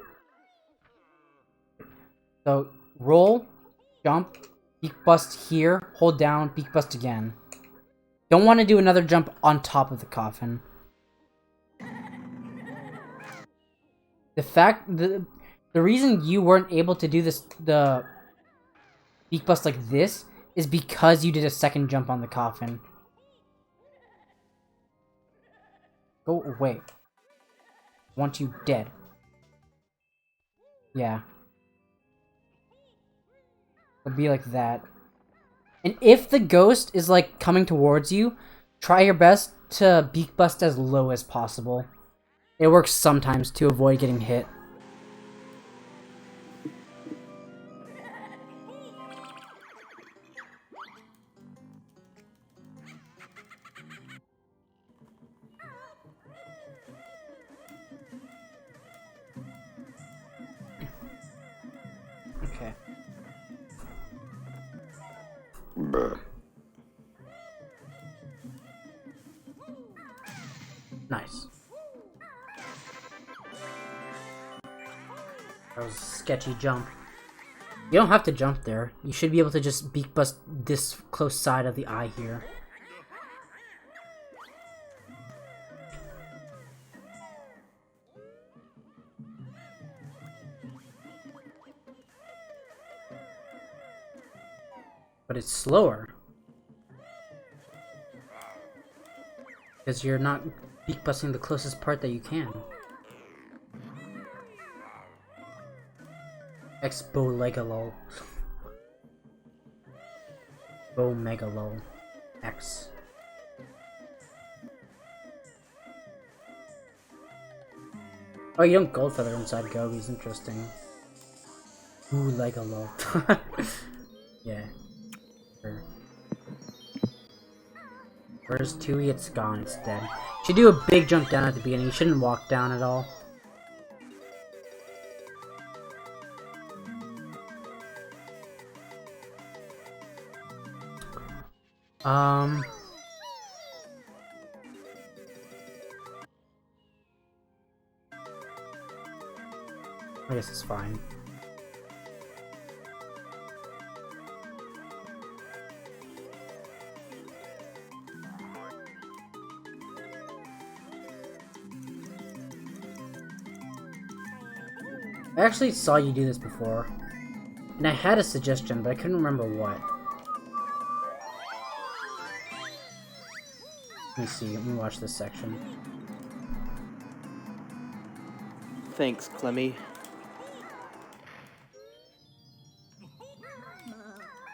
So roll, jump, beak bust here, hold down, beak bust again. Don't want to do another jump on top of the coffin. The reason you weren't able to do this, the beak bust like this, is because you did a second jump on the coffin. Go away. I want you dead. Yeah. It'll be like that. And if the ghost is like coming towards you, try your best to beak bust as low as possible. It works sometimes to avoid getting hit. Okay. Nice. That was a sketchy jump. You don't have to jump there. You should be able to just beak bust this close side of the eye here. But it's slower. Because you're not beak busting the closest part that you can. Expo Legalol. Bo Megalol. X. Oh, you don't gold feather inside Gobi's. Interesting. Ooh, Legalol. Yeah. Sure. Where's Tui? It's gone. It's dead. You should do a big jump down at the beginning. You shouldn't walk down at all. I guess it's fine. I actually saw you do this before, and I had a suggestion, but I couldn't remember what. Let me see, let me watch this section. Thanks, Clemmy.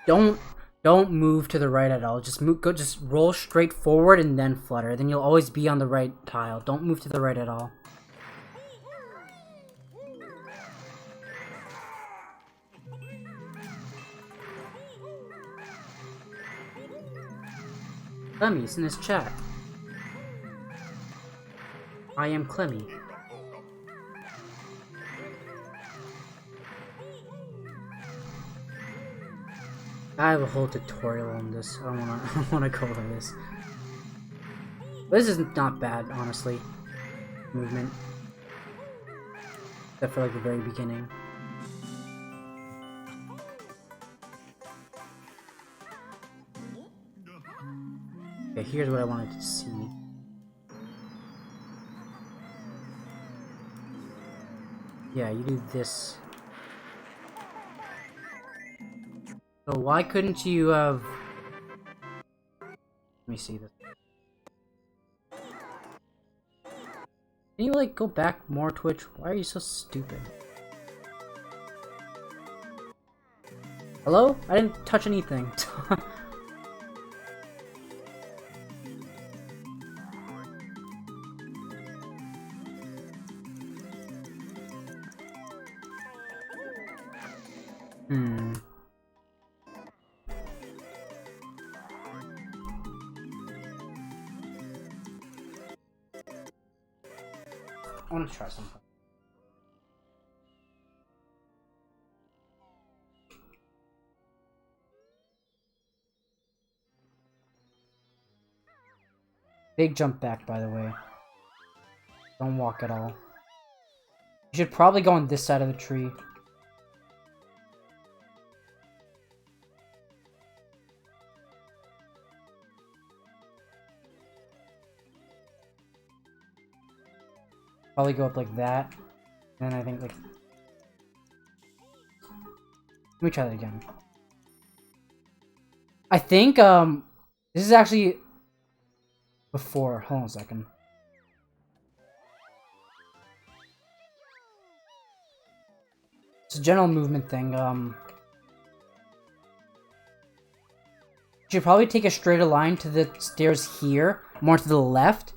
Don't move to the right at all. Just just roll straight forward and then flutter. Then you'll always be on the right tile. Don't move to the right at all. Clemmy's in his chat. I am Clemmy. I have a whole tutorial on this. I don't wanna go over this. But this is not bad, honestly. Movement. Except for like the very beginning. Okay, here's what I wanted to see. Yeah, you do this. So why couldn't you have... Let me see this. Can you like go back more, Twitch? Why are you so stupid? Hello? I didn't touch anything. I want to try something. Big jump back, by the way. Don't walk at all. You should probably go on this side of the tree. Probably go up like that. And then I think like... Let me try that again. I think, this is actually... Before. Hold on a second. It's a general movement thing, You should probably take a straighter line to the stairs here, more to the left.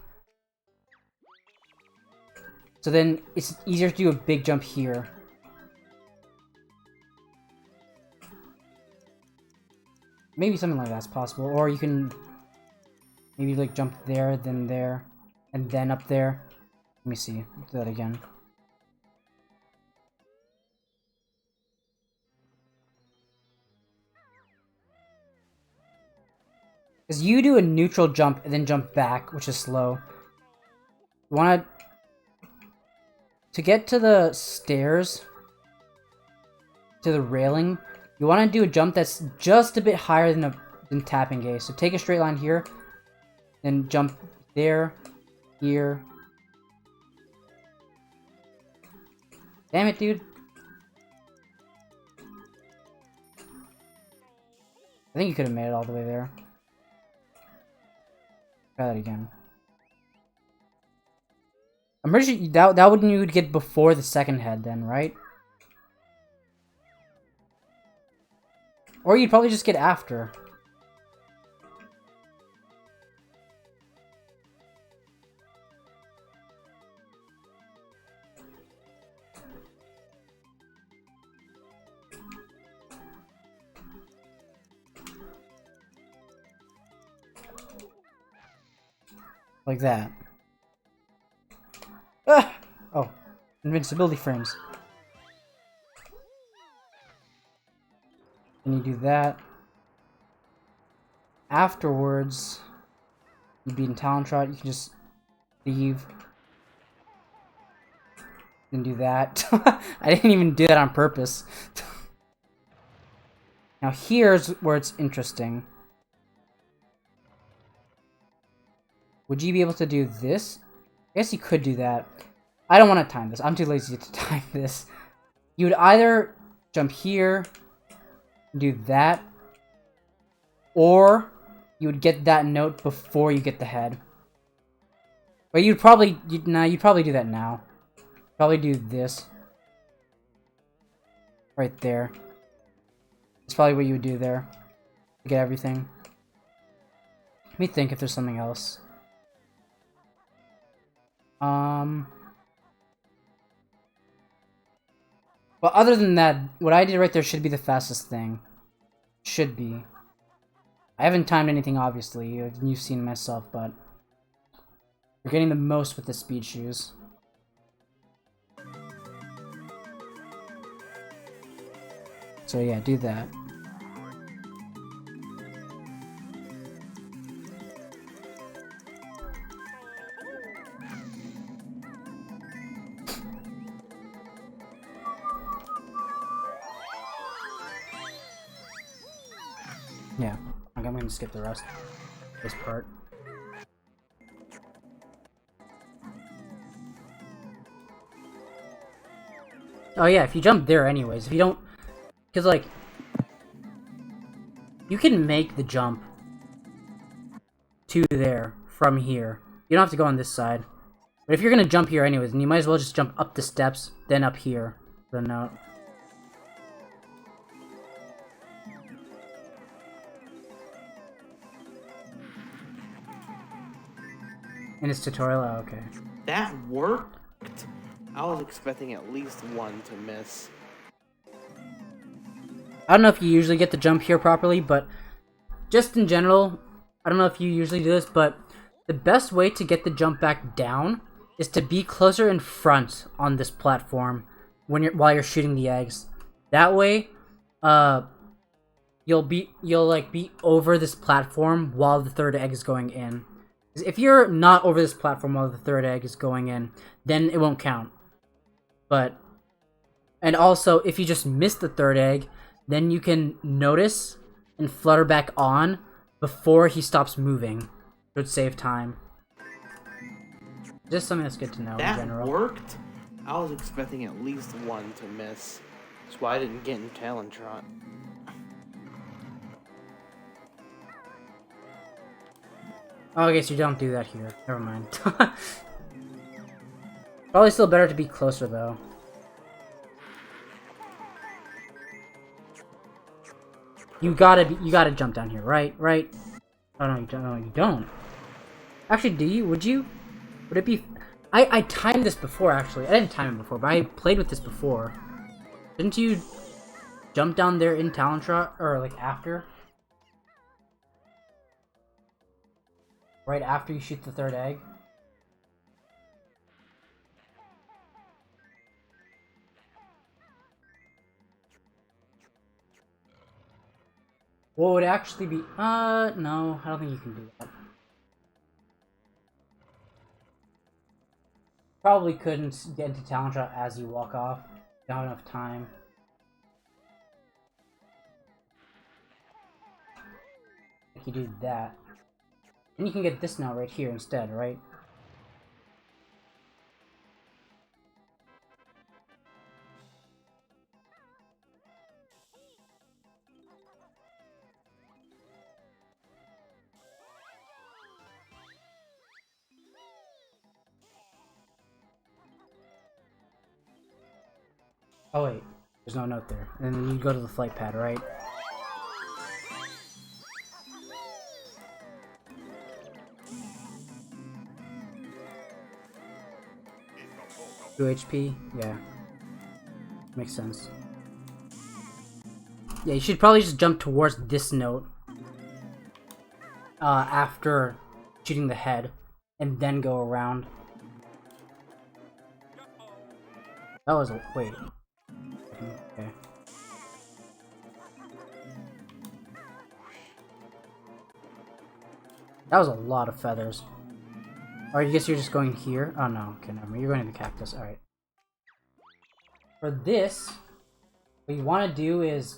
So then it's easier to do a big jump here. Maybe something like that's possible. Or you can maybe like jump there, and then up there. Let me see. Do that again. Because you do a neutral jump and then jump back, which is slow. You want to get to the stairs, to the railing, you want to do a jump that's just a bit higher than tapping gauge. So take a straight line here, then jump there, here. Damn it, dude. I think you could have made it all the way there. Try that again. I'm pretty sure that would you would get before the second head then, right? Or you'd probably just get after. Like that. Ah! Oh, invincibility frames. And you do that. Afterwards, you beat in Talon Trot, you can just leave. And do that. I didn't even do that on purpose. Now here's where it's interesting. Would you be able to do this? I guess you could do that. I don't want to time this. I'm too lazy to time this. You would either jump here, do that, or you would get that note before you get the head. But you'd probably do that now. Probably do this. Right there. That's probably what you would do there. To get everything. Let me think if there's something else. But other than that, what I did right there should be the fastest thing. Should be. I haven't timed anything, obviously. You've seen myself, but you're getting the most with the speed shoes. So yeah, do that. Yeah, I'm gonna skip the rest of this part. Oh yeah, if you jump there anyways, if you don't... Because, like, you can make the jump to there from here. You don't have to go on this side. But if you're gonna jump here anyways, then you might as well just jump up the steps, then up here for the note. In this tutorial? Oh, okay. That worked? I was expecting at least one to miss. I don't know if you usually get the jump here properly, but just in general, I don't know if you usually do this, but the best way to get the jump back down is to be closer in front on this platform while you're shooting the eggs. That way, you'll be over this platform while the third egg is going in. If you're not over this platform while the third egg is going in, then it won't count. And also, if you just miss the third egg, then you can notice and flutter back on before he stops moving. It would save time. Just something that's good to know in general. That worked? I was expecting at least one to miss. That's why I didn't get in Talon Trot. Oh, I guess you don't do that here. Never mind. Probably still better to be closer, though. You gotta jump down here, right? Right? Oh, no, you don't. No, you don't. Actually, do you? Would you? Would it be... I timed this before, actually. I didn't time it before, but I played with this before. Didn't you jump down there in Talon Trot? Or, like, after? Right after you shoot the third egg? What would actually be... no, I don't think you can do that. Probably couldn't get into talent shot as you walk off. Don't have enough time. If you do that, and you can get this now right here instead, right? Oh wait, there's no note there. And then you go to the flight pad, right? Two HP? Yeah. Makes sense. Yeah, you should probably just jump towards this note. After shooting the head. And then go around. That was a... wait. Okay. That was a lot of feathers. Or I guess you're just going here? Oh no, okay, never mind. You're going to the cactus, alright. For this, what you want to do is,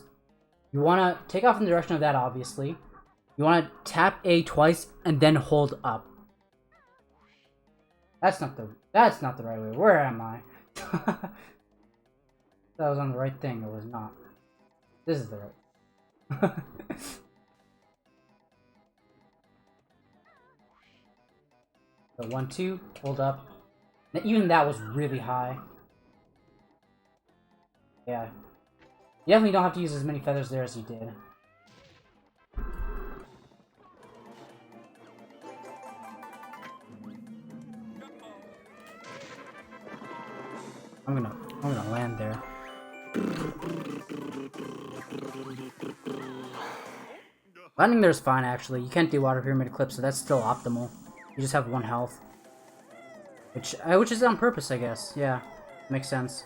you want to take off in the direction of that, obviously. You want to tap A twice, and then hold up. That's not the right way. Where am I? That was on the right thing, it was not. This is the right. So 1, 2, hold up. Now, even that was really high. Yeah. You definitely don't have to use as many feathers there as you did. I'm gonna land there. Landing there is fine, actually. You can't do water pyramid clips, so that's still optimal. You just have 1 health. Which is on purpose, I guess. Yeah, makes sense.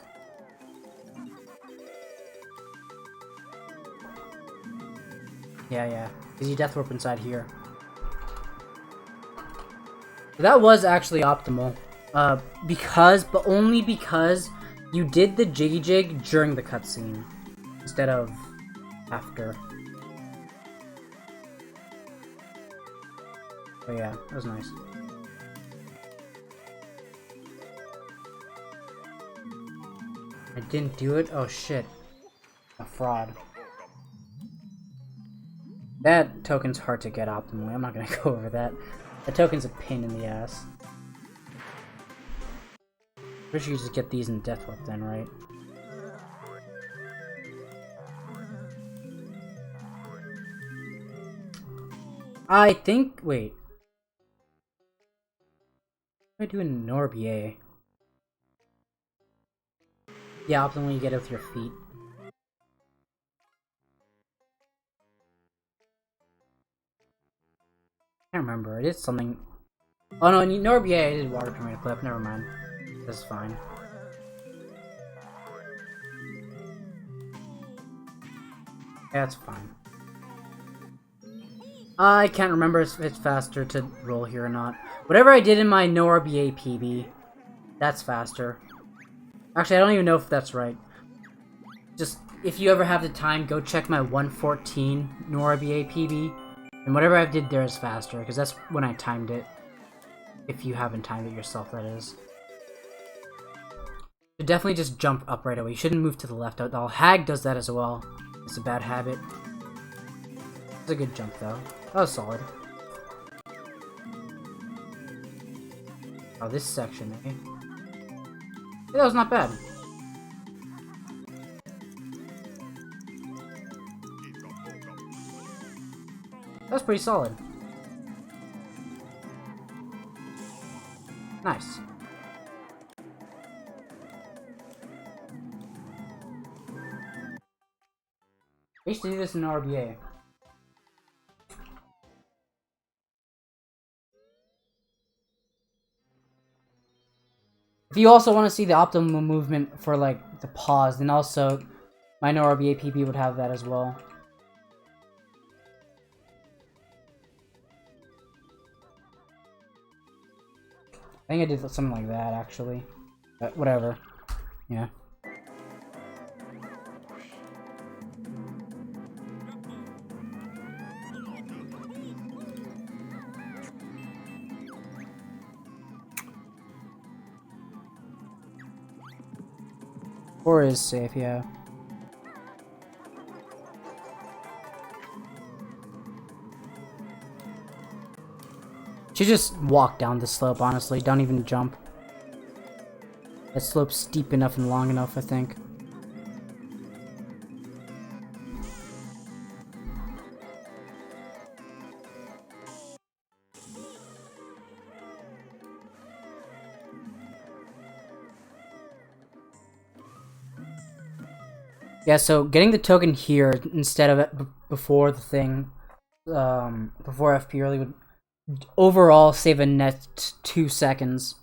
Yeah. Because you death warp inside here. That was actually optimal. But only because you did the jiggy jig during the cutscene instead of after. Oh yeah, that was nice. I didn't do it? Oh shit. A fraud. That token's hard to get optimally. I'm not gonna go over that. That token's a pain in the ass. Pretty sure you just get these in Death Warp then, right? I think... wait. What do I do in Norbier? Yeah, optimally you get it with your feet. I can't remember. It is something... oh no, in Norbier I did water pyramid clip. Never mind. This is fine. Yeah, it's fine. I can't remember if it's faster to roll here or not. Whatever I did in my no RBA PB, that's faster. Actually, I don't even know if that's right. Just, if you ever have the time, go check my 114 no RBA PB. And whatever I did there is faster, because that's when I timed it. If you haven't timed it yourself, that is. So definitely just jump up right away. You shouldn't move to the left. Hag does that as well. It's a bad habit. It's a good jump, though. That was solid. Oh, this section, eh? Yeah, that was not bad. That's pretty solid. Nice. I used to do this in RBA. If you also want to see the optimum movement for like the pause, then also my no RBA PB would have that as well. I think I did something like that, actually. But whatever. Yeah. Or is safe, yeah. Should just walk down the slope, honestly. Don't even jump. That slope's steep enough and long enough, I think. Yeah, so getting the token here instead of it before the thing, before FP early would overall save a net 2 seconds.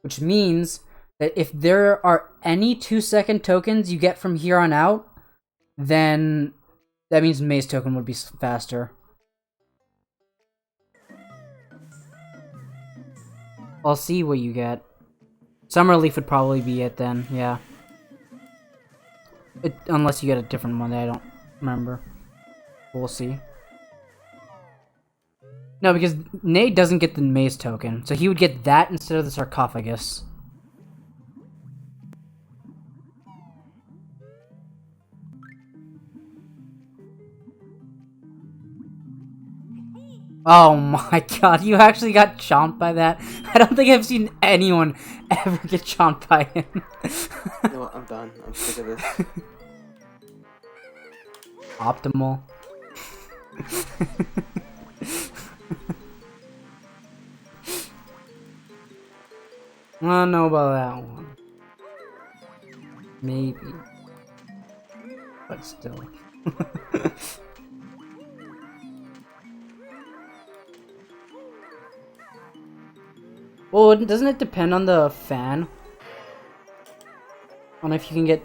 Which means that if there are any 2-second tokens you get from here on out, then that means Maze token would be faster. I'll see what you get. Summer Leaf would probably be it then, yeah. Unless you get a different one that I don't remember. We'll see. No, because Nade doesn't get the Maze token, so he would get that instead of the sarcophagus. Oh my god, you actually got chomped by that? I don't think I've seen anyone ever get chomped by him. You know what? I'm done. I'm sick of this. Optimal. I don't know about that one. Maybe. But still. Well, doesn't it depend on the fan? On if you can get,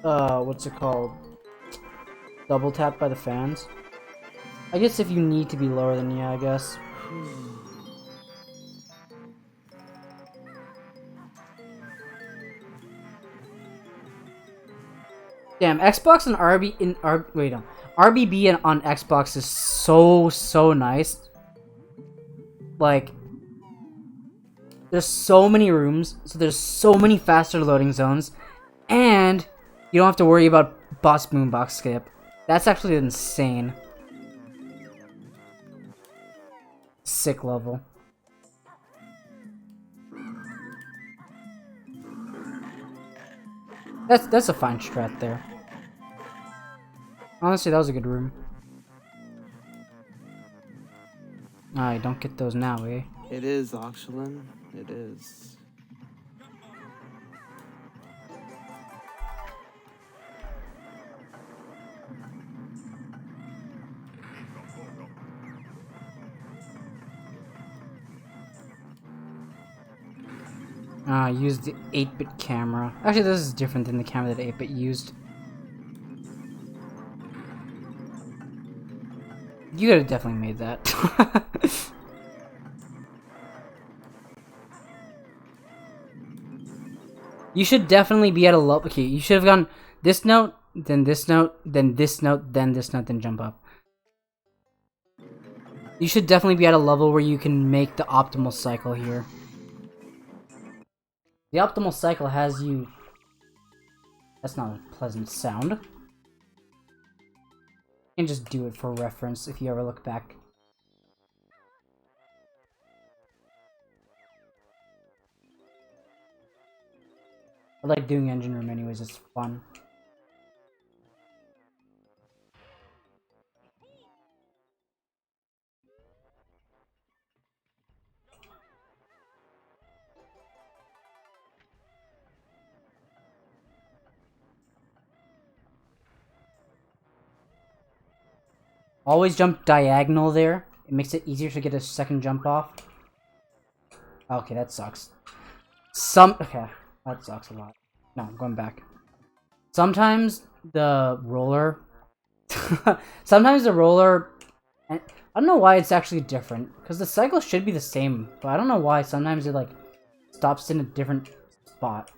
what's it called? Double tapped by the fans? I guess if you need to be lower than, yeah, I guess. Damn, Xbox and RBB on Xbox is so nice. Like, there's so many rooms, so there's so many faster loading zones, and you don't have to worry about boss boombox skip. That's actually insane. Sick level. That's a fine strat there. Honestly, that was a good room. I don't get those now, eh? It is, Oxalin. It is. Use the 8-bit camera. Actually, this is different than the camera that 8-bit used. You could have definitely made that. You should definitely be at a low. Okay, you should have gone this note, then this note, then this note, then this note, then jump up. You should definitely be at a level where you can make the optimal cycle here. The optimal cycle has you... That's not a pleasant sound. You can just do it for reference if you ever look back. I like doing engine room anyways, it's fun. Always jump diagonal there. It makes it easier to get a second jump off. Okay, that sucks. Okay, that sucks a lot. No, I'm going back. Sometimes the roller... Sometimes the roller... I don't know why it's actually different, because the cycle should be the same, but I don't know why sometimes it like stops in a different spot.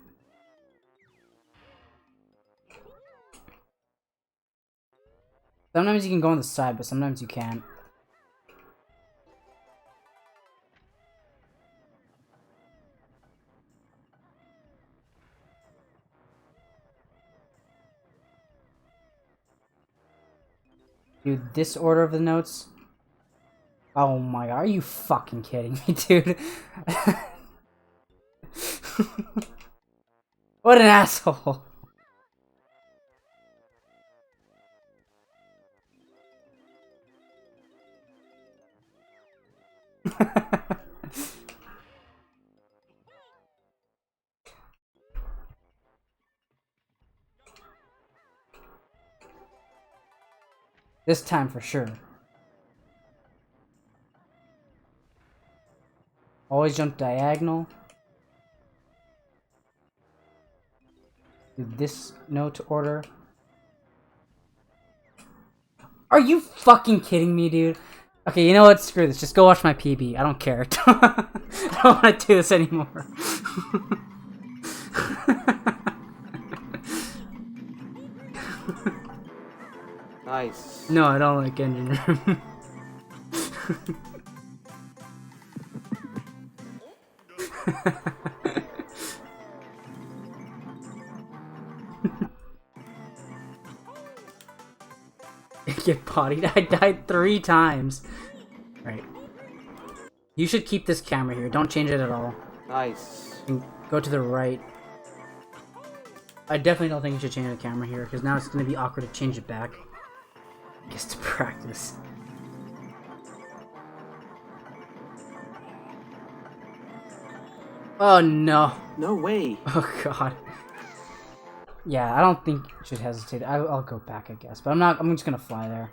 Sometimes you can go on the side, but sometimes you can't. Dude, this order of the notes? Oh my god, are you fucking kidding me, dude? What an asshole! This time for sure. Always jump diagonal. Do this note order. Are you fucking kidding me, dude? Okay, you know what? Screw this. Just go watch my PB. I don't care. I don't want to do this anymore. Nice. No, I don't like engine room. Get bodied. I died 3 times. Right. You should keep this camera here. Don't change it at all. Nice. And go to the right. I definitely don't think you should change the camera here, because now it's going to be awkward to change it back. I guess to practice. Oh no. No way. Oh god. Yeah, I don't think you should hesitate. I'll go back, I guess. But I'm just gonna fly there.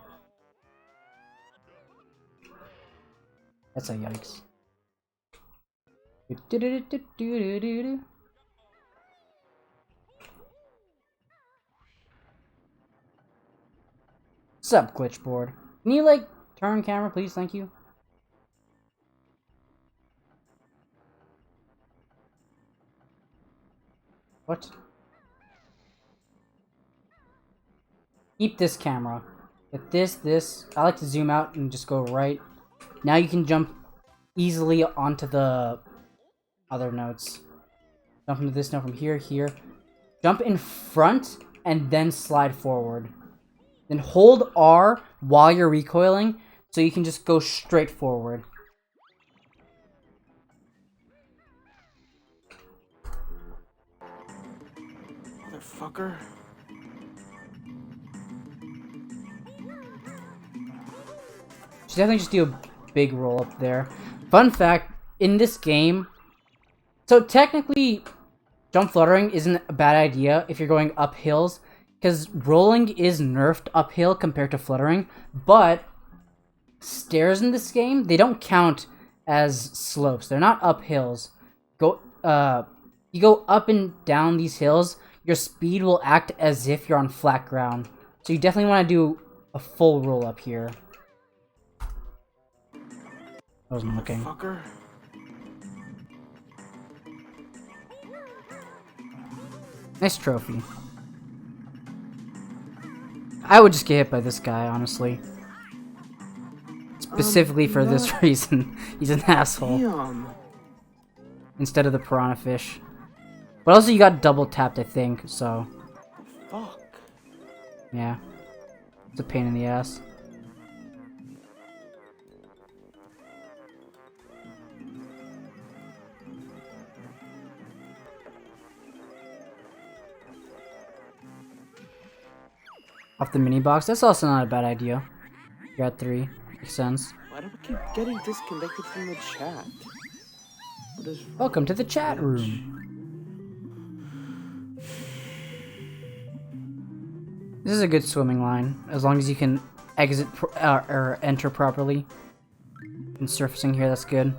That's a yikes. Sup, glitchboard? Can you, like, turn camera, please? Thank you. What? Keep this camera. Get this. I like to zoom out and just go right. Now you can jump easily onto the other notes. Jump into this note from here. Jump in front and then slide forward. Then hold R while you're recoiling so you can just go straight forward. Motherfucker. Should definitely just do a big roll up there. Fun fact, in this game, so technically jump fluttering isn't a bad idea if you're going up hills, because rolling is nerfed uphill compared to fluttering, but stairs in this game, they don't count as slopes. They're not up hills. You go up and down these hills, your speed will act as if you're on flat ground. So you definitely want to do a full roll up here. I wasn't looking. Fucker. Nice trophy. I would just get hit by this guy, honestly. Specifically for this reason. He's an asshole. Damn. Instead of the piranha fish. But also you got double tapped, I think, so... Fuck. Yeah. It's a pain in the ass. Off the mini box, that's also not a bad idea. You're at 3. Makes sense. Why do we keep getting disconnected from the chat? What is Welcome to the chat room. This is a good swimming line, as long as you can exit or enter properly. And surfacing here, that's good.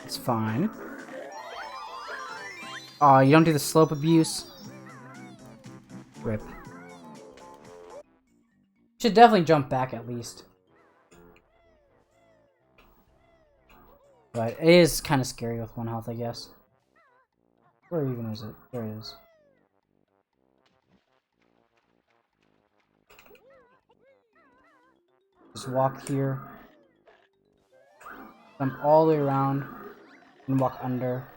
It's fine. Aw, you don't do the slope abuse. Rip. Should definitely jump back at least. But it is kind of scary with 1 health, I guess. Where even is it? There it is. Just walk here. Jump all the way around. And walk under.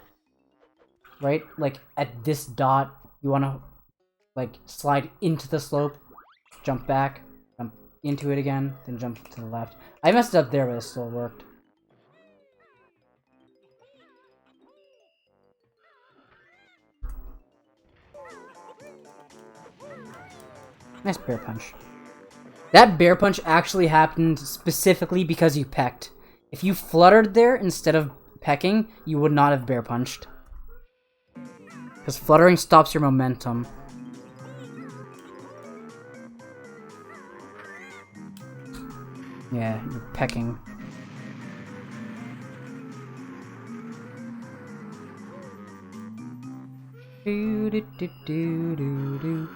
Right? Like, at this dot, you want to, like, slide into the slope. Jump back. Jump into it again. Then jump to the left. I messed up there, but it still worked. Nice bear punch. That bear punch actually happened specifically because you pecked. If you fluttered there instead of pecking, you would not have bear punched. Because fluttering stops your momentum. Yeah, you're pecking. Do do do do do do.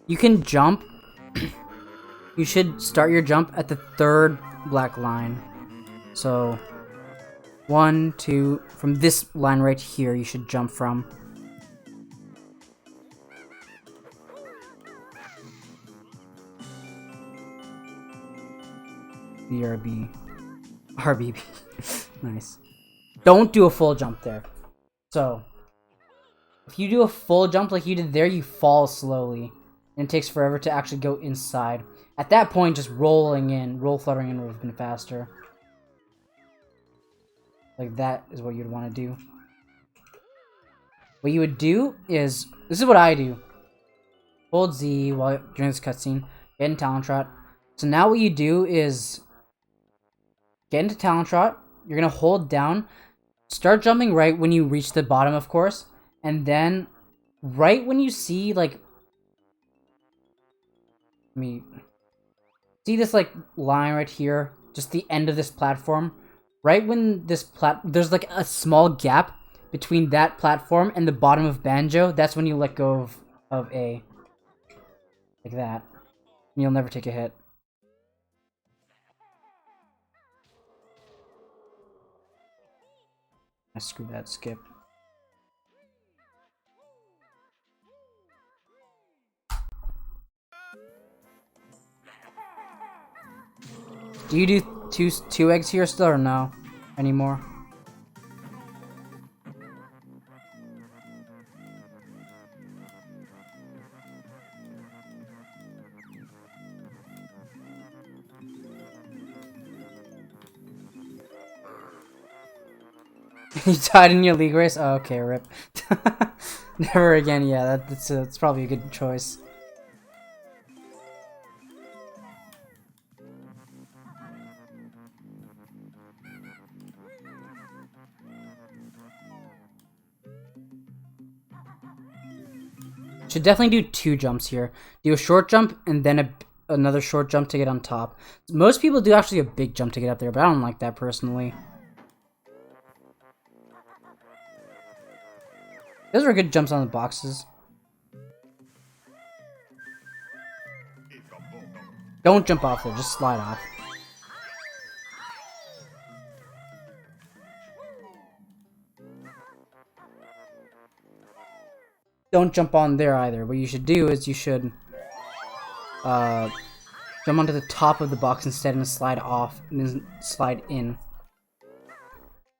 You can jump. You should start your jump at the 3rd black line. So, 1, 2, from this line right here, you should jump from. BRB. RBB. Nice. Don't do a full jump there. So, if you do a full jump like you did there, you fall slowly. And it takes forever to actually go inside. At that point, just roll fluttering in would have been faster. Like that is what you'd want to do. What you would do is, this is what I do. Hold Z while during this cutscene. Get in Talon Trot. So now what you do is get into Talon Trot. You're gonna hold down. Start jumping right when you reach the bottom, of course, and then right when you see like. See this like line right here, just the end of this platform. Right when this there's like a small gap between that platform and the bottom of Banjo. That's when you let go of A, like that. And you'll never take a hit. I screwed that skip. Do you do two eggs here still or no? Anymore? You died in your league race? Oh, okay, rip. Never again, yeah, that's probably a good choice. Should definitely do 2 jumps here. Do a short jump and then another short jump to get on top. Most people do actually a big jump to get up there, but I don't like that personally. Those were good jumps on the boxes. Don't jump off there, just slide off. Don't jump on there either. What you should do is you should jump onto the top of the box instead and slide off and then slide in.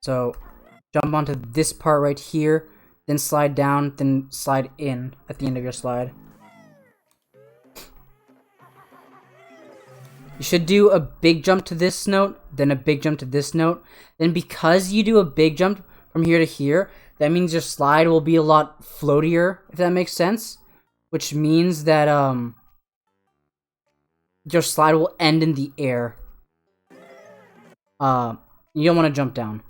So jump onto this part right here, then slide down, then slide in at the end of your slide. You should do a big jump to this note, then a big jump to this note. Then because you do a big jump from here to here, that means your slide will be a lot floatier, if that makes sense. Which means that your slide will end in the air. You don't want to jump down,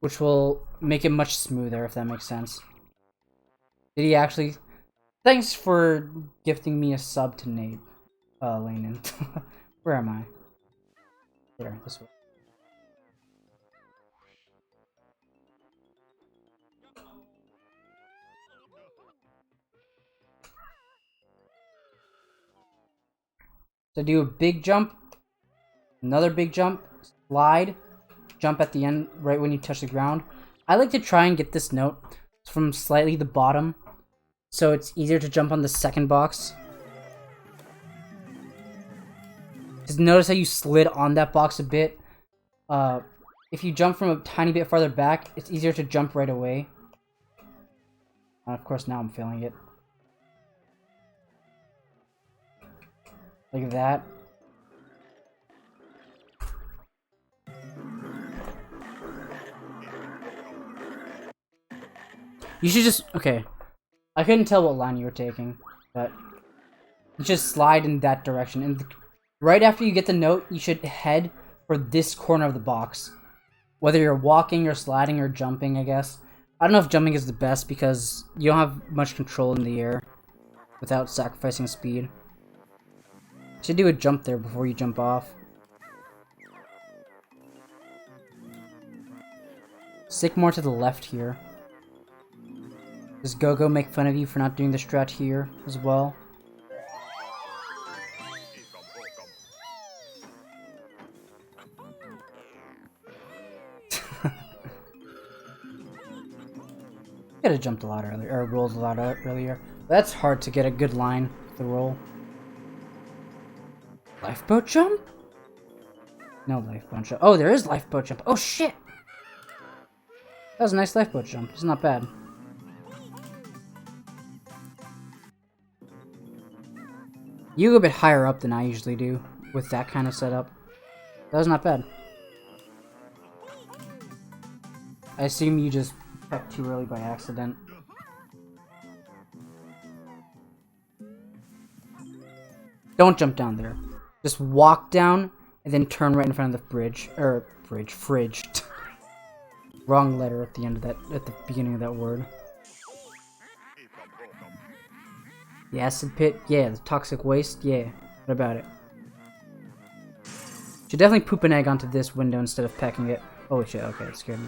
which will make it much smoother, if that makes sense. Did he actually? Thanks for gifting me a sub to Nate, Lanin. Where am I? There, this way. So do a big jump, another big jump, slide, jump at the end right when you touch the ground. I like to try and get this note from slightly the bottom, so it's easier to jump on the second box. Just notice how you slid on that box a bit. If you jump from a tiny bit farther back, it's easier to jump right away. And of course, now I'm failing it. Like that. You should just... Okay. I couldn't tell what line you were taking, but... You just slide in that direction. And right after you get the note, you should head for this corner of the box. Whether you're walking or sliding or jumping, I guess. I don't know if jumping is the best because you don't have much control in the air without sacrificing speed. You should do a jump there before you jump off. Stick more to the left here. Does Go-Go make fun of you for not doing the strat here as well? Could have jumped a lot earlier, or rolled a lot earlier. That's hard to get a good line with the roll. Lifeboat jump? No lifeboat jump. Oh, there is lifeboat jump. Oh shit! That was a nice lifeboat jump. It's not bad. You go a bit higher up than I usually do with that kind of setup. That was not bad. I assume you just pecked too early by accident. Don't jump down there. Just walk down and then turn right in front of the bridge. Fridge. Wrong letter at the end of that, at the beginning of that word. The acid pit? Yeah. The toxic waste? Yeah. What about it? Should definitely poop an egg onto this window instead of pecking it. Oh shit, okay, it scared me.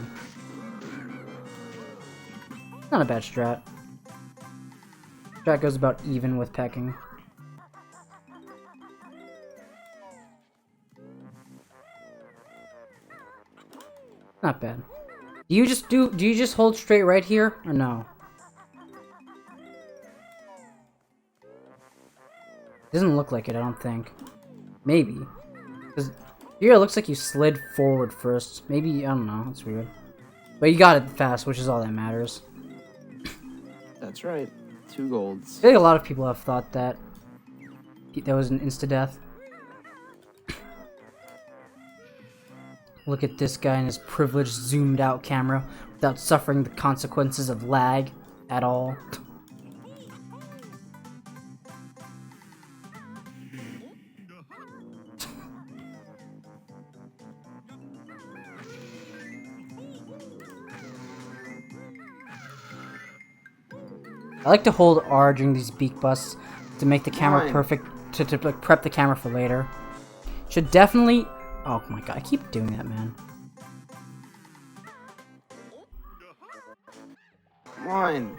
Not a bad strat. Strat goes about even with pecking. Not bad. Do you just hold straight right here or no? Doesn't look like it, I don't think. Maybe. Because here it looks like you slid forward first. Maybe, I don't know, that's weird. But you got it fast, which is all that matters. That's right. 2 golds. I think a lot of people have thought that was an insta-death. Look at this guy and his privileged zoomed out camera without suffering the consequences of lag at all. I like to hold R during these beak busts to make the camera perfect, to like, prep the camera for later. Should definitely... Oh my god, I keep doing that, man. Come on.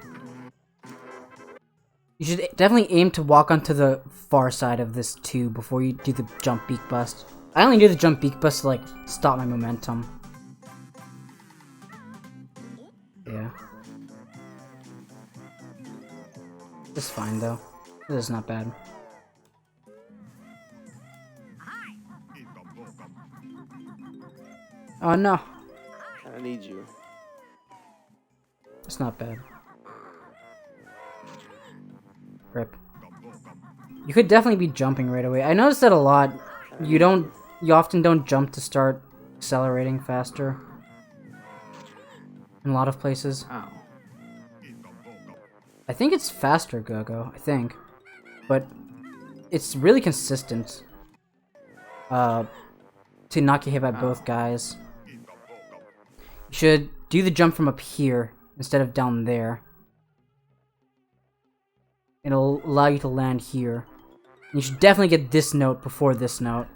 You should definitely aim to walk onto the far side of this too before you do the jump beak bust. I only do the jump beak bust to like stop my momentum. Yeah. This is fine though. This is not bad. Oh no. I need you. It's not bad. Rip. You could definitely be jumping right away. I noticed that a lot. You often don't jump to start accelerating faster. In a lot of places. Ow. I think it's faster, Go-Go. I think. But it's really consistent. To not get hit by both guys. You should do the jump from up here instead of down there. It'll allow you to land here. You should definitely get this note before this note.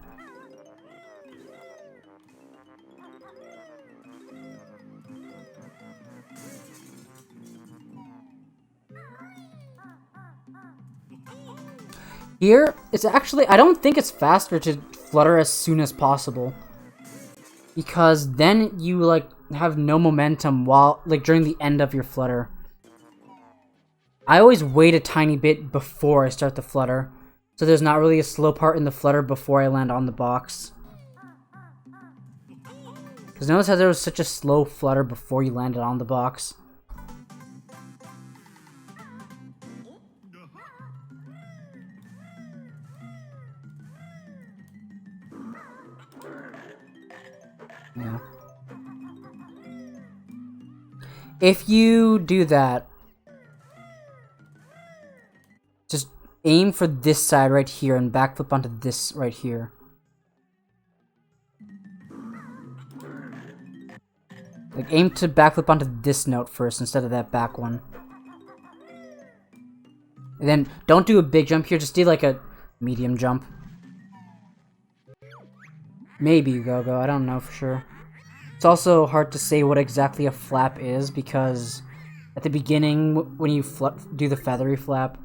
Here, it's actually, I don't think it's faster to flutter as soon as possible. Because then you, like, have no momentum while, like, during the end of your flutter. I always wait a tiny bit before I start the flutter. So there's not really a slow part in the flutter before I land on the box. Because notice how there was such a slow flutter before you landed on the box. Yeah. If you do that, just aim for this side right here and backflip onto this right here. Like, aim to backflip onto this note first instead of that back one. And then, don't do a big jump here, just do like a medium jump. Maybe go-go, I don't know for sure. It's also hard to say what exactly a flap is, because at the beginning, when you do the feathery flap,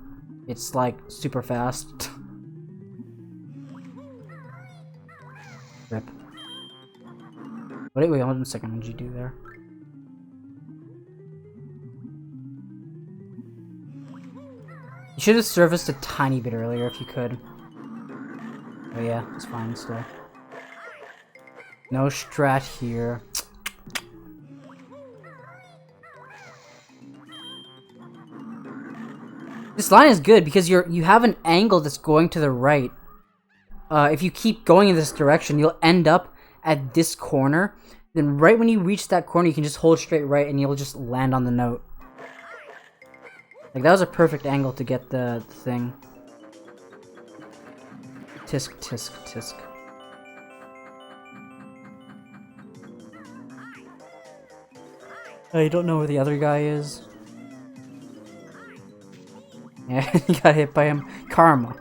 it's like super fast. Rip. Wait, hold on a second, what did you do there? You should have surfaced a tiny bit earlier if you could. Oh yeah, it's fine still. No strat here. This line is good because you have an angle that's going to the right. If you keep going in this direction, you'll end up at this corner. Then right when you reach that corner, you can just hold straight right and you'll just land on the note. Like, that was a perfect angle to get the thing. Tisk, tisk, tisk. You don't know where the other guy is? Yeah, he got hit by him. Karma.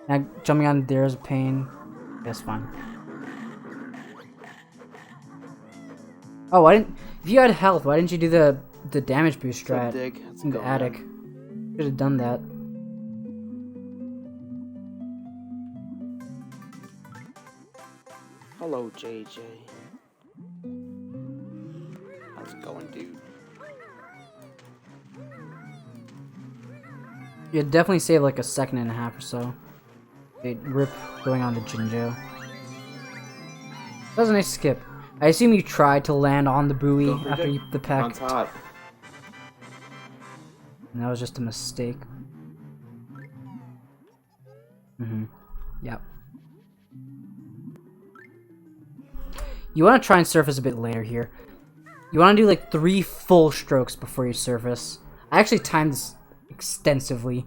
Now, jumping on there is a pain. That's fine. Oh, why didn't... If you had health, why didn't you do the damage boost strat in the attic? Should have done that. Hello, JJ. How's it going, dude? You'd definitely save like a second and a half or so. They'd rip going on the Jinjo. That was a nice skip. I assume you tried to land on the buoy after the peck. On top. And that was just a mistake. Yep. You want to try and surface a bit later here. You want to do like 3 full strokes before you surface. I actually timed this extensively.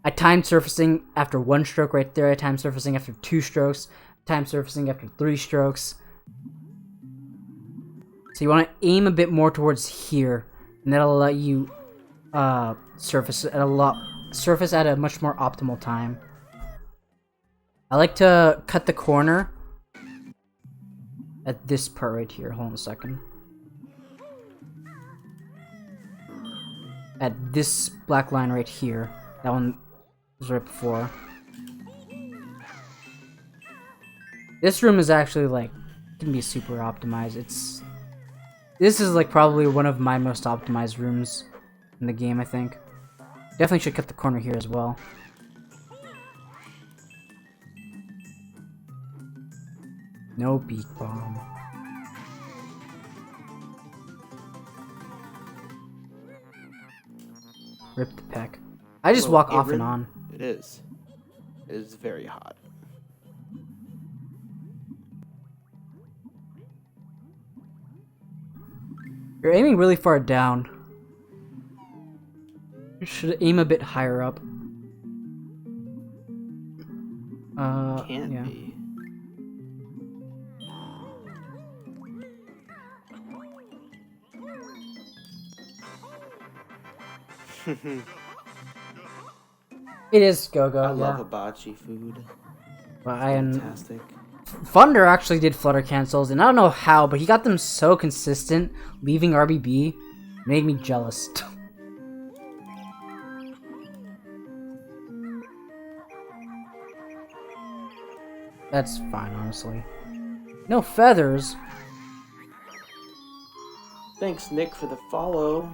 I timed surfacing after 1 stroke right there. I timed surfacing after 2 strokes. Timed surfacing after 3 strokes. So you want to aim a bit more towards here, and that'll let you surface at a much more optimal time. I like to cut the corner at this part right here. Hold on a second. At this black line right here. That one was right before. This room is actually like can be super optimized. This is like probably one of my most optimized rooms in the game, I think. Definitely should cut the corner here as well. No beak bomb. Rip the peck. I just walk off and on. It is. It is very hot. You're aiming really far down. You should aim a bit higher up. Can't yeah. be. It is go-go, I yeah. love hibachi food. But Fantastic. Thunder actually did flutter cancels, and I don't know how, but he got them so consistent, leaving RBB, made me jealous. That's fine, honestly. No feathers. Thanks, Nick, for the follow.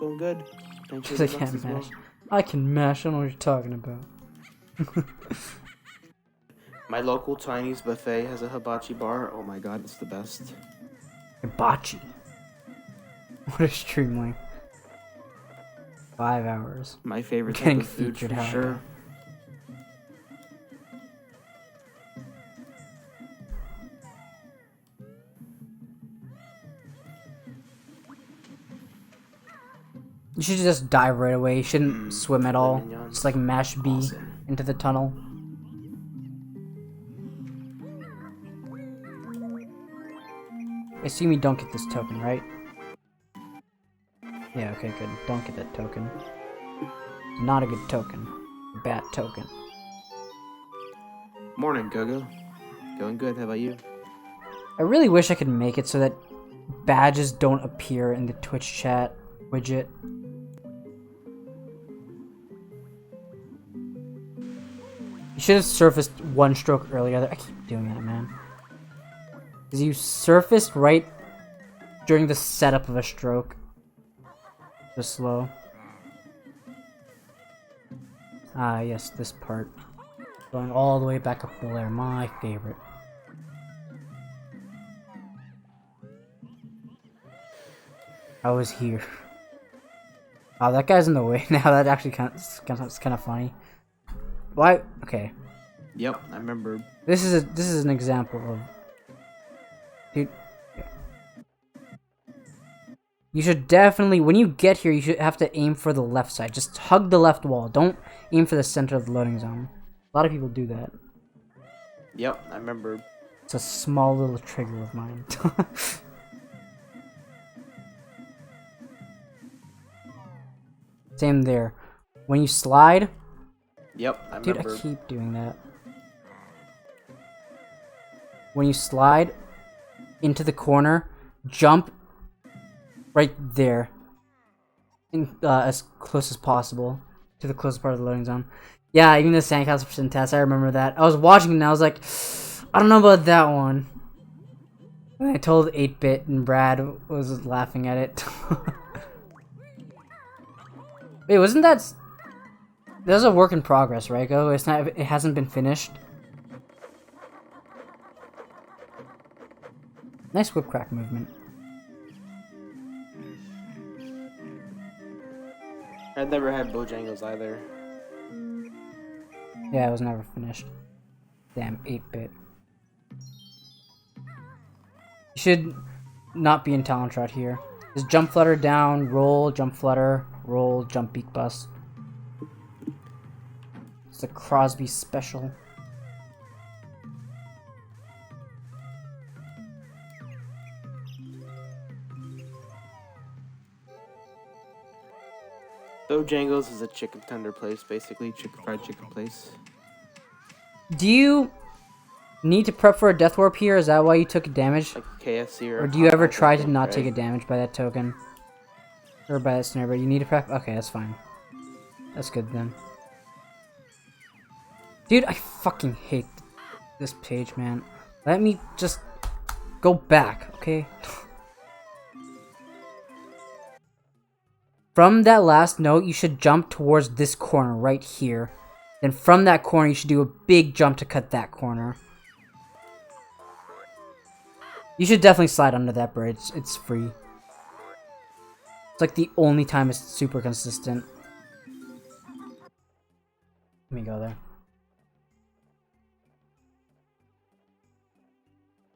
Going good. Thanks for I the bucks can't as well. mash. I can mash. I don't know what you're talking about. My local Chinese buffet has a hibachi bar. Oh my god, it's the best. Hibachi. What a stream length. 5 hours. My favorite type Getting of food featured for how I sure. go. You should just dive right away. You shouldn't swim at all. mignon. Just like mash B Awesome. into the tunnel. Assume you don't get this token, right? Yeah, okay, good. Don't get that token. Not a good token. Bad token. Morning, Gogo. Going good. How about you? I really wish I could make it so that badges don't appear in the Twitch chat widget. You should have surfaced one stroke earlier. I keep doing that, man. Because you surfaced right during the setup of a stroke. Just slow. Ah, yes, this part. Going all the way back up the layer. My favorite. I was here. Oh, that guy's in the way now. That actually kind of funny. Why? Okay. Yep, I remember. This is an example of, dude. You should definitely, when you get here, you should have to aim for the left side. Just hug the left wall. Don't aim for the center of the loading zone. A lot of people do that. Yep, I remember. It's a small little trigger of mine. Same there. When you slide, Yep, I dude, remember. I keep doing that. When you slide into the corner, jump right there, as close as possible to the closest part of the loading zone. Yeah, even the sandcastle percent test, I remember that. I was watching it and I was like, I don't know about that one. And I told 8-Bit and Brad was laughing at it. Wait, wasn't that... That was a work in progress, right, Go? It's not... It hasn't been finished. Nice whip crack movement. I've never had Bojangles either. Yeah, it was never finished. Damn, 8-Bit. You should not be in talent trot here. Just jump flutter down, roll, jump flutter, roll, jump beak bust. It's a Crosby special. Bojangles is a chicken tender place, basically. Fried chicken place. Do you need to prep for a death warp here? Is that why you took damage? Like KFC or Or do you ever Popeyes, I try to think, not right? take a damage by that token? Or by that snare, but you need to prep? Okay, that's fine. That's good then. Dude, I fucking hate this page, man. Let me just go back, okay? From that last note, you should jump towards this corner right here. Then from that corner, you should do a big jump to cut that corner. You should definitely slide under that bridge. It's free. It's like the only time it's super consistent. Let me go there.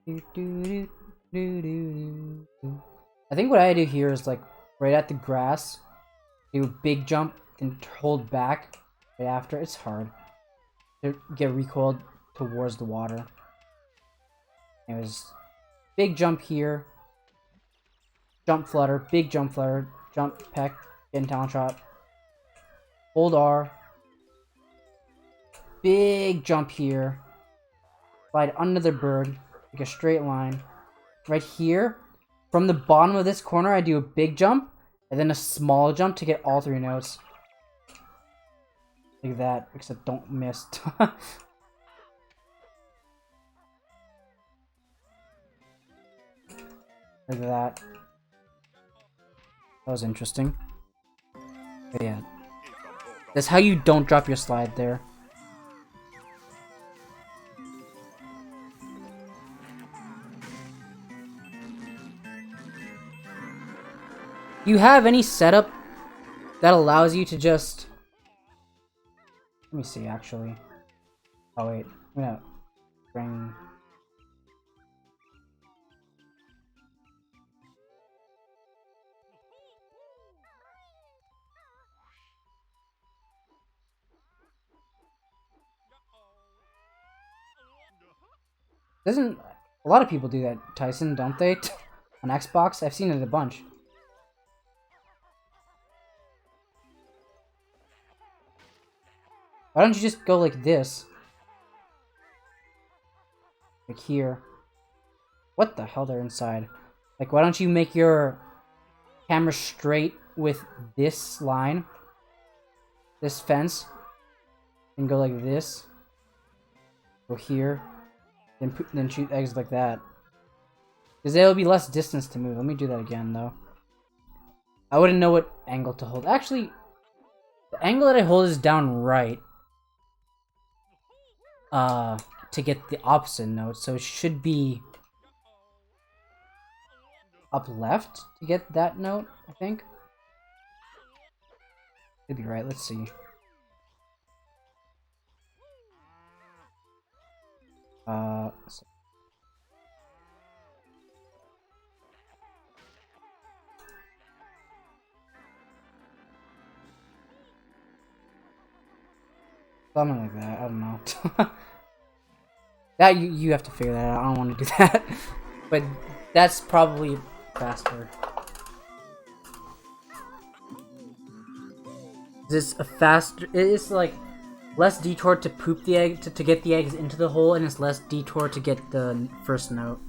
I think what I do here is like right at the grass, do a big jump and hold back right after. It's hard to get recoiled towards the water. Anyways, big jump here, jump flutter, big jump flutter, jump peck, get in talent trot, hold R, big jump here, slide under the bird, like a straight line. Right here, from the bottom of this corner, I do a big jump, and then a small jump to get all 3 notes. Like that, except don't miss. Like that. That was interesting. But yeah. That's how you don't drop your slide there. Do you have any setup that allows you to just... Let me see, actually. Oh, wait. I'm gonna bring... Doesn't... A lot of people do that, Tyson, don't they? On Xbox? I've seen it a bunch. Why don't you just go like this? Like here. What the hell, they're inside? Like, why don't you make your camera straight with this line? This fence? And go like this. Go here. Then shoot eggs like that. Because there will be less distance to move. Let me do that again, though. I wouldn't know what angle to hold. Actually, the angle that I hold is down right. To get the opposite note. So it should be up left to get that note, I think. Could be right. Let's see. Something like that. I don't know. That you have to figure that out. I don't want to do that. But that's probably faster. This a faster. It's like less detour to poop the egg to get the eggs into the hole, and it's less detour to get the first note.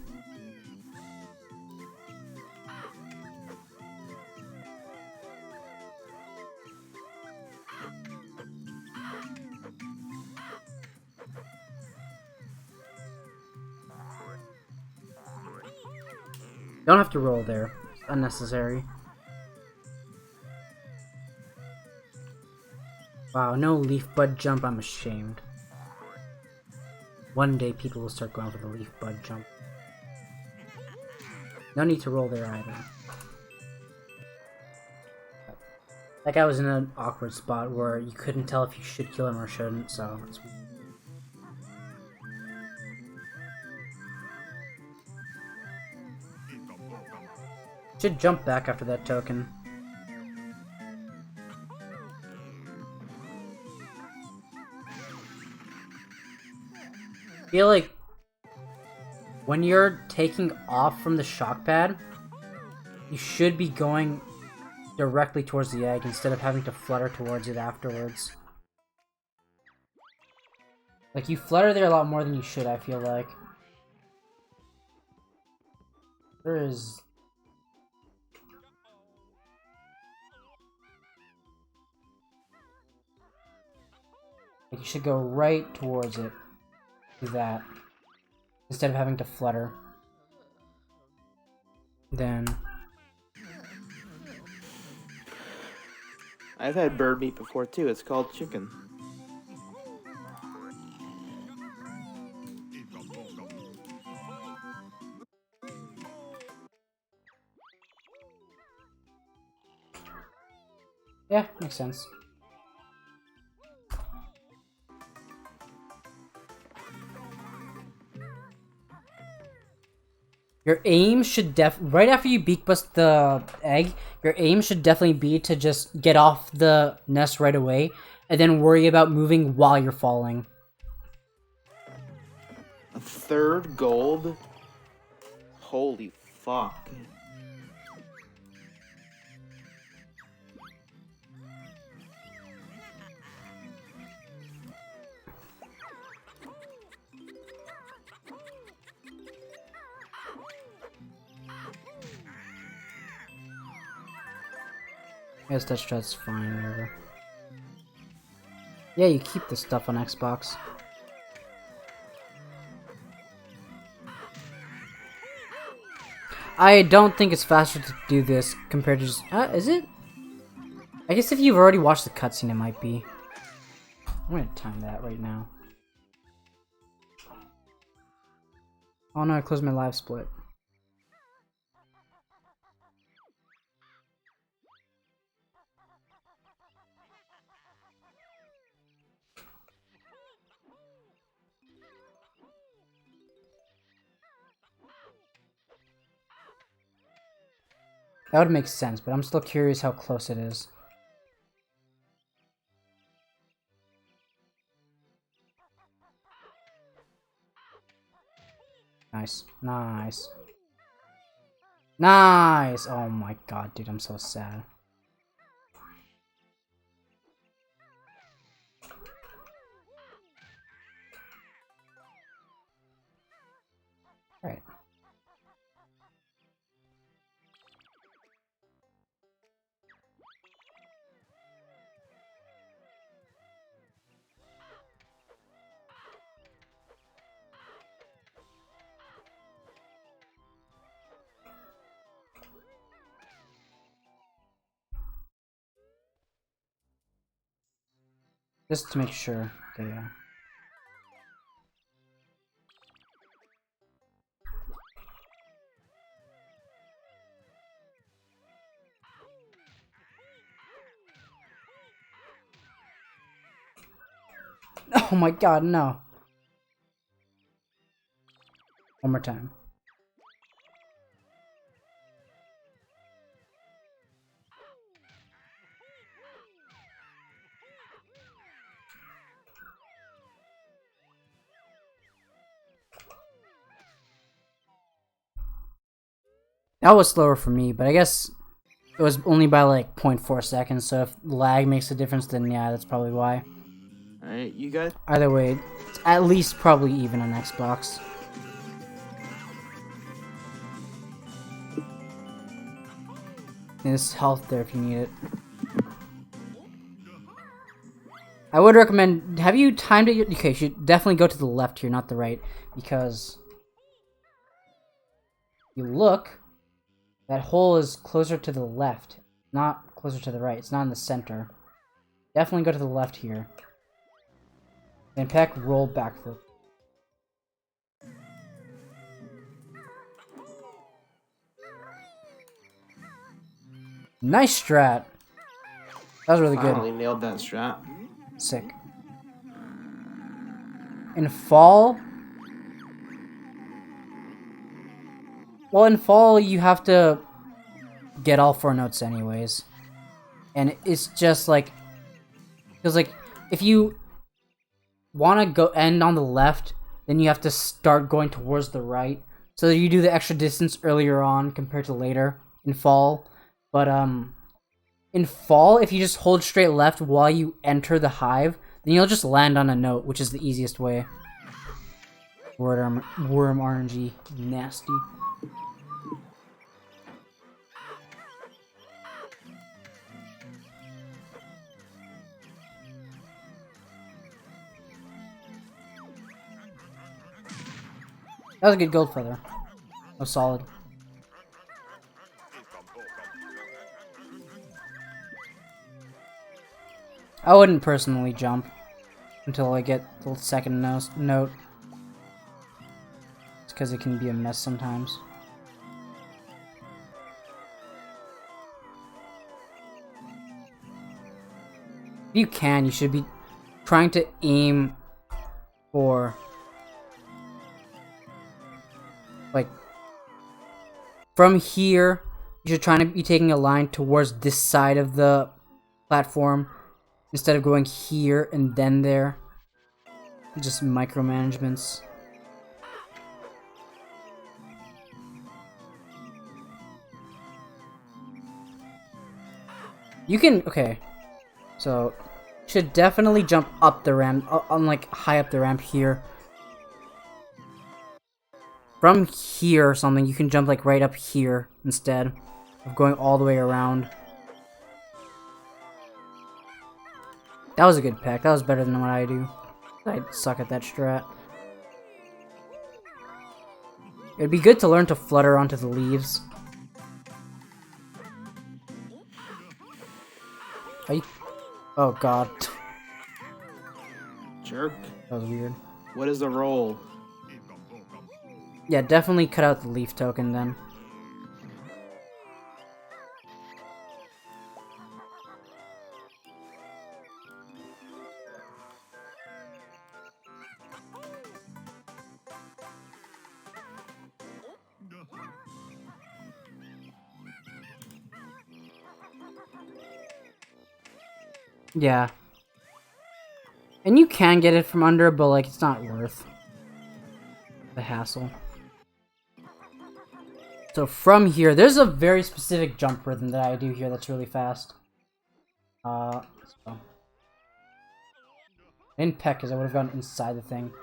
Don't have to roll there. It's unnecessary. Wow, no leaf bud jump. I'm ashamed. One day people will start going for the leaf bud jump. No need to roll there either. That guy was in an awkward spot where you couldn't tell if you should kill him or shouldn't, so it's weird. Should jump back after that token. I feel like when you're taking off from the shock pad, you should be going directly towards the egg instead of having to flutter towards it afterwards. Like, you flutter there a lot more than you should, I feel like. There is... Like, you should go right towards it. Do that. Instead of having to flutter. Then... I've had bird meat before too. It's called chicken. Yeah, makes sense. Your aim should right after you beak bust the egg, your aim should definitely be to just get off the nest right away, and then worry about moving while you're falling. A third gold? Holy fuck. Yes, that's fine, whatever. Yeah, you keep this stuff on Xbox. I don't think it's faster to do this compared to just... is it? I guess if you've already watched the cutscene, it might be. I'm gonna time that right now. Oh no, I closed my live split. That would make sense, but I'm still curious how close it is. Nice. Nice. Nice! Oh my god, dude, I'm so sad. Alright. Just to make sure. Okay, yeah. Oh my god, no. One more time. That was slower for me, but I guess it was only by like 0.4 seconds, so if lag makes a difference, then yeah, that's probably why. Alright, you guys? Either way, it's at least probably even on Xbox. There's health there if you need it. I would recommend, have you timed it? Okay, you should definitely go to the left here, not the right, because you look, that hole is closer to the left, not closer to the right. It's not in the center. Definitely go to the left here. Then peck, roll, backflip. Nice strat. That was really good. Finally nailed that strat. Sick. In fall... Well, in fall, you have to get all 4 notes anyways. And it's just like... Feels like if you want to go end on the left, then you have to start going towards the right. So that you do the extra distance earlier on compared to later in fall. But, in fall, if you just hold straight left while you enter the hive, then you'll just land on a note, which is the easiest way. Worm RNG. Nasty. That was a good gold feather. That was solid. I wouldn't personally jump until I get the second note. It's because it can be a mess sometimes. If you can, you should be trying to aim for, like, from here, you should try to be taking a line towards this side of the platform instead of going here and then there. Just micromanagements. You can, okay, so you should definitely jump up the ramp, on like high up the ramp here. From here or something, you can jump like right up here instead of going all the way around. That was a good pack. That was better than what I do. I suck at that strat. It'd be good to learn to flutter onto the leaves. Are you... Oh god. Jerk. That was weird. What is the roll? Yeah, definitely cut out the leaf token then. Yeah. And you can get it from under, but like it's not worth the hassle. So from here, there's a very specific jump rhythm that I do here that's really fast. So. I didn't peck because I would have gone inside the thing.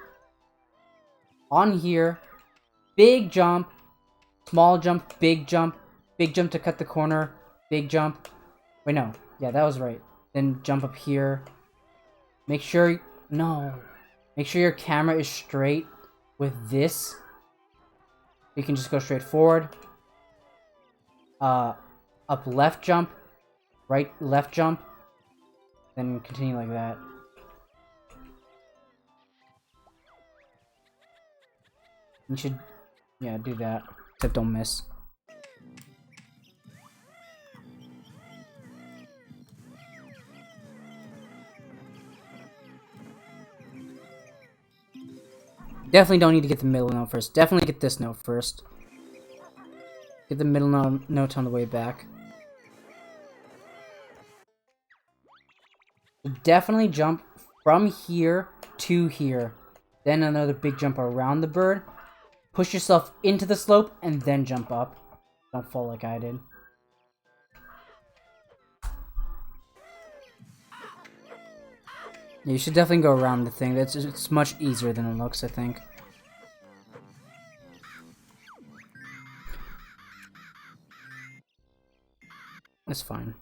On here, big jump, small jump, big jump to cut the corner, big jump. Wait, no. Yeah, that was right. Then jump up here. Make sure... No. Make sure your camera is straight with this. You can just go straight forward. Up left jump. Right left jump. Then continue like that. You should... Yeah, do that. Except don't miss. Definitely don't need to get the middle note first. Definitely get this note first. Get the middle note on the way back. Definitely jump from here to here. Then another big jump around the bird. Push yourself into the slope and then jump up. Don't fall like I did. Yeah, you should definitely go around the thing. It's much easier than it looks, I think. It's fine.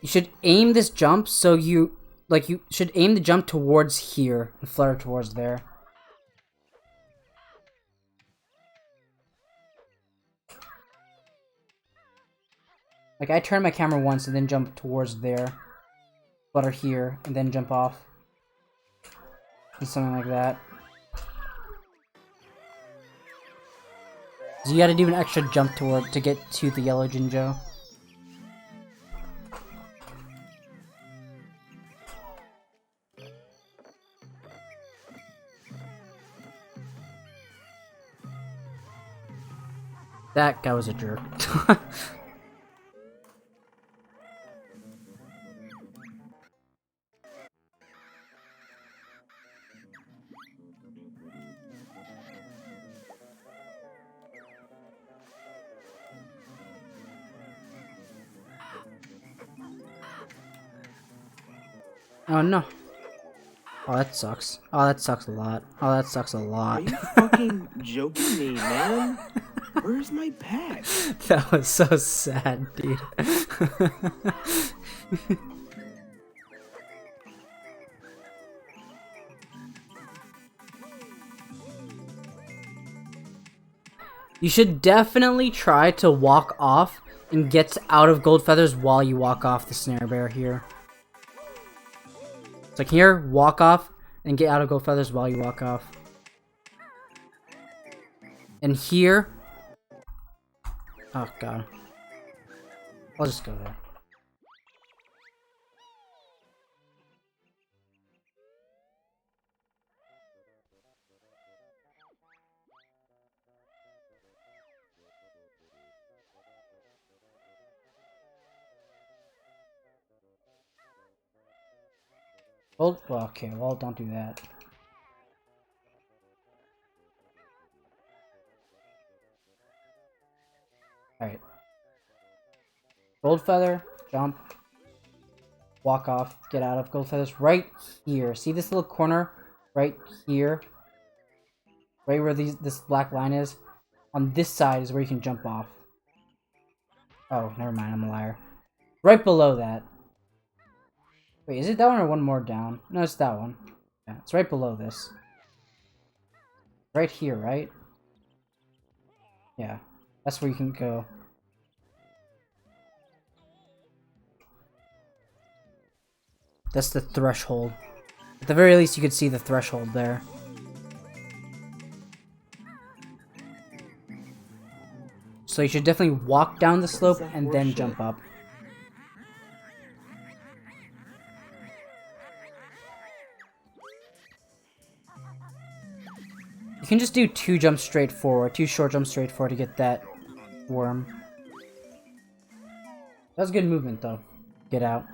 You should aim this jump so you should aim the jump towards here and flutter towards there. Like, I turn my camera once and then jump towards there. Flutter here, and then jump off. And something like that. So you gotta do an extra jump to get to the yellow Jinjo. That guy was a jerk. Oh no. Oh, that sucks. Oh, that sucks a lot. Oh, that sucks a lot. Are you fucking joking me, man? Where's my pack? That was so sad, dude. You should definitely try to walk off and get out of gold feathers while you walk off the snare bear here. It's like here, walk off, and get out of gold feathers while you walk off. And here... Oh god. I'll just go there. Well, okay, well, don't do that. Alright. Gold feather, jump, walk off, get out of gold feathers right here. See this little corner right here? Right where this black line is? On this side is where you can jump off. Oh, never mind, I'm a liar. Right below that. Wait, is it that one or one more down? No, it's that one. Yeah, it's right below this. Right here, right? Yeah, that's where you can go. That's the threshold. At the very least, you could see the threshold there. So you should definitely walk down the slope and then jump up. You can just do 2 jumps straight forward, 2 short jumps straight forward to get that worm. That was good movement though. Get out.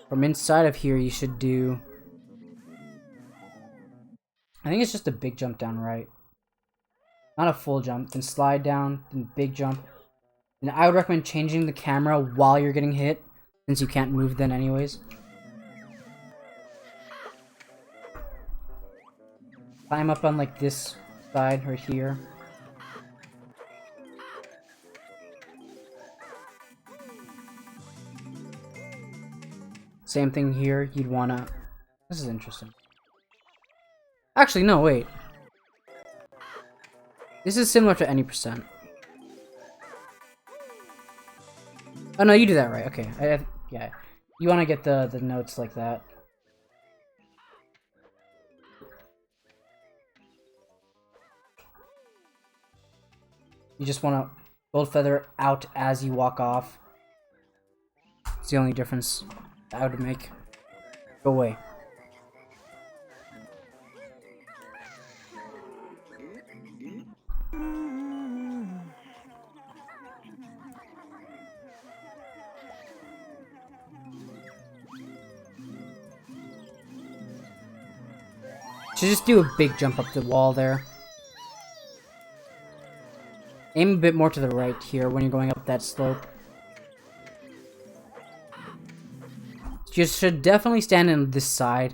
From inside of here, you should do... I think it's just a big jump down right. Not a full jump, then slide down, then big jump. And I would recommend changing the camera while you're getting hit, since you can't move then anyways. Climb up on like this side right here. Same thing here, you'd wanna... This is interesting. Actually, no, wait. This is similar to any percent. Oh no, you do that right, okay. Yeah, you wanna get the notes like that. You just wanna gold feather out as you walk off. It's the only difference I would make. Go away. Should just do a big jump up the wall there. Aim a bit more to the right here when you're going up that slope. You should definitely stand on this side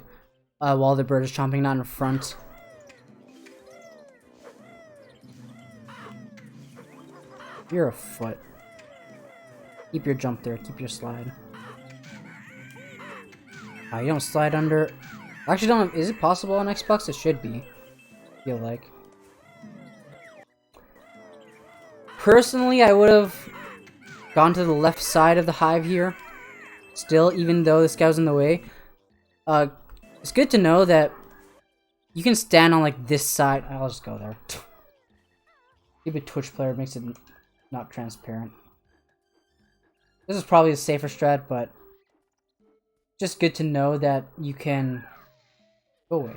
while the bird is chomping, not in front. You're a foot. Keep your jump there, keep your slide. You don't slide under... Actually, don't. Is it possible on Xbox? It should be. I feel like. Personally, I would have gone to the left side of the hive here. Still, even though this guy was in the way. It's good to know that you can stand on like this side. I'll just go there. Stupid Twitch player makes it not transparent. This is probably a safer strat, but just good to know that you can go away.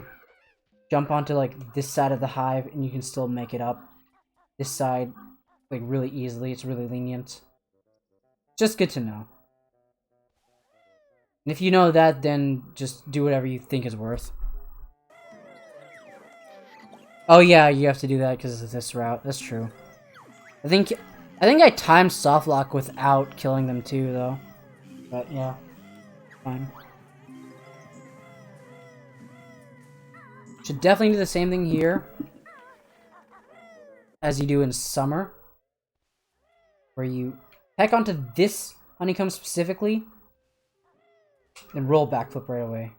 Jump onto like this side of the hive and you can still make it up this side like really easily. It's really lenient. Just good to know. And if you know that, then just do whatever you think is worth. Oh yeah, you have to do that because of this route. That's true. I think I timed soft lock without killing them too, though. But yeah, fine. Should definitely do the same thing here as you do in summer, where you peck onto this honeycomb specifically, then roll backflip right away.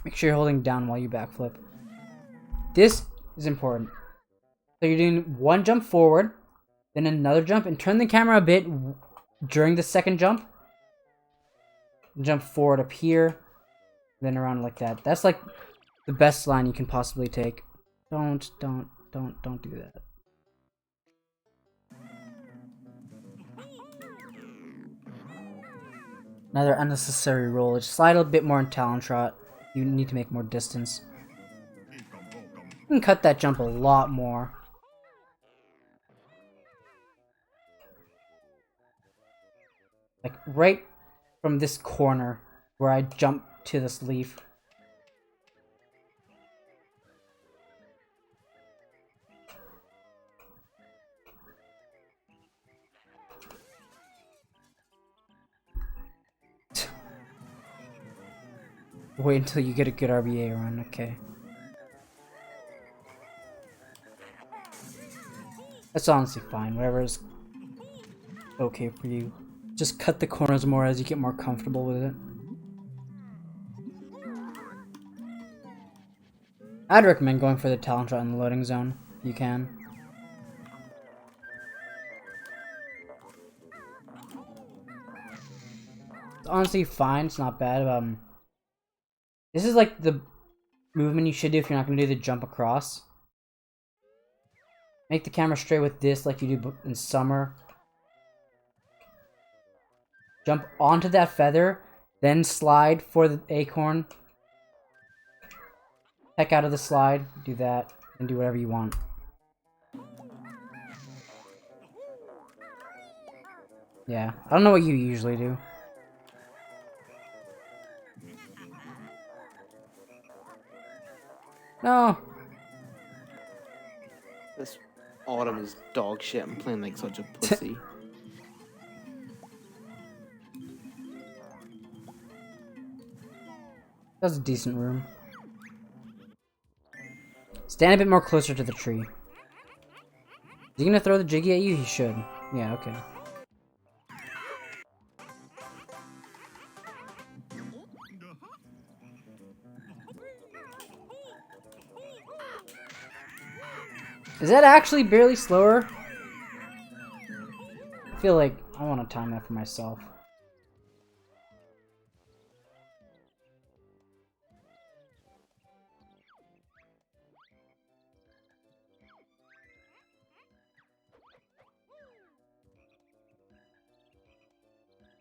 Make sure you're holding down while you backflip. This is important. So you're doing one jump forward, then another jump, and turn the camera a bit during the second jump. Jump forward up here, then around like that. That's like the best line you can possibly take. Don't do that. Another unnecessary roll. Just slide a bit more in Talon Trot. You need to make more distance. You can cut that jump a lot more. Like right from this corner where I jump to this leaf. Wait until you get a good RBA run, okay. That's honestly fine, whatever is okay for you. Just cut the corners more as you get more comfortable with it. I'd recommend going for the talent shot in the loading zone. You can. It's honestly fine. It's not bad. This is like the movement you should do if you're not going to do the jump across. Make the camera straight with this like you do in summer. Jump onto that feather, then slide for the acorn. Heck out of the slide, do that, and do whatever you want. Yeah, I don't know what you usually do. No. This Autumn is dog shit. I'm playing like such a pussy. That's a decent room. Stand a bit more closer to the tree. Is he gonna throw the jiggy at you? He should. Yeah, okay. Is that actually barely slower? I feel like I want to time that for myself.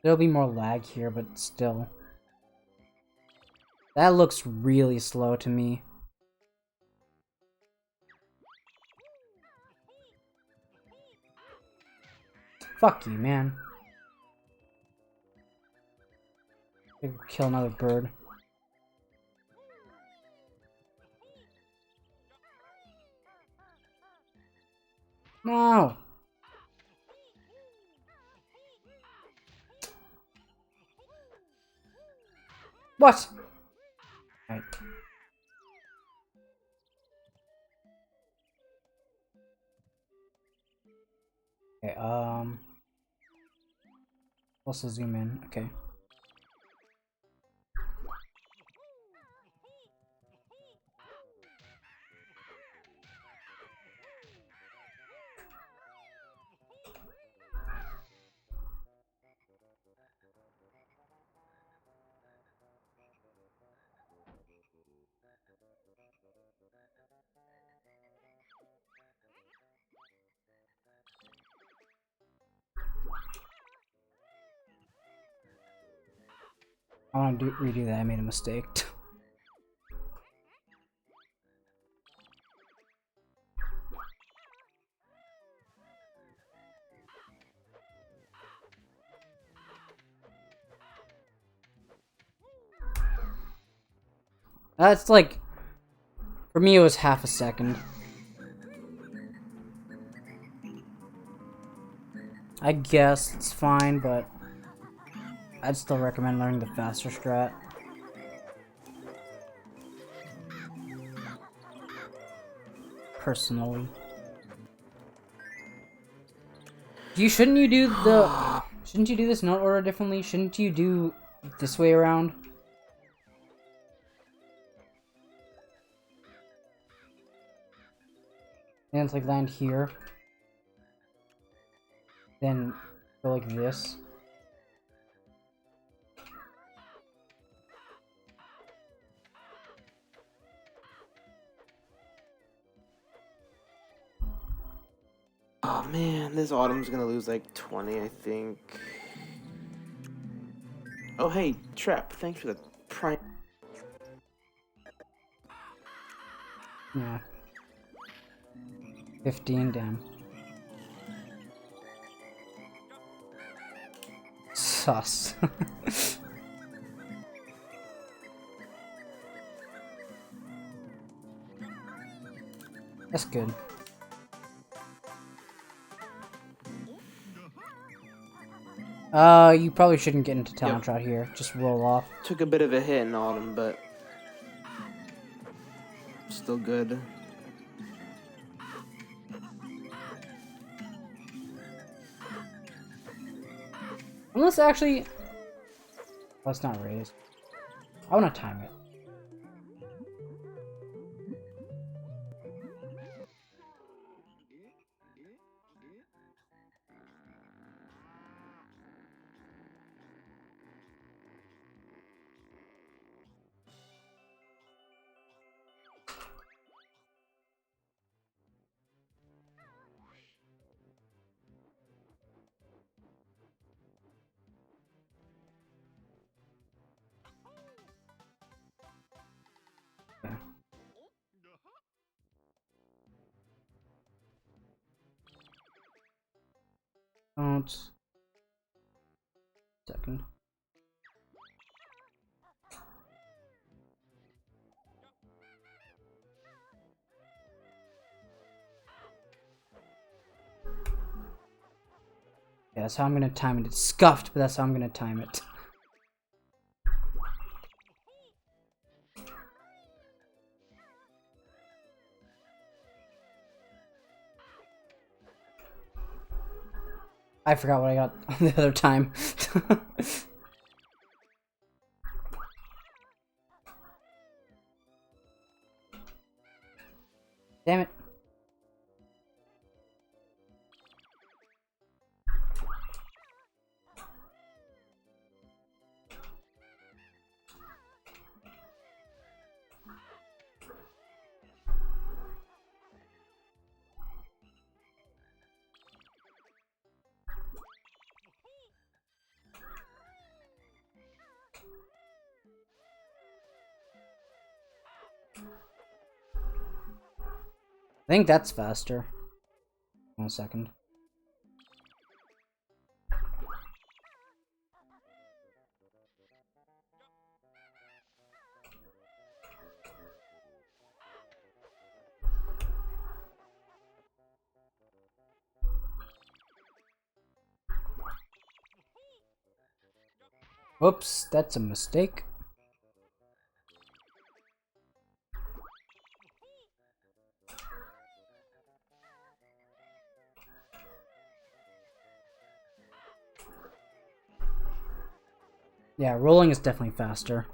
There'll be more lag here, but still. That looks really slow to me. Fuck you, man. Kill another bird. No! What? Right. Okay, also zoom in, okay. I want to redo that. I made a mistake. That's like, for me it was half a second. I guess it's fine, but I'd still recommend learning the faster strat. Personally. Shouldn't you do this note order differently? Shouldn't you do this way around? And it's like land here. Then go like this. Oh man, this Autumn's gonna lose like 20, I think. Oh hey, Trap, thanks for the prime. Yeah. 15, damn. Sus. That's good. You probably shouldn't get into talent shot here. Just roll off. Took a bit of a hit in Autumn, but still good. Unless actually, well, it's not raised. I want to time it. Don't. Second. Yeah, that's how I'm gonna time it. It's scuffed, but that's how I'm gonna time it. I forgot what I got on the other time. Damn it. I think that's faster. 1 second. Whoops, that's a mistake. Yeah, rolling is definitely faster.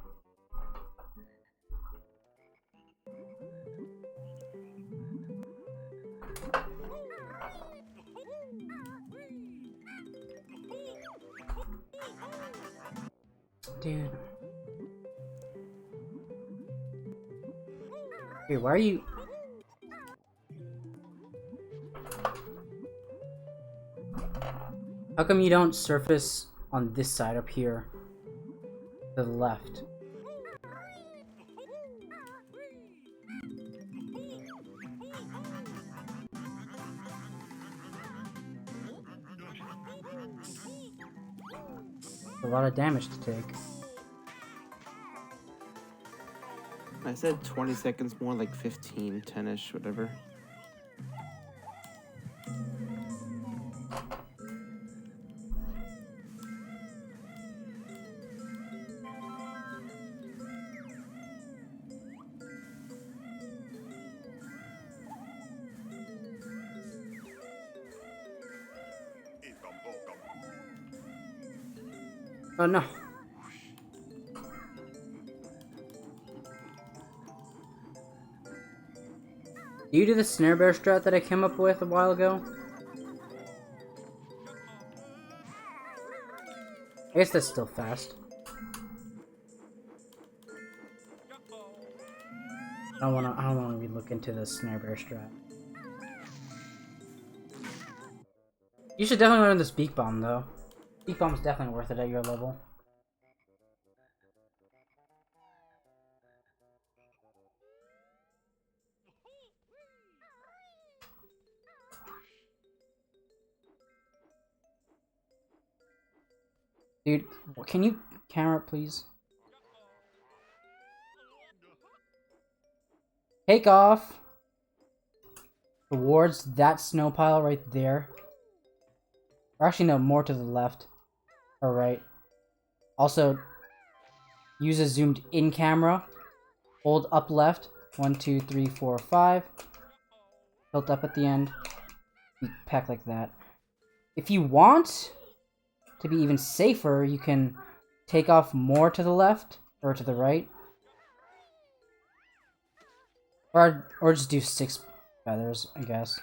Dude. Wait, why are you... How come you don't surface on this side up here? To the left. A lot of damage to take. I said 20 seconds, more like 15, 10-ish, whatever. Oh no. Do you do the snare bear strat that I came up with a while ago? I guess that's still fast. I don't wanna look into the snare bear strat. You should definitely learn this beak bomb though. Beak bomb is definitely worth it at your level. Dude, can you camera please? Take off towards that snow pile right there. Or actually no, more to the left. Or right. Also, use a zoomed in camera. Hold up left. 1, 2, 3, 4, 5. Tilt up at the end. Pack like that. If you want to be even safer, you can take off more to the left or to the right. Or just do 6 feathers, I guess.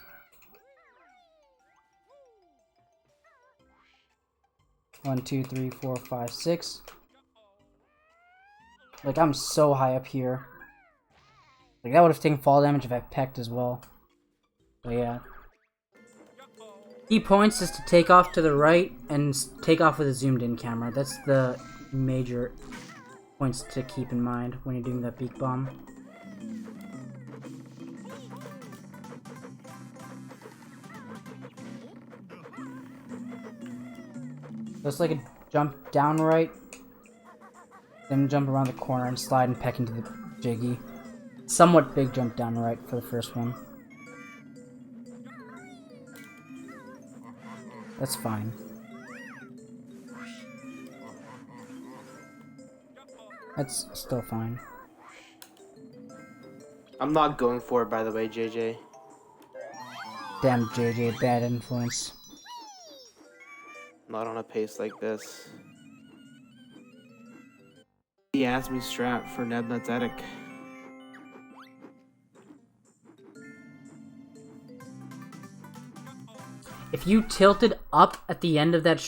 One, 2, 3, 4, 5, 6. Like, I'm so high up here. Like, that would have taken fall damage if I pecked as well. But yeah. Key points is to take off to the right and take off with a zoomed in camera. That's the major points to keep in mind when you're doing that beak bomb. Just like a jump down right, then jump around the corner and slide and peck into the Jiggy. Somewhat big jump down right for the first one. That's fine. That's still fine. I'm not going for it, by the way, JJ. Damn JJ, bad influence. Not on a pace like this. He asked me strat for NadeTheGreat. If you tilted up at the end of that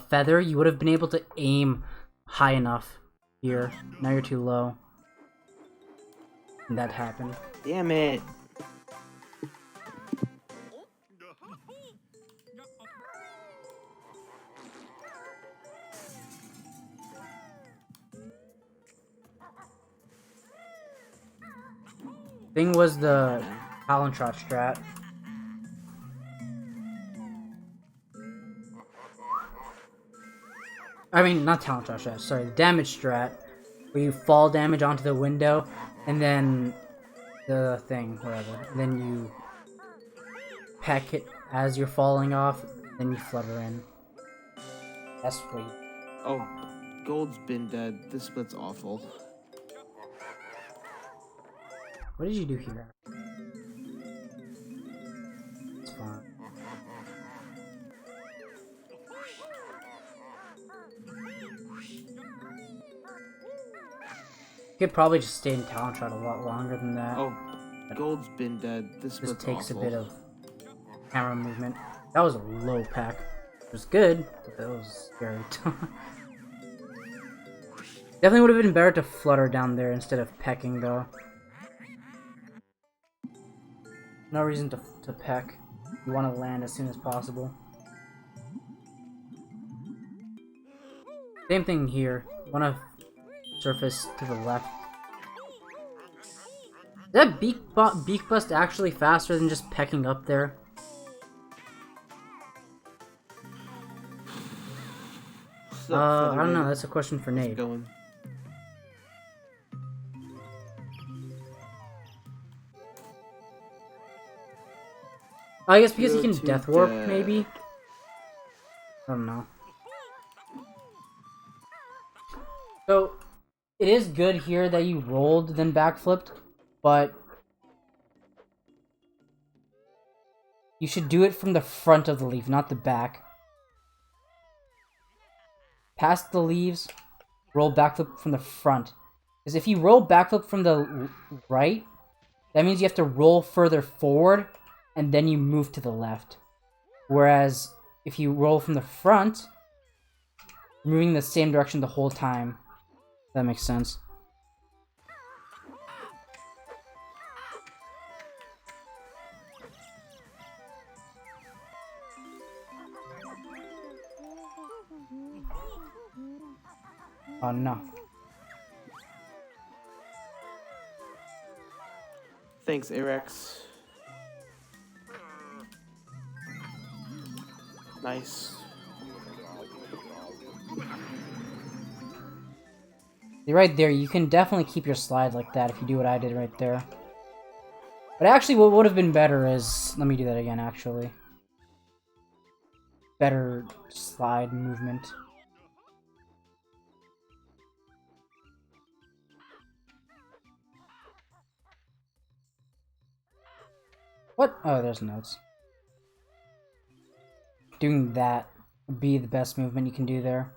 feather, you would have been able to aim high enough here. Now you're too low. And that happened. Damn it. Thing was the Talon Shot strat. I mean, not Talon Shot strat, sorry, the damage strat. Where you fall damage onto the window, and then the thing, whatever. And then you peck it as you're falling off, then you flutter in. That's sweet. Oh, Gold's been dead. This split's awful. What did you do here? It's fine. You could probably just stay in Talon Shot a lot longer than that. Oh, Gold's been dead. This Just split's takes awful. a bit of camera movement. That was a low pack. It was good, but that was scary. Definitely would have been better to flutter down there instead of pecking, though. No reason to peck. You want to land as soon as possible. Same thing here. You want to surface to the left. Is that beak bust actually faster than just pecking up there? I don't know. That's a question for Nate. Going. I guess because he You're can too death warp, dead. maybe? I don't know. So, it is good here that you rolled, then backflipped, but you should do it from the front of the leaf, not the back. Past the leaves, roll backflip from the front. Because if you roll backflip from the right, that means you have to roll further forward, and then you move to the left. Whereas, if you roll from the front, you're moving the same direction the whole time. If that makes sense. Oh no. Thanks, Arex. Nice. You're right there, you can definitely keep your slide like that if you do what I did right there. But actually, what would have been better is... Let me do that again, actually. Better slide movement. What? Oh, there's notes. Doing that would be the best movement you can do there.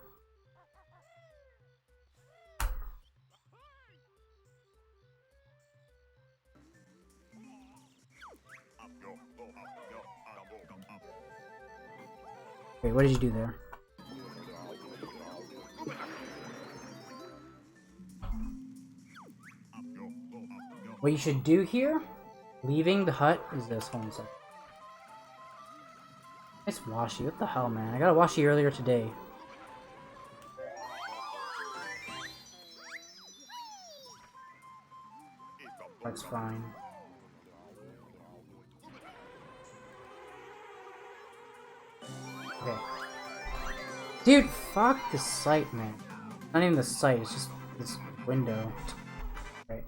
Wait, what did you do there? What you should do here, leaving the hut, is this. Hold on a second. Nice washi. What the hell, man? I got a washi earlier today. That's fine. Okay. Dude, fuck this site, man. Not even the site, it's just this window. Right.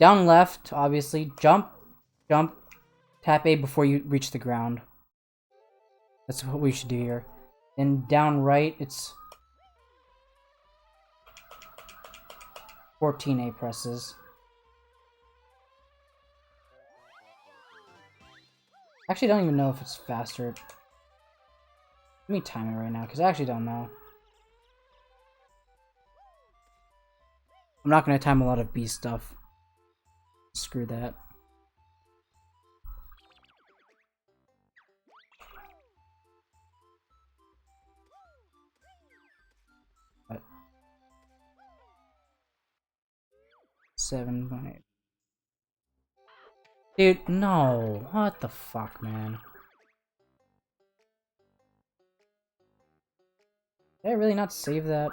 Down left, obviously. Jump. Jump. Tap A before you reach the ground. That's what we should do here. Then down right, it's 14 A presses. Actually, I don't even know if it's faster. Let me time it right now, because I actually don't know. I'm not going to time a lot of B stuff. Screw that. What? 7.8. Dude, no. What the fuck, man? Did I really not save that?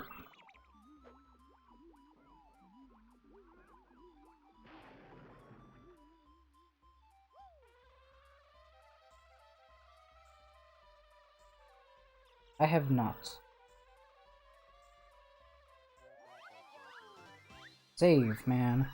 I have not. Save, man.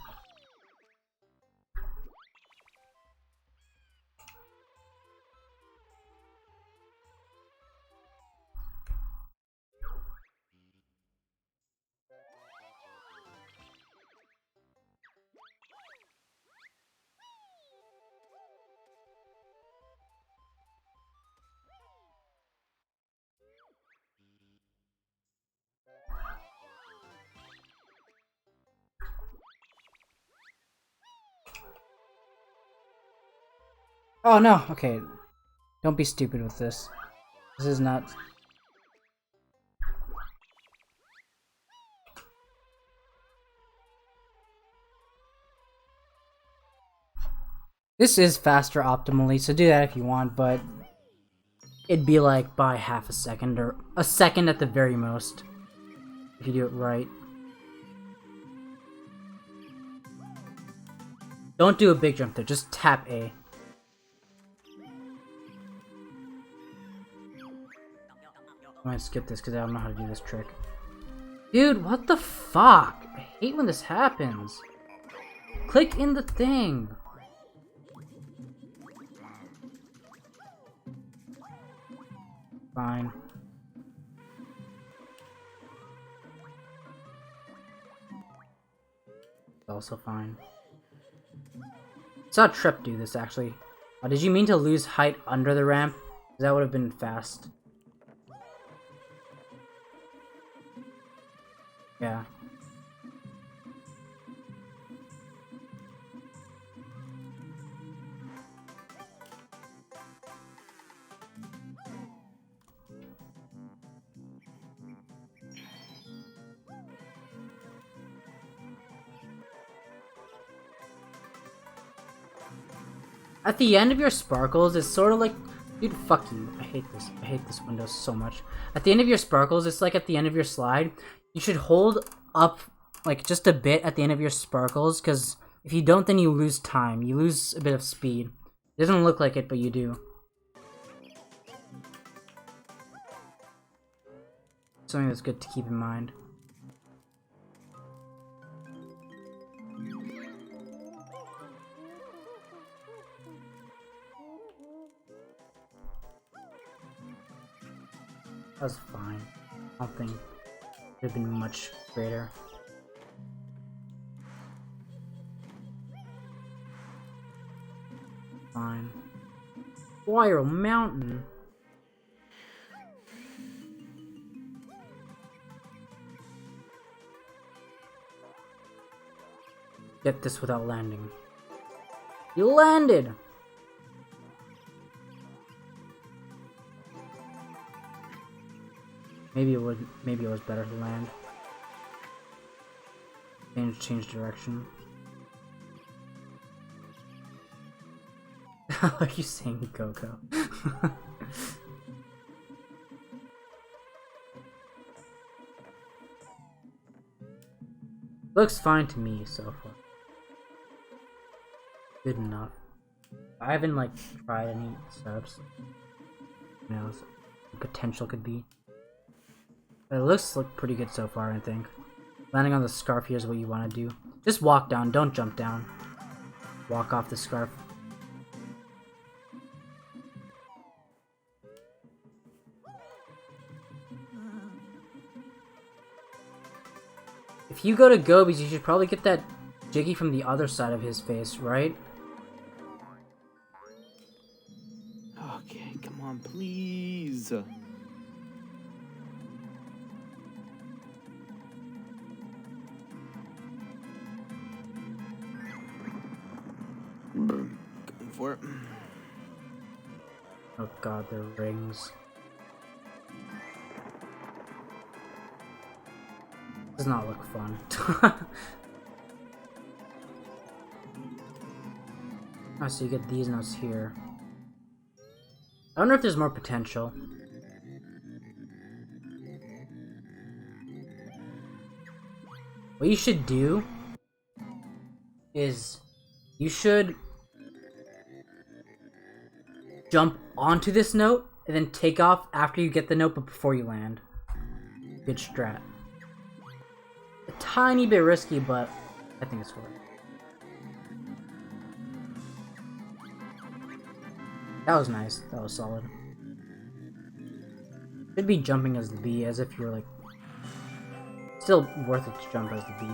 Oh no, okay. Don't be stupid with this. This is not... This is faster optimally, so do that if you want, but... It'd be like by half a second, or a second at the very most. If you do it right. Don't do a big jump there, just tap A. I might skip this because I don't know how to do this trick. Dude, what the fuck? I hate when this happens. Click in the thing. Fine. Also fine. Saw Trip do this actually. Did you mean to lose height under the ramp? That would have been fast. Yeah. At the end of your sparkles, it's sort of like... Dude, fuck you. I hate this. I hate this window so much. At the end of your sparkles, it's like at the end of your slide. You should hold up, like, just a bit at the end of your sparkles, because if you don't, then you lose time. You lose a bit of speed. It doesn't look like it, but you do. Something that's good to keep in mind. That was fine. I don't think it would have been much greater. Fine. Spiral Mountain. Get this without landing. You landed! Maybe it was better to land. Change direction. How are you saying Coco? Looks fine to me so far. Good enough. I haven't like tried any setups. You know, potential could be. It looks pretty good so far, I think. Landing on the scarf here is what you want to do. Just walk down, don't jump down. Walk off the scarf. If you go to Gobies, you should probably get that Jiggy from the other side of his face, right? Okay, come on, please. Going for it. Oh god, the rings. Does not look fun. Oh, so you get these notes here. I wonder if there's more potential. What you should do is you should jump onto this note and then take off after you get the note but before you land. Good strat. A tiny bit risky, but I think it's worth it. That was nice. That was solid. Should be jumping as the B, as if you're like... Still worth it to jump as the B.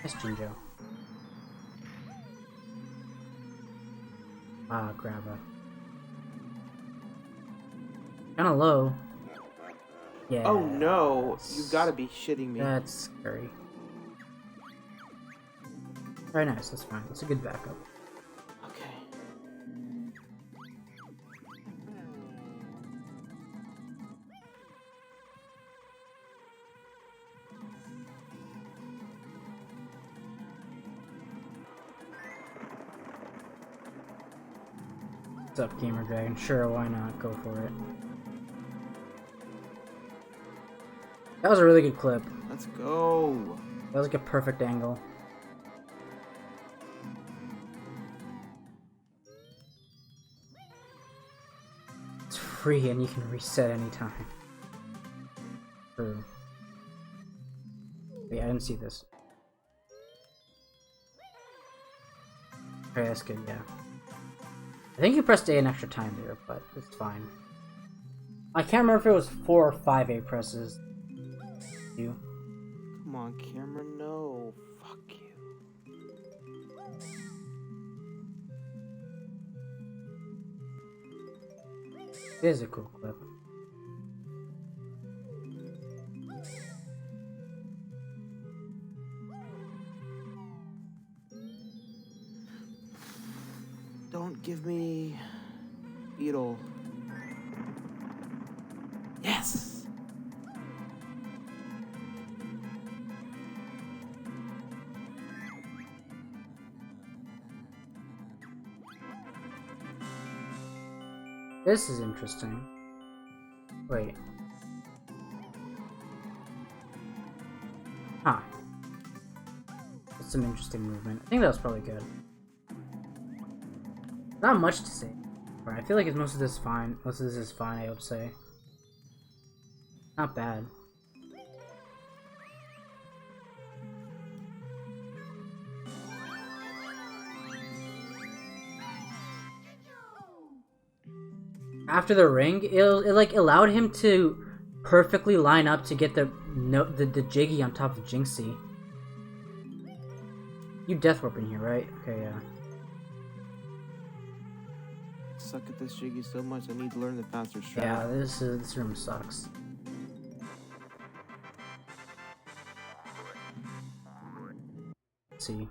Nice Jinjo. Ah, grabba. Kinda low. Yeah. Oh no! You gotta be shitting me. That's scary. Very nice, that's fine. That's a good backup. Okay. What's up, Gamer Dragon? Sure, why not? Go for it. That was a really good clip. Let's go. That was like a perfect angle. It's free and you can reset anytime. True. Wait, I didn't see this. Okay, that's good, yeah. I think you pressed A an extra time there, but it's fine. I can't remember if it was 4 or 5 A presses. You. Come on, camera, no. Fuck you. It is a cool clip. Don't give me... Beetle. Yes! This is interesting. Wait. Huh. That's some interesting movement. I think that was probably good. Not much to say. Right, I feel like most of this is fine. Most of this is fine, I would say. Not bad. After the ring, it like allowed him to perfectly line up to get the Jiggy on top of Jinxie. You death warp in here, right? Okay, yeah. Suck at this Jiggy so much, I need to learn the faster strat. Yeah, this room sucks. Let's see.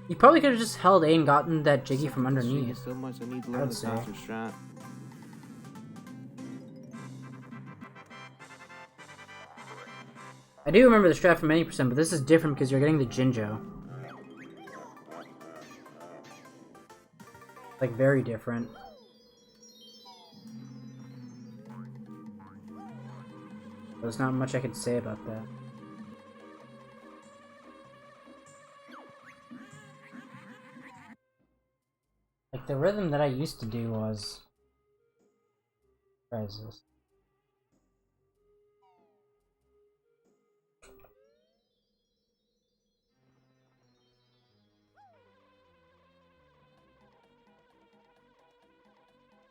You probably could have just held A and gotten that Jiggy from underneath. So much, I need to learn the faster strat. I do remember the strat from 80%, but this is different because you're getting the Jinjo. Like, very different. There's not much I could say about that. Like, the rhythm that I used to do was... Where is this?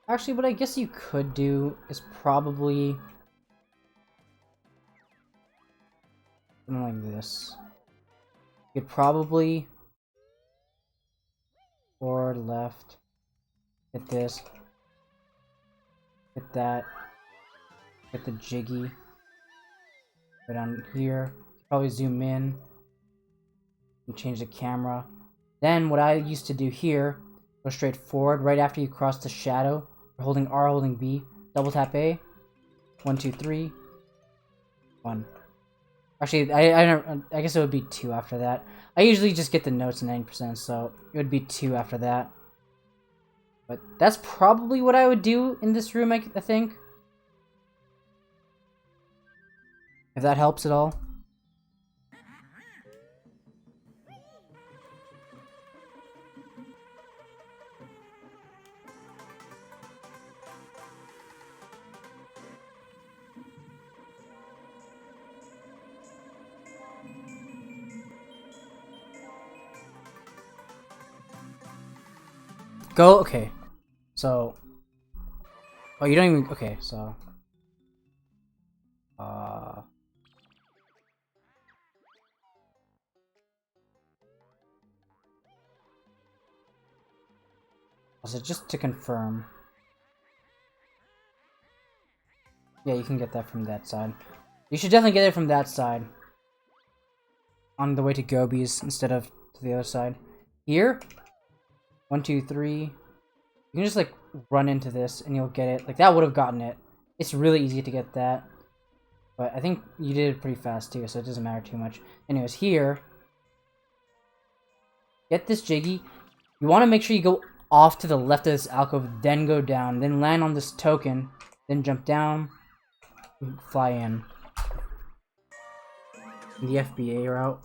Actually, what I guess you could do is probably... something like this. You could probably... forward, left, hit this, hit that, hit the jiggy, go down here, probably zoom in, and change the camera. Then what I used to do here, go straight forward, right after you cross the shadow, holding R, holding B, double tap A, 1, 2, 3, 1. Actually, I guess it would be 2 after that. I usually just get the notes 90%, so it would be 2 after that. But that's probably what I would do in this room, I think. If that helps at all. Go, okay. So... oh, you don't even... okay, so... so just to confirm... yeah, you can get that from that side. You should definitely get it from that side. On the way to Gobies instead of to the other side. Here... 1, 2, 3. You can just like run into this and you'll get it. Like that would have gotten it. It's really easy to get that. But I think you did it pretty fast too, so it doesn't matter too much. Anyways, here. Get this jiggy. You want to make sure you go off to the left of this alcove, then go down, then land on this token, then jump down, fly in. The FBA route.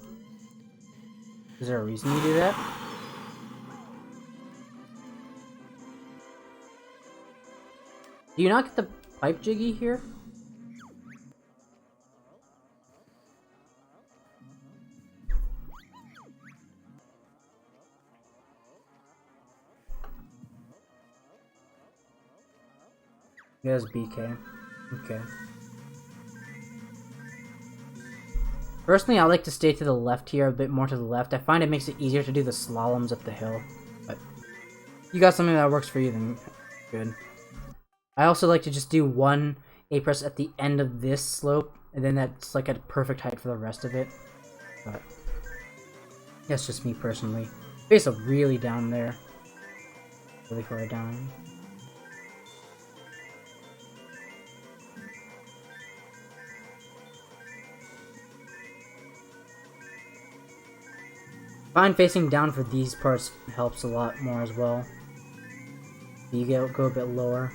Is there a reason you do that? Do you not get the pipe jiggy here? There's BK. Okay. Personally, I like to stay to the left here, a bit more to the left. I find it makes it easier to do the slaloms up the hill. But you got something that works for you, then good. I also like to just do one A-press at the end of this slope, and then that's like at a perfect height for the rest of it. But that's just me personally. Face up really down there. Really far down. Fine, facing down for these parts helps a lot more as well. You go a bit lower.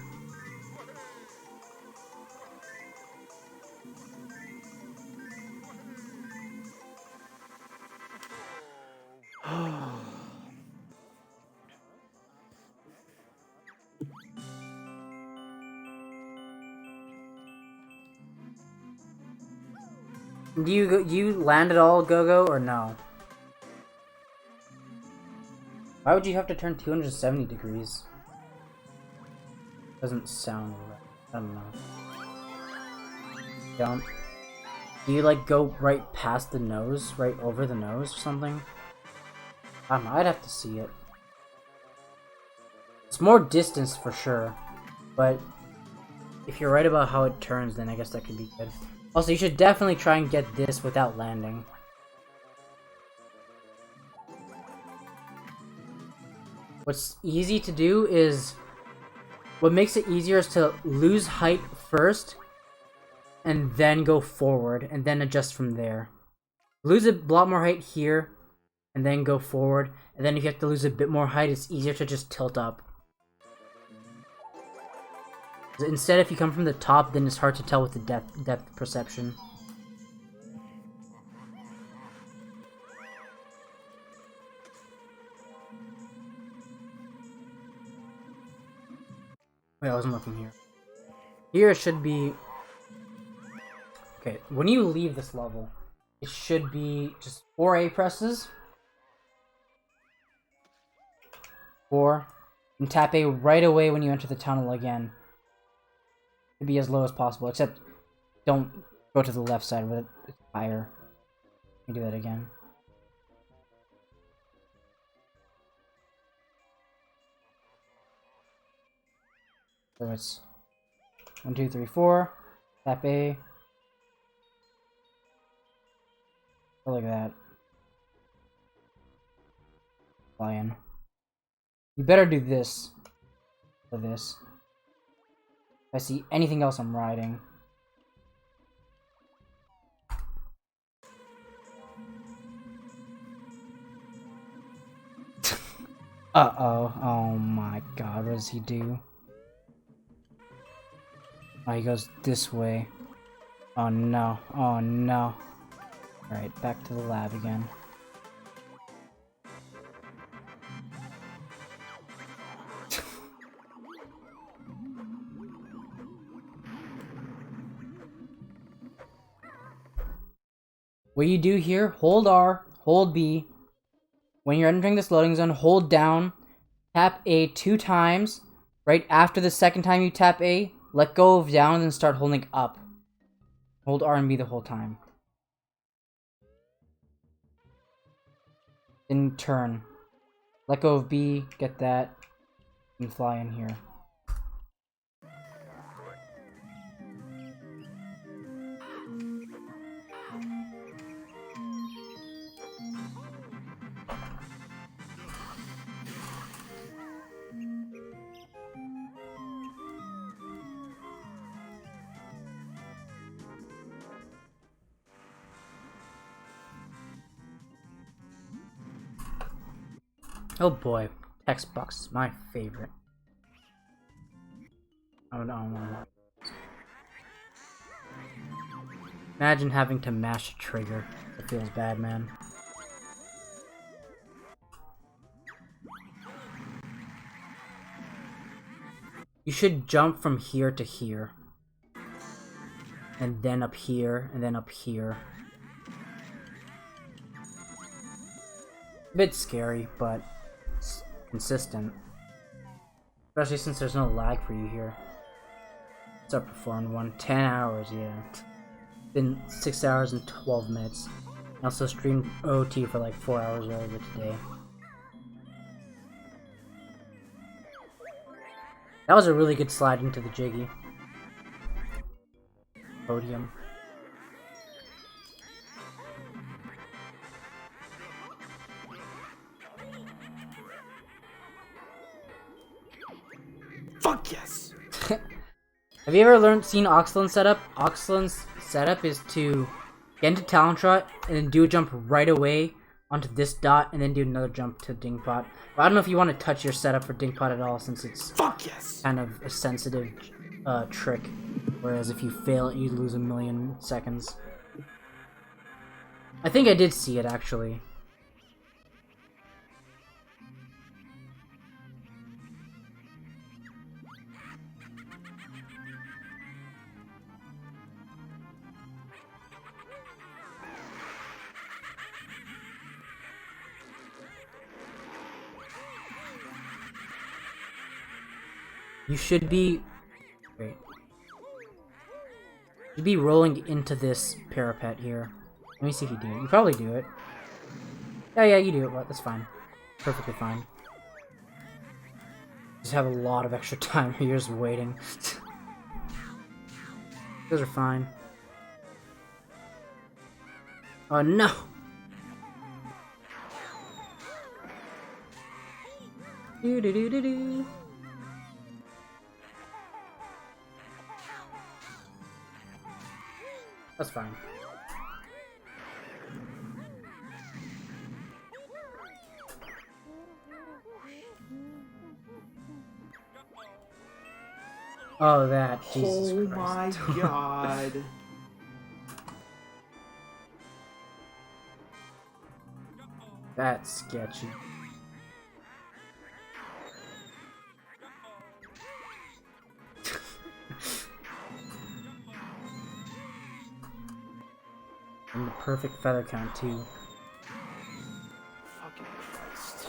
Do you land it all, Go-Go, or no? Why would you have to turn 270 degrees? Doesn't sound right. I don't know. Don't. Do you like go right past the nose? Right over the nose or something? I don't know, I'd have to see it. It's more distance for sure. But if you're right about how it turns, then I guess that could be good. Also, you should definitely try and get this without landing. What's easy to do is... what makes it easier is to lose height first, and then go forward, and then adjust from there. Lose a lot more height here, and then go forward, and then if you have to lose a bit more height, it's easier to just tilt up. Instead, if you come from the top, then it's hard to tell with the depth perception. Wait, I wasn't looking here. Here it should be... Okay, when you leave this level, it should be just 4 A presses. 4. And tap A right away when you enter the tunnel again. It'd be as low as possible, except don't go to the left side where it's higher. Let me do that again. So it's 1, 2, 3, 4. Tap A. Go like that. Fly in. You better do this for this. If I see anything else, I'm riding. Uh-oh. Oh my god, what does he do? Oh, he goes this way. Oh no. Oh no. Alright, back to the lab again. What you do here, hold R, hold B. When you're entering this loading zone, hold down, tap A 2 times. Right after the second time you tap A, let go of down and start holding up. Hold R and B the whole time. Then turn. Let go of B, get that, and fly in here. Oh boy, text box is my favorite. Oh no. Imagine having to mash a trigger. It feels bad, man. You should jump from here to here. And then up here, and then up here. A bit scary, but it's consistent. Especially since there's no lag for you here. It's up performed one. 10 hours, yeah. Been 6 hours and 12 minutes. I also streamed OT for like 4 hours earlier today. That was a really good slide into the Jiggy. Podium. Fuck yes! Have you ever seen Oxlin's setup? Oxlin's setup is to get into Talent Shot and then do a jump right away onto this dot and then do another jump to Dingpot. But I don't know if you want to touch your setup for Dingpot at all since it's kind of a sensitive trick. Whereas if you fail it, you lose a million seconds. I think I did see it actually. You should be... Wait. You'd be rolling into this parapet here. Let me see if you do it. You probably do it. Yeah, you do it. Well, that's fine. Perfectly fine. Just have a lot of extra time. You're just waiting. Those are fine. Oh no! Do. That's fine. Oh, that. Jesus Christ. Oh my god. That's sketchy. And the perfect feather count, too. Fucking Christ.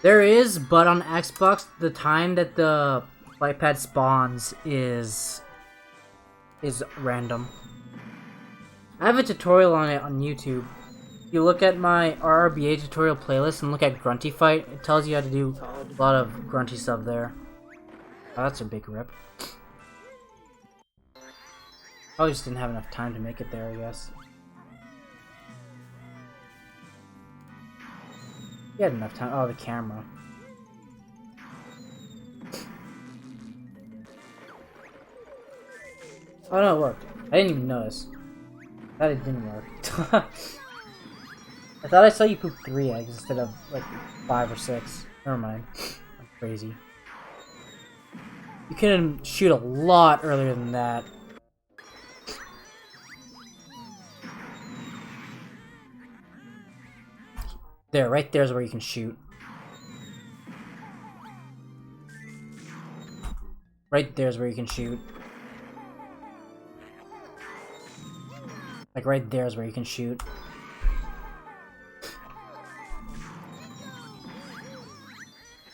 There is, but on Xbox, the time that the flight pad spawns is random. I have a tutorial on it on YouTube. If you look at my RRBA tutorial playlist and look at Grunty Fight, it tells you how to do a lot of grunty stuff there. Oh, that's a big rip. Probably just didn't have enough time to make it there, I guess. You had enough time. Oh, the camera. Oh no, it worked. I didn't even notice. I thought it didn't work. I thought I saw you poop 3 eggs instead of like 5 or 6. Never mind. I'm crazy. You can shoot a lot earlier than that. There, right there's where you can shoot. Right there's where you can shoot. Like right there's where you can shoot.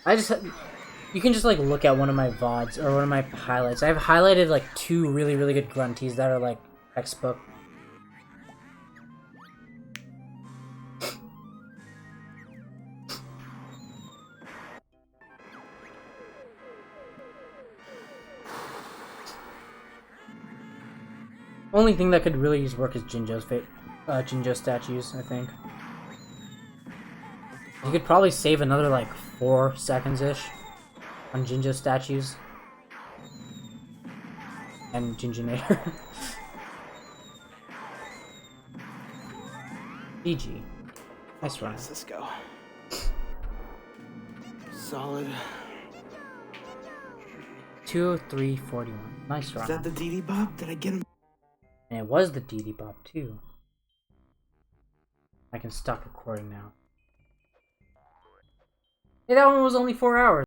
You can just like look at one of my VODs or one of my highlights. I've highlighted like 2 really good grunties that are like textbook. Only thing that could really use work is Jinjo statues, I think. You could probably save another like 4 seconds-ish on Jinjo statues. And Jinjonator. GG. Nice run. Let's go. Solid. 203.41. Nice run. Is that the DD Bob? Did I get him? And it was the DD Bob too. I can stop recording now. Hey, that one was only 4 hours.